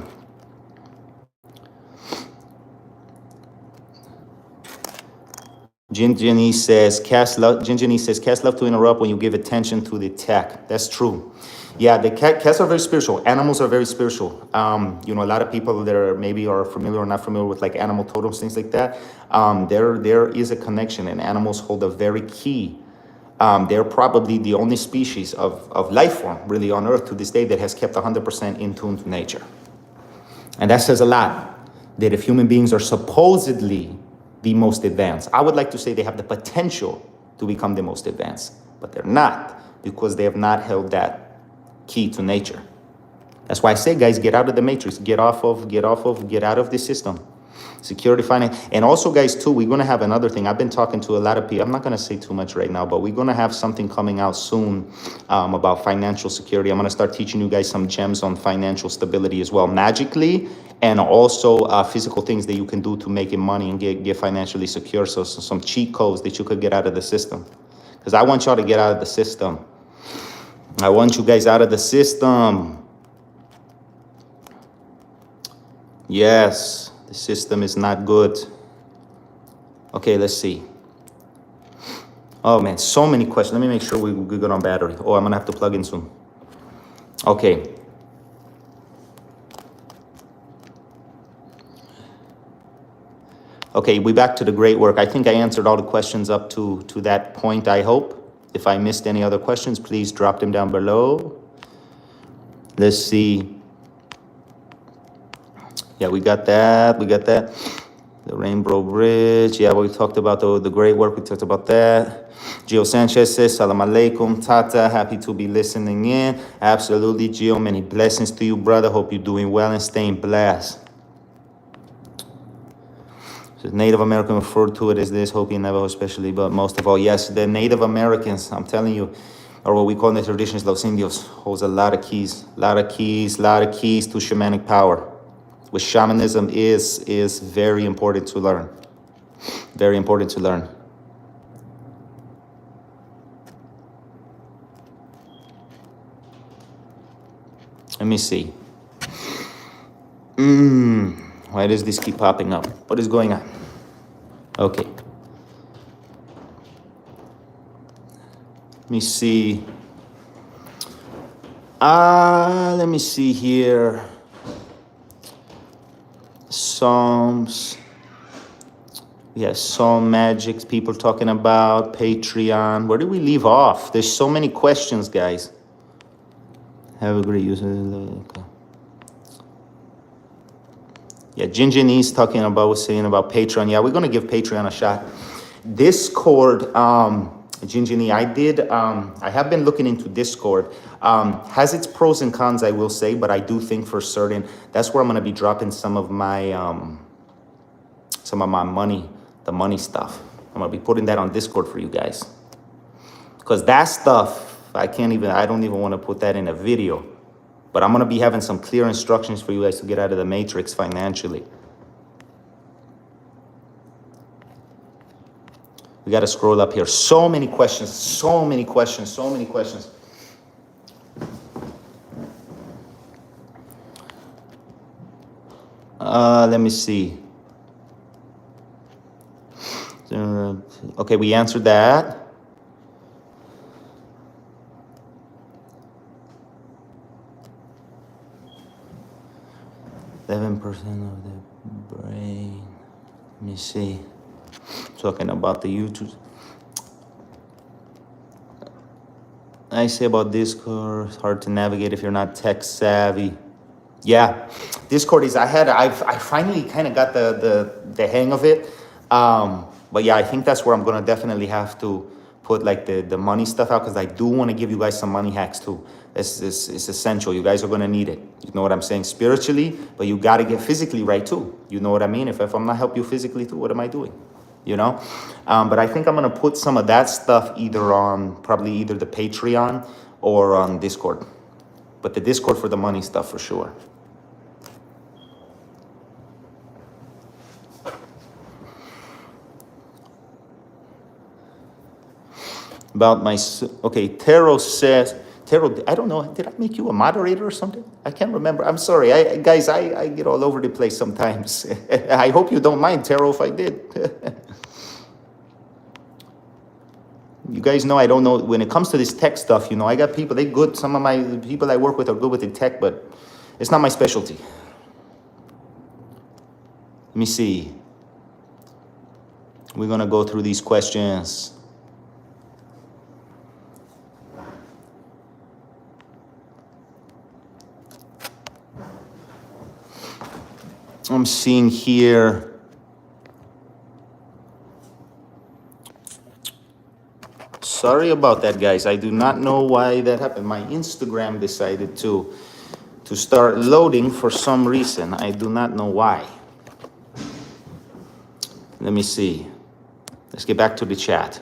Jinjini says, cats love to interrupt when you give attention to the tech. That's true. Yeah, the cats are very spiritual. Animals are very spiritual. A lot of people that are familiar or not familiar with like animal totems, things like that. There is a connection, and animals hold a very key. They're probably the only species of life form really on Earth to this day that has kept 100% in tune to nature. And that says a lot, that if human beings are supposedly the most advanced, I would like to say they have the potential to become the most advanced, but they're not, because they have not held that key to nature. That's why I say, guys, get out of the matrix, get out of the system. Security, finance, and also, guys, too, we're going to have another thing. I've been talking to a lot of people. I'm not going to say too much right now, but we're going to have something coming out soon about financial security. I'm going to start teaching you guys some gems on financial stability as well, magically, and also physical things that you can do to make money and get financially secure. So some cheat codes that you could get out of the system, because I want y'all to get out of the system. I want you guys out of the system. Yes. The system is not good. Okay, let's see. Oh man, so many questions. Let me make sure we're good on battery. Oh, I'm gonna have to plug in soon. Okay. Okay, we back to the great work. I think I answered all the questions up to that point, I hope. If I missed any other questions, please drop them down below. Let's see. Yeah, we got that. We got that. The Rainbow Bridge. Yeah, we talked about the great work. We talked about that. Gio Sanchez says, Salam alaikum, Tata. Happy to be listening in. Absolutely, Gio. Many blessings to you, brother. Hope you're doing well and staying blessed. So Native American referred to it as this, Hopi and Navajo especially, but most of all, yes, the Native Americans, I'm telling you, or what we call in the traditions, Los Indios, holds a lot of keys to shamanic power, which shamanism is very important to learn. Very important to learn. Let me see. Why does this keep popping up? What is going on? Okay. Let me see. Let me see here. Psalms. Yeah, Psalm Magic. People talking about Patreon. Where did we leave off? There's so many questions, guys. Have a great use. Okay. Yeah, Jinjini's talking about, was saying about Patreon. Yeah, we're going to give Patreon a shot. Discord, Jinjini, I have been looking into Discord. Has its pros and cons, I will say, but I do think for certain, that's where I'm going to be dropping some of my money, the money stuff. I'm going to be putting that on Discord for you guys. Because that stuff, I don't even want to put that in a video. But I'm going to be having some clear instructions for you guys to get out of the matrix financially. We got to scroll up here. So many questions, so many questions, so many questions. Let me see. Okay, we answered that. $11% of the brain. Let me see. Talking about the YouTube. I say about Discord, it's hard to navigate if you're not tech savvy. Yeah, Discord is. I finally kind of got the hang of it. But yeah, I think that's where I'm gonna definitely have to put like the money stuff out, because I do want to give you guys some money hacks too. It's essential. You guys are gonna need it. You know what I'm saying? Spiritually, but you gotta get physically right too. You know what I mean? If I'm not helping you physically too, what am I doing? You know? But I think I'm gonna put some of that stuff probably either the Patreon or on Discord. But the Discord for the money stuff for sure. About my, okay, Taro says, I don't know, did I make you a moderator or something? I can't remember. I'm sorry, guys, I get all over the place sometimes. I hope you don't mind, Taro, if I did. You guys know I don't know, when it comes to this tech stuff, I got people, they good. Some of my people I work with are good with the tech, but it's not my specialty. Let me see. We're gonna go through these questions. I'm seeing here. Sorry about that, guys. I do not know why that happened. My Instagram decided to start loading for some reason. I do not know why. Let me see. Let's get back to the chat.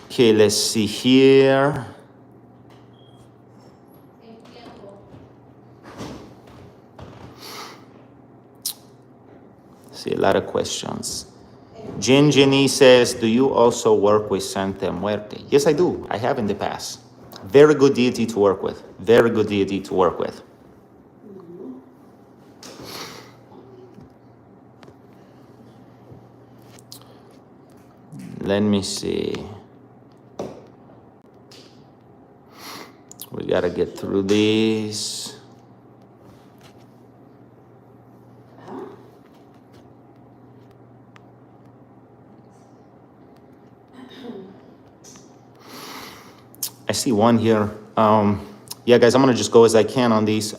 Okay, let's see here. See a lot of questions. Jinjini says, do you also work with Santa Muerte? Yes, I do. I have in the past. Very good deity to work with. Very good deity to work with. Let me see. We gotta get through this. see one here. Yeah, guys, I'm gonna just go as I can on these.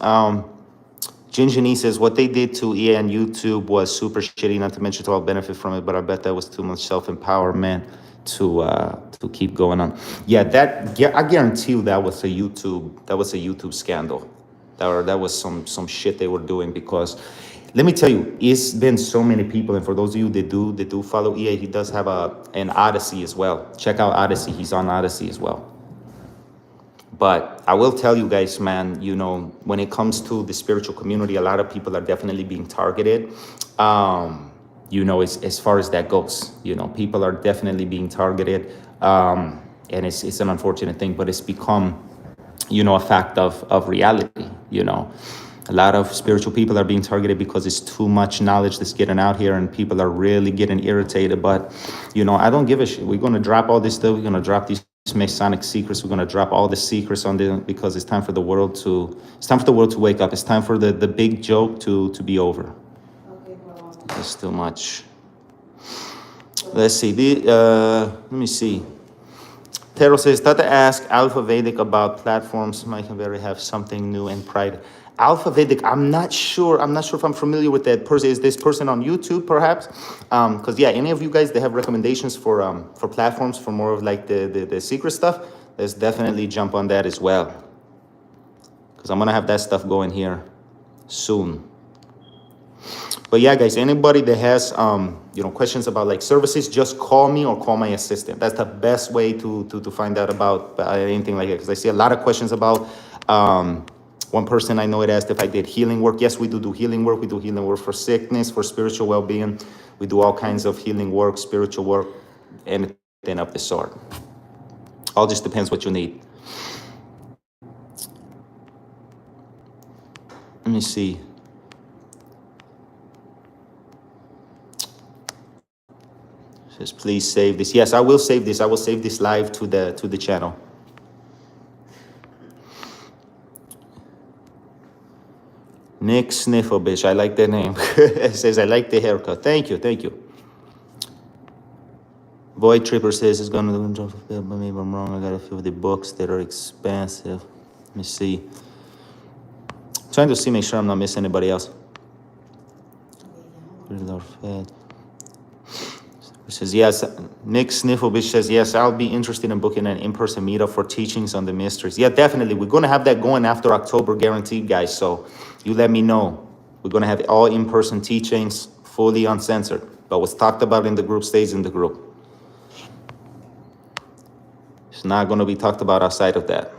Ginjini says what they did to EA and YouTube was super shitty. Not to mention to all benefit from it, but I bet that was too much self-empowerment to keep going on. Yeah, I guarantee you that was a YouTube scandal. That was some shit they were doing, because let me tell you, it's been so many people, and for those of you that do follow EA, he does have an Odyssey as well. Check out Odyssey. He's on Odyssey as well. But I will tell you guys, man, you know, when it comes to the spiritual community, a lot of people are definitely being targeted. You know, as far as that goes, you know, people are definitely being targeted. And it's an unfortunate thing, but it's become, you know, a fact of reality. You know, a lot of spiritual people are being targeted because it's too much knowledge that's getting out here, and people are really getting irritated. But, you know, I don't give a shit. We're going to drop all this stuff. We're going to drop these Masonic secrets. We're going to drop all the secrets on them, because it's time for the world to wake up. It's time for the big joke to be over. There's too much. Let's see. Let me see. Tero says, thought to ask Alpha Vedic about platforms. Might very have something new and private. Alpha Vedic, I'm not sure if I'm familiar with that person. Is this person on YouTube, perhaps? Because yeah, any of you guys that have recommendations for platforms for more of like the secret stuff, let's definitely jump on that as well. Because I'm gonna have that stuff going here soon. But yeah, guys, anybody that has you know, questions about like services, just call me or call my assistant. That's the best way to find out about anything like that. Because I see a lot of questions about. One person I know had asked if I did healing work. Yes, we do healing work. We do healing work for sickness, for spiritual well-being. We do all kinds of healing work, spiritual work, anything of the sort. All just depends what you need. Let me see. Says, please save this. Yes, I will save this. I will save this live to the channel. Nick Sniffle, bitch. I like that name. It says, I like the haircut. Thank you. Void Tripper says, it's going to do, but maybe I'm wrong. I got a few of the books that are expensive. Let me see. Trying to see, make sure I'm not missing anybody else. It says, yes. Nick Snifflebitch says, yes, I'll be interested in booking an in-person meetup for teachings on the mysteries. Yeah, definitely. We're going to have that going after October, guaranteed, guys. So you let me know. We're going to have all in-person teachings, fully uncensored. But what's talked about in the group stays in the group. It's not going to be talked about outside of that.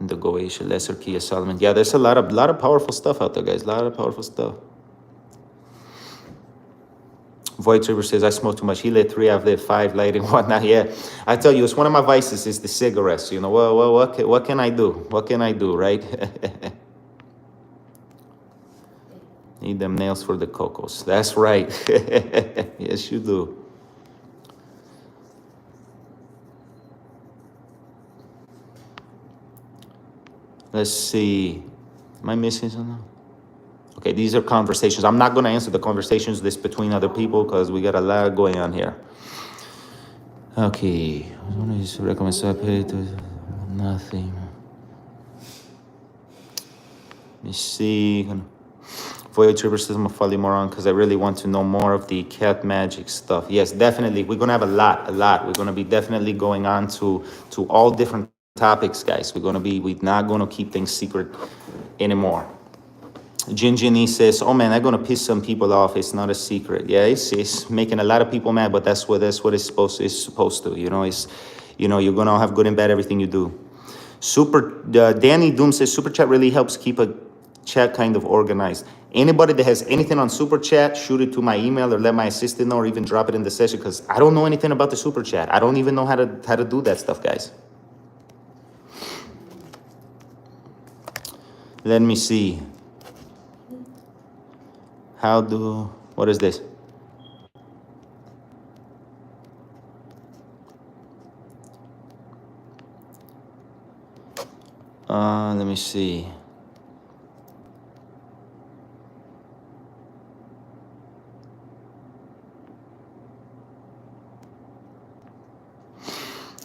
The Goetia, Lesser Key of Solomon. Yeah, there's a lot of powerful stuff out there, guys. A lot of powerful stuff. Void Tripper says, I smoke too much. He lit 3, I've lit 5, lighting, whatnot. Yeah, I tell you, it's one of my vices is the cigarettes. You know, well, what can I do? What can I do, right? Need them nails for the cocos. That's right. Yes, you do. Let's see. Am I missing something? Okay, these are conversations. I'm not going to answer the conversations this between other people because we got a lot going on here. Okay. I want to recommend separate nothing. Let me see. Voyage Tripper says I'm going to follow more on because I really want to know more of the cat magic stuff. Yes, definitely. We're going to have a lot. We're going to be definitely going on to all different topics, guys. We're not going to keep things secret anymore. Ginjini says, oh man, I'm going to piss some people off. It's not a secret. Yeah, it's making a lot of people mad, but that's what it's supposed to. You know, you're going to have good and bad everything you do. Danny Doom says, Super Chat really helps keep a chat kind of organized. Anybody that has anything on Super Chat, shoot it to my email or let my assistant know, or even drop it in the session, because I don't know anything about the Super Chat. I don't even know how to do that stuff, guys. Let me see. What is this? Let me see.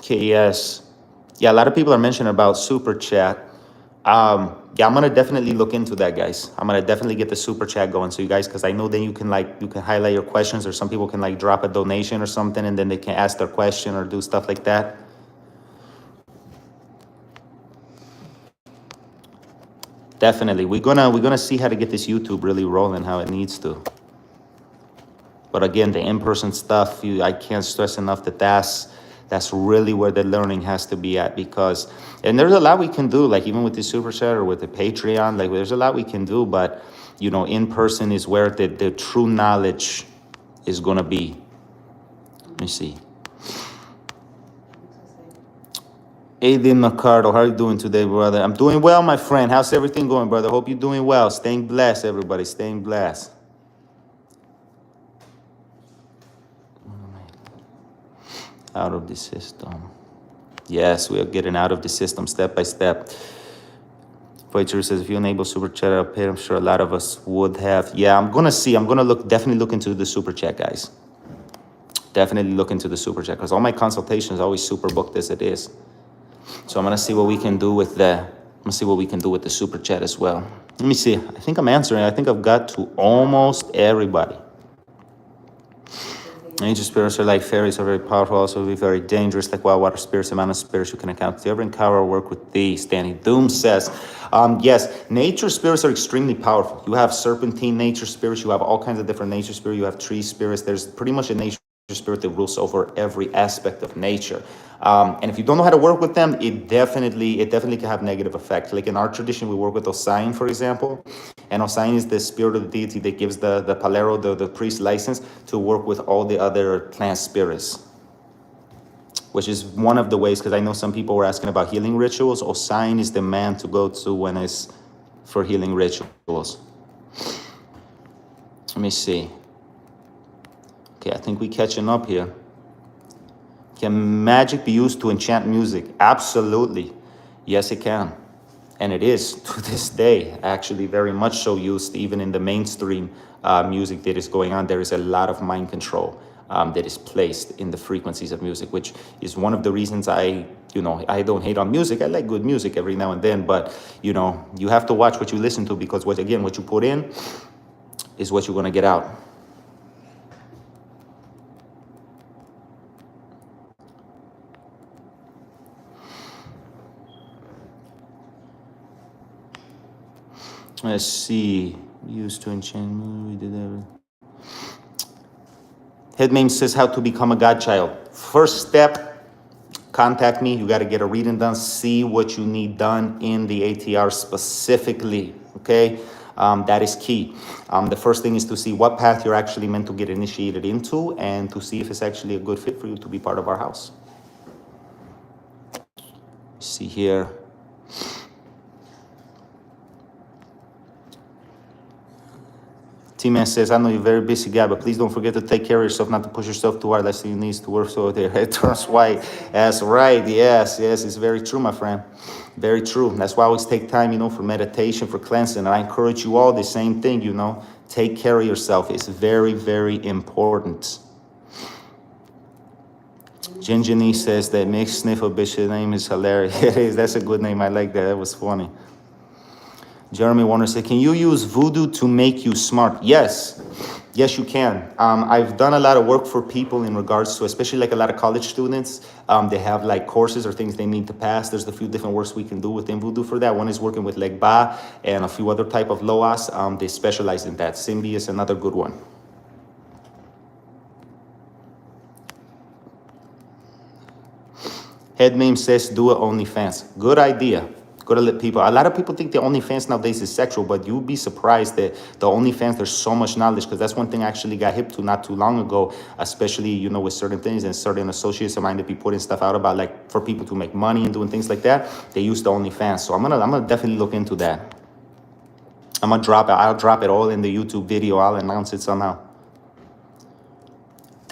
KS. Yeah, a lot of people are mentioning about super chat. Yeah, I'm gonna definitely look into that, guys. I'm gonna definitely get the super chat going, so you guys, because I know then you can highlight your questions, or some people can like drop a donation or something, and then they can ask their question or do stuff like that. Definitely, we're gonna see how to get this YouTube really rolling how it needs to. But again, the in-person stuff, I can't stress enough that that's really where the learning has to be at, because, and there's a lot we can do, like even with the super chat or with the Patreon, like there's a lot we can do, but you know, in person is where the true knowledge is gonna be. Let me see. Aiden Mercado, how are you doing today, brother? I'm doing well, my friend. How's everything going, brother? Hope you're doing well. Staying blessed, everybody. Staying blessed. Out of the system. Yes, we are getting out of the system step by step. Poetry says, if you enable super chat, I'll pay. I'm sure a lot of us would have. Yeah, I'm gonna see. I'm gonna definitely look into the super chat, guys. Definitely look into the super chat, because all my consultations are always super booked as it is. So I'm gonna see what we can do with the. I'm gonna see what we can do with the super chat as well. Let me see. I think I'm answering. I think I've got to almost everybody. Ancient spirits are like fairies, are very powerful, also be very dangerous, like wild water spirits, amount of spirits you can account. Do you ever encounter or work with these? Danny Doom says, yes, nature spirits are extremely powerful. You have serpentine nature spirits, you have all kinds of different nature spirits, you have tree spirits. There's pretty much a nature spirit that rules over every aspect of nature. And if you don't know how to work with them, it definitely can have negative effects. Like in our tradition, we work with Osain, for example. And Osain is the spirit of the deity that gives the palero, the priest, license to work with all the other plant spirits, which is one of the ways, because I know some people were asking about healing rituals. Osain is the man to go to when it's for healing rituals. Let me see. Okay, I think we're catching up here. Can magic be used to enchant music? Absolutely. Yes, it can. And it is to this day, actually very much so used, even in the mainstream music that is going on. There is a lot of mind control that is placed in the frequencies of music, which is one of the reasons I don't hate on music. I like good music every now and then, but you have to watch what you listen to, because what you put in is what you're going to get out. Let's see. Used to enchant. We did that. Headmame says how to become a godchild. First step, contact me. You got to get a reading done. See what you need done in the ATR specifically. Okay, that is key. The first thing is to see what path you're actually meant to get initiated into, and to see if it's actually a good fit for you to be part of our house. See here. T-Man says, I know you're a very busy guy, but please don't forget to take care of yourself, not to push yourself too hard, lest you need to work so their head turns white. That's right. Yes, it's very true, my friend. Very true. That's why I always take time, for meditation, for cleansing. And I encourage you all the same thing, take care of yourself. It's very, very important. Ginjini says that mixed sniffle bitch's name is hilarious. It is. That's a good name. I like that. That was funny. Jeremy Warner said, can you use voodoo to make you smart? Yes, you can. I've done a lot of work for people in regards to, especially like a lot of college students. They have like courses or things they need to pass. There's a few different works we can do within voodoo for that. One is working with Legba and a few other type of loas. They specialize in that. Simbi is another good one. Head meme says, do it OnlyFans. Good idea. Go to let people. A lot of people think the OnlyFans nowadays is sexual, but you'll be surprised that the OnlyFans, there's so much knowledge, because that's one thing I actually got hip to not too long ago, especially, with certain things and certain associates of mine that be putting stuff out about, like, for people to make money and doing things like that. They use the OnlyFans. So I'm gonna definitely look into that. I'll drop it all in the YouTube video. I'll announce it somehow.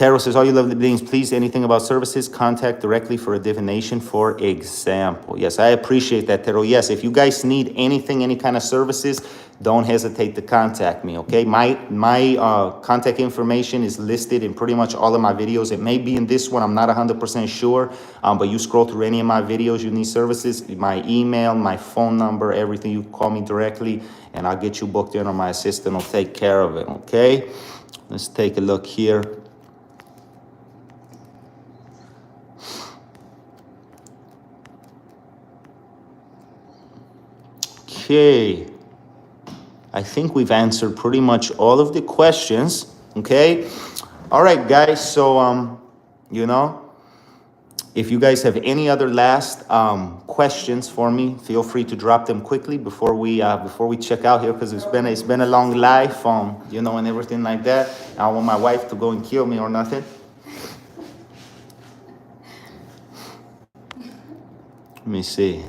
Tarot says, all you lovely beings, please, anything about services, contact directly for a divination, for example. Yes, I appreciate that, Tarot. Yes, if you guys need anything, any kind of services, don't hesitate to contact me, okay? My contact information is listed in pretty much all of my videos. It may be in this one, I'm not 100% sure, but you scroll through any of my videos, you need services, my email, my phone number, everything, you call me directly, and I'll get you booked in, or my assistant will take care of it, okay? Let's take a look here. Okay, I think we've answered pretty much all of the questions, okay? All right, guys, so, you know, if you guys have any other last questions for me, feel free to drop them quickly before we check out here, because it's been a long life, you know, and everything like that. I don't want my wife to go and kill me or nothing. Let me see.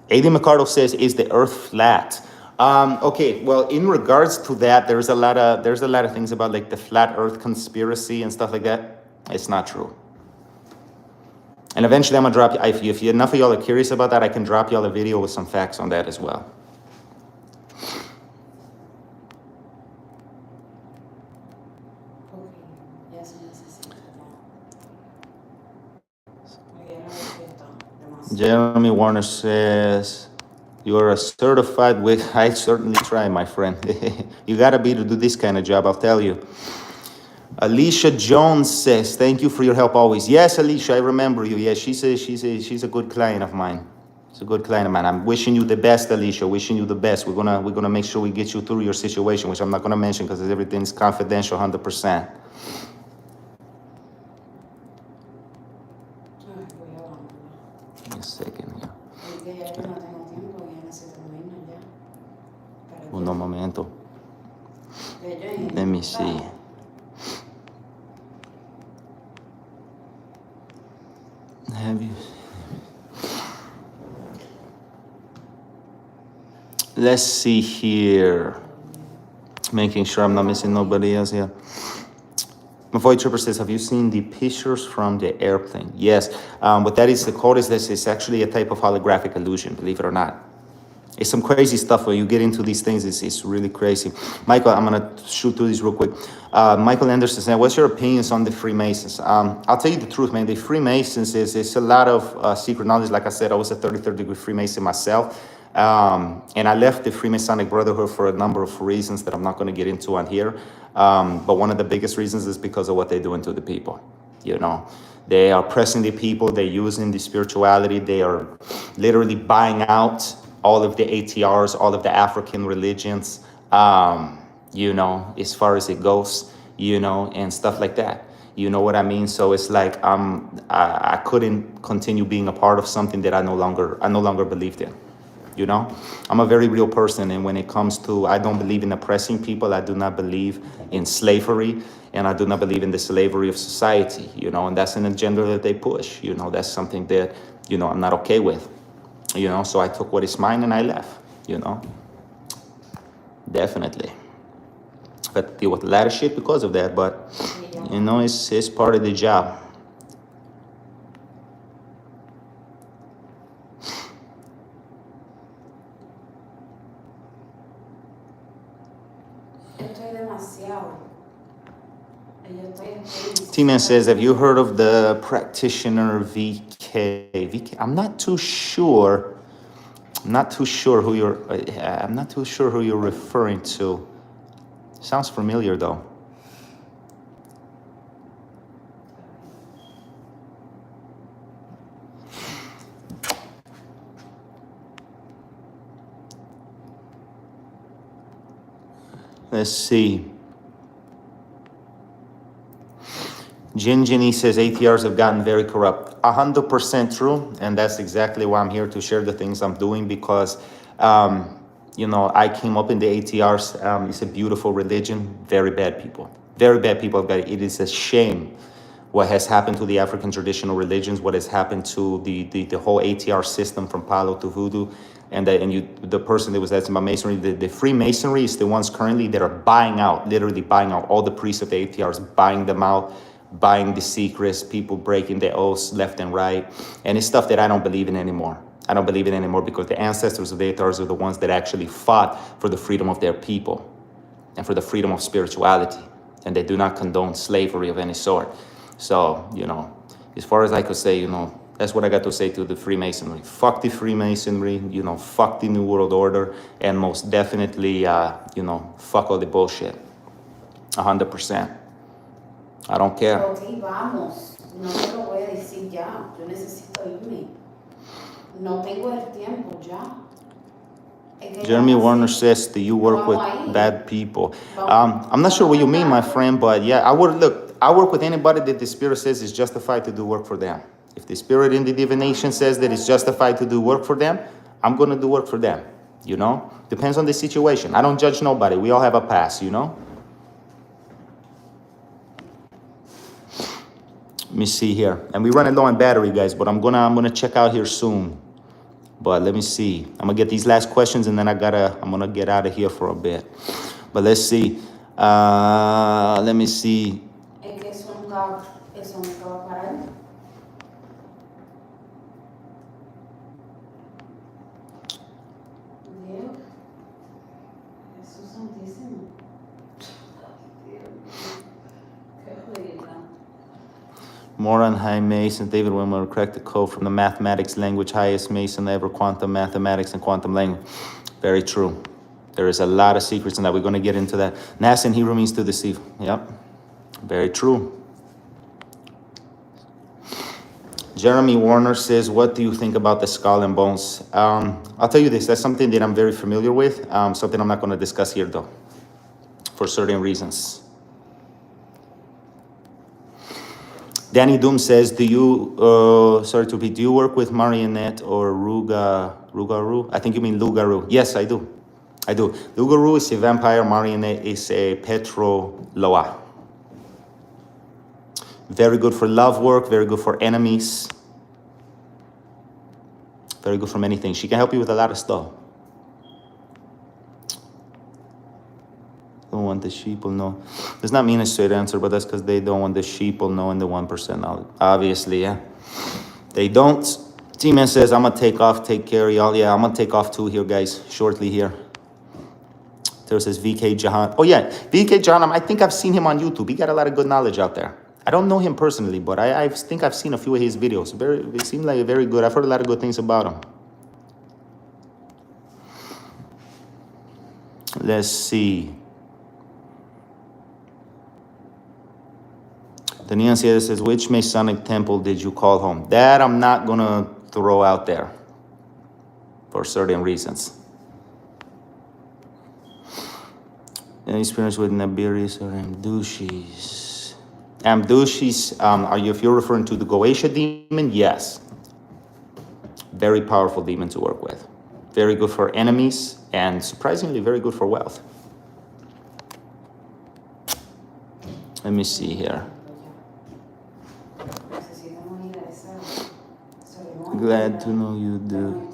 A.D. McCardle says, is the earth flat? Okay, well, in regards to that, there's a lot of things about like the flat earth conspiracy and stuff like that. It's not true. And eventually I'm gonna drop, if enough of y'all are curious about that, I can drop y'all a video with some facts on that as well. Jeremy Warner says, you're a certified wig. I certainly try, my friend. You gotta be to do this kind of job, I'll tell you. Alicia Jones says, thank you for your help always. Yes, Alicia, I remember you. Yes, she's a good client of mine. She's a good client of mine. I'm wishing you the best, Alicia. Wishing you the best. We're gonna make sure we get you through your situation, which I'm not gonna mention because everything's confidential, 100%. A second here. Un momento. Let me see. Have you? Let's see here. Making sure I'm not missing nobody else here. McVoy Trooper says, have you seen the pictures from the airplane? Yes. What that is, the code is this. It's actually a type of holographic illusion, believe it or not. It's some crazy stuff when you get into these things. It's really crazy. Michael, I'm going to shoot through these real quick. Michael Anderson said, what's your opinions on the Freemasons? I'll tell you the truth, man. The Freemasons it's a lot of secret knowledge. Like I said, I was a 33rd degree Freemason myself. And I left the Freemasonic Brotherhood for a number of reasons that I'm not going to get into on here. But one of the biggest reasons is because of what they're doing to the people. You know, they are oppressing the people. They're using the spirituality. They are literally buying out all of the ATRs, all of the African religions, you know, as far as it goes, you know, and stuff like that. You know what I mean? So it's like I couldn't continue being a part of something that I no longer believed in. You know, I'm a very real person, and when it comes to, I don't believe in oppressing people. I do not believe in slavery, and I do not believe in the slavery of society. You know, and that's an agenda that they push. You know, that's something that, you know, I'm not okay with. You know, so I took what is mine and I left. You know, definitely. I had to deal with a lot of shit because of that, but you know, it's part of the job. T-Man says, have you heard of the practitioner VK? I'm not too sure. I'm not too sure who you're referring to. Sounds familiar though. Let's see. Jinjini says ATRs have gotten very corrupt. 100% true, and that's exactly why I'm here to share the things I'm doing, because you know, I came up in the ATRs. It's a beautiful religion. Very bad people. Very bad people. It is a shame what has happened to the African traditional religions, what has happened to the whole ATR system from Palo to Voodoo. And the person that was asking about Masonry, the Freemasonry is the ones currently that are buying out, literally buying out all the priests of the ATRs, buying them out, buying the secrets, people breaking their oaths left and right. And it's stuff that I don't believe in anymore. I don't believe in it anymore because the ancestors of the ATRs are the ones that actually fought for the freedom of their people and for the freedom of spirituality. And they do not condone slavery of any sort. So, as far as I could say, that's what I got to say to the Freemasonry. Fuck the Freemasonry, fuck the New World Order, and most definitely, fuck all the bullshit. 100%. I don't care. Ok, vamos. No te lo voy a decir ya. Yo necesito irme. No tengo el tiempo ya. Jeremy Warner says, do you work with bad people? I'm not sure what you mean, my friend, but yeah, I work with anybody that the Spirit says is justified to do work for them. If the Spirit in the divination says that it's justified to do work for them, I'm going to do work for them, Depends on the situation. I don't judge nobody. We all have a past, Let me see here. And we're running low on battery, guys, but I'm gonna check out here soon. But let me see. I'm gonna get these last questions and then I'm gonna get out of here for a bit. But let's see. Let me see. Moran High Mason, David Wilmer, cracked the code from the mathematics language, highest Mason ever, quantum mathematics and quantum language. Very true. There is a lot of secrets in that. We're going to get into that. Nas in Hebrew means to deceive. Yep. Very true. Jeremy Warner says, what do you think about the skull and bones? I'll tell you this. That's something that I'm very familiar with. Something I'm not going to discuss here, though, for certain reasons. Danny Doom says, do you work with marionette or Rougarou? I think you mean Loup-garou. Yes, I do. Loup-garou is a vampire, marionette is a Petro Loa. Very good for love work, very good for enemies. Very good for many things. She can help you with a lot of stuff. Don't want the sheeple know. Does not mean a straight answer, but that's because they don't want the sheeple knowing the 1% knowledge. Obviously, yeah. They don't. T-Man says, I'm going to take off, take care of y'all. Yeah, I'm going to take off too here, guys, shortly here. There says VK Jahan. Oh, yeah, VK Jahan, I think I've seen him on YouTube. He got a lot of good knowledge out there. I don't know him personally, but I think I've seen a few of his videos. They seem like very good. I've heard a lot of good things about him. Let's see. The Neon Theater says, which Masonic temple did you call home? That I'm not going to throw out there for certain reasons. Any experience with Nabiris or Amdushis? Amdushis, if you're referring to the Goetia demon, yes. Very powerful demon to work with. Very good for enemies and surprisingly very good for wealth. Let me see here. Glad to know you do.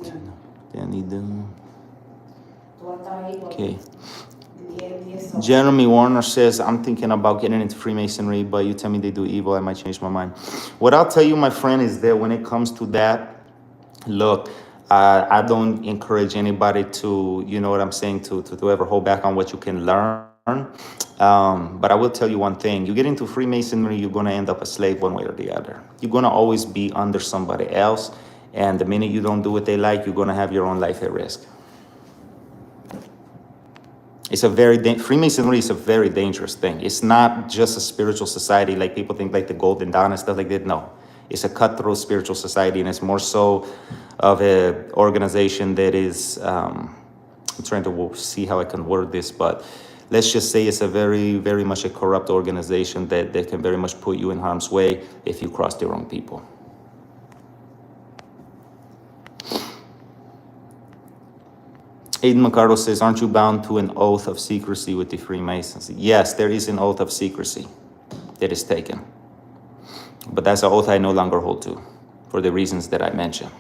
Danny do. Okay. Jeremy Warner says, I'm thinking about getting into Freemasonry, but you tell me they do evil, I might change my mind. What I'll tell you, my friend, is that when it comes to that, look, I don't encourage anybody to, you know what I'm saying, to ever hold back on what you can learn. But I will tell you one thing. You get into Freemasonry, you're going to end up a slave one way or the other. You're going to always be under somebody else. And the minute you don't do what they like, you're going to have your own life at risk. Freemasonry is a very dangerous thing. It's not just a spiritual society like people think, like the Golden Dawn and stuff like that. No, it's a cutthroat spiritual society, and it's more so of an organization that is, I'm trying to see how I can word this, but let's just say it's a very, very much a corrupt organization that can very much put you in harm's way if you cross the wrong people. Aiden McCardle says, aren't you bound to an oath of secrecy with the Freemasons? Yes, there is an oath of secrecy that is taken. But that's an oath I no longer hold to for the reasons that I mentioned.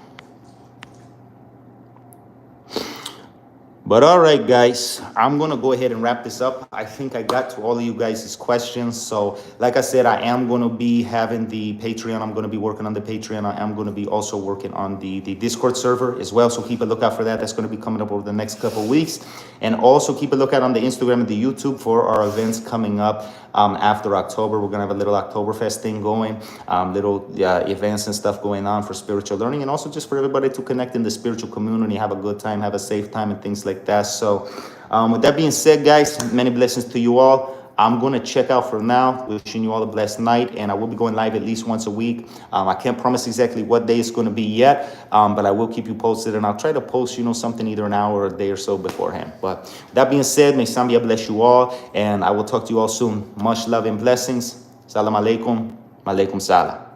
But all right, guys, I'm gonna go ahead and wrap this up. I think I got to all of you guys' questions. So, like I said, I am gonna be having the Patreon. I'm gonna be working on the Patreon. I am gonna be also working on the Discord server as well. So keep a lookout for that. That's gonna be coming up over the next couple of weeks. And also keep a lookout on the Instagram and the YouTube for our events coming up after October. We're gonna have a little Oktoberfest thing going, little events and stuff going on for spiritual learning, and also just for everybody to connect in the spiritual community, have a good time, have a safe time, and things like that. So, with that being said, guys, many blessings to you all. I'm going to check out for now. Wishing you all a blessed night, and I will be going live at least once a week. I can't promise exactly what day it's going to be yet, but I will keep you posted, and I'll try to post, something either an hour or a day or so beforehand. But with that being said, may Sambia bless you all, and I will talk to you all soon. Much love and blessings. Salam alaikum. Malaikum salam.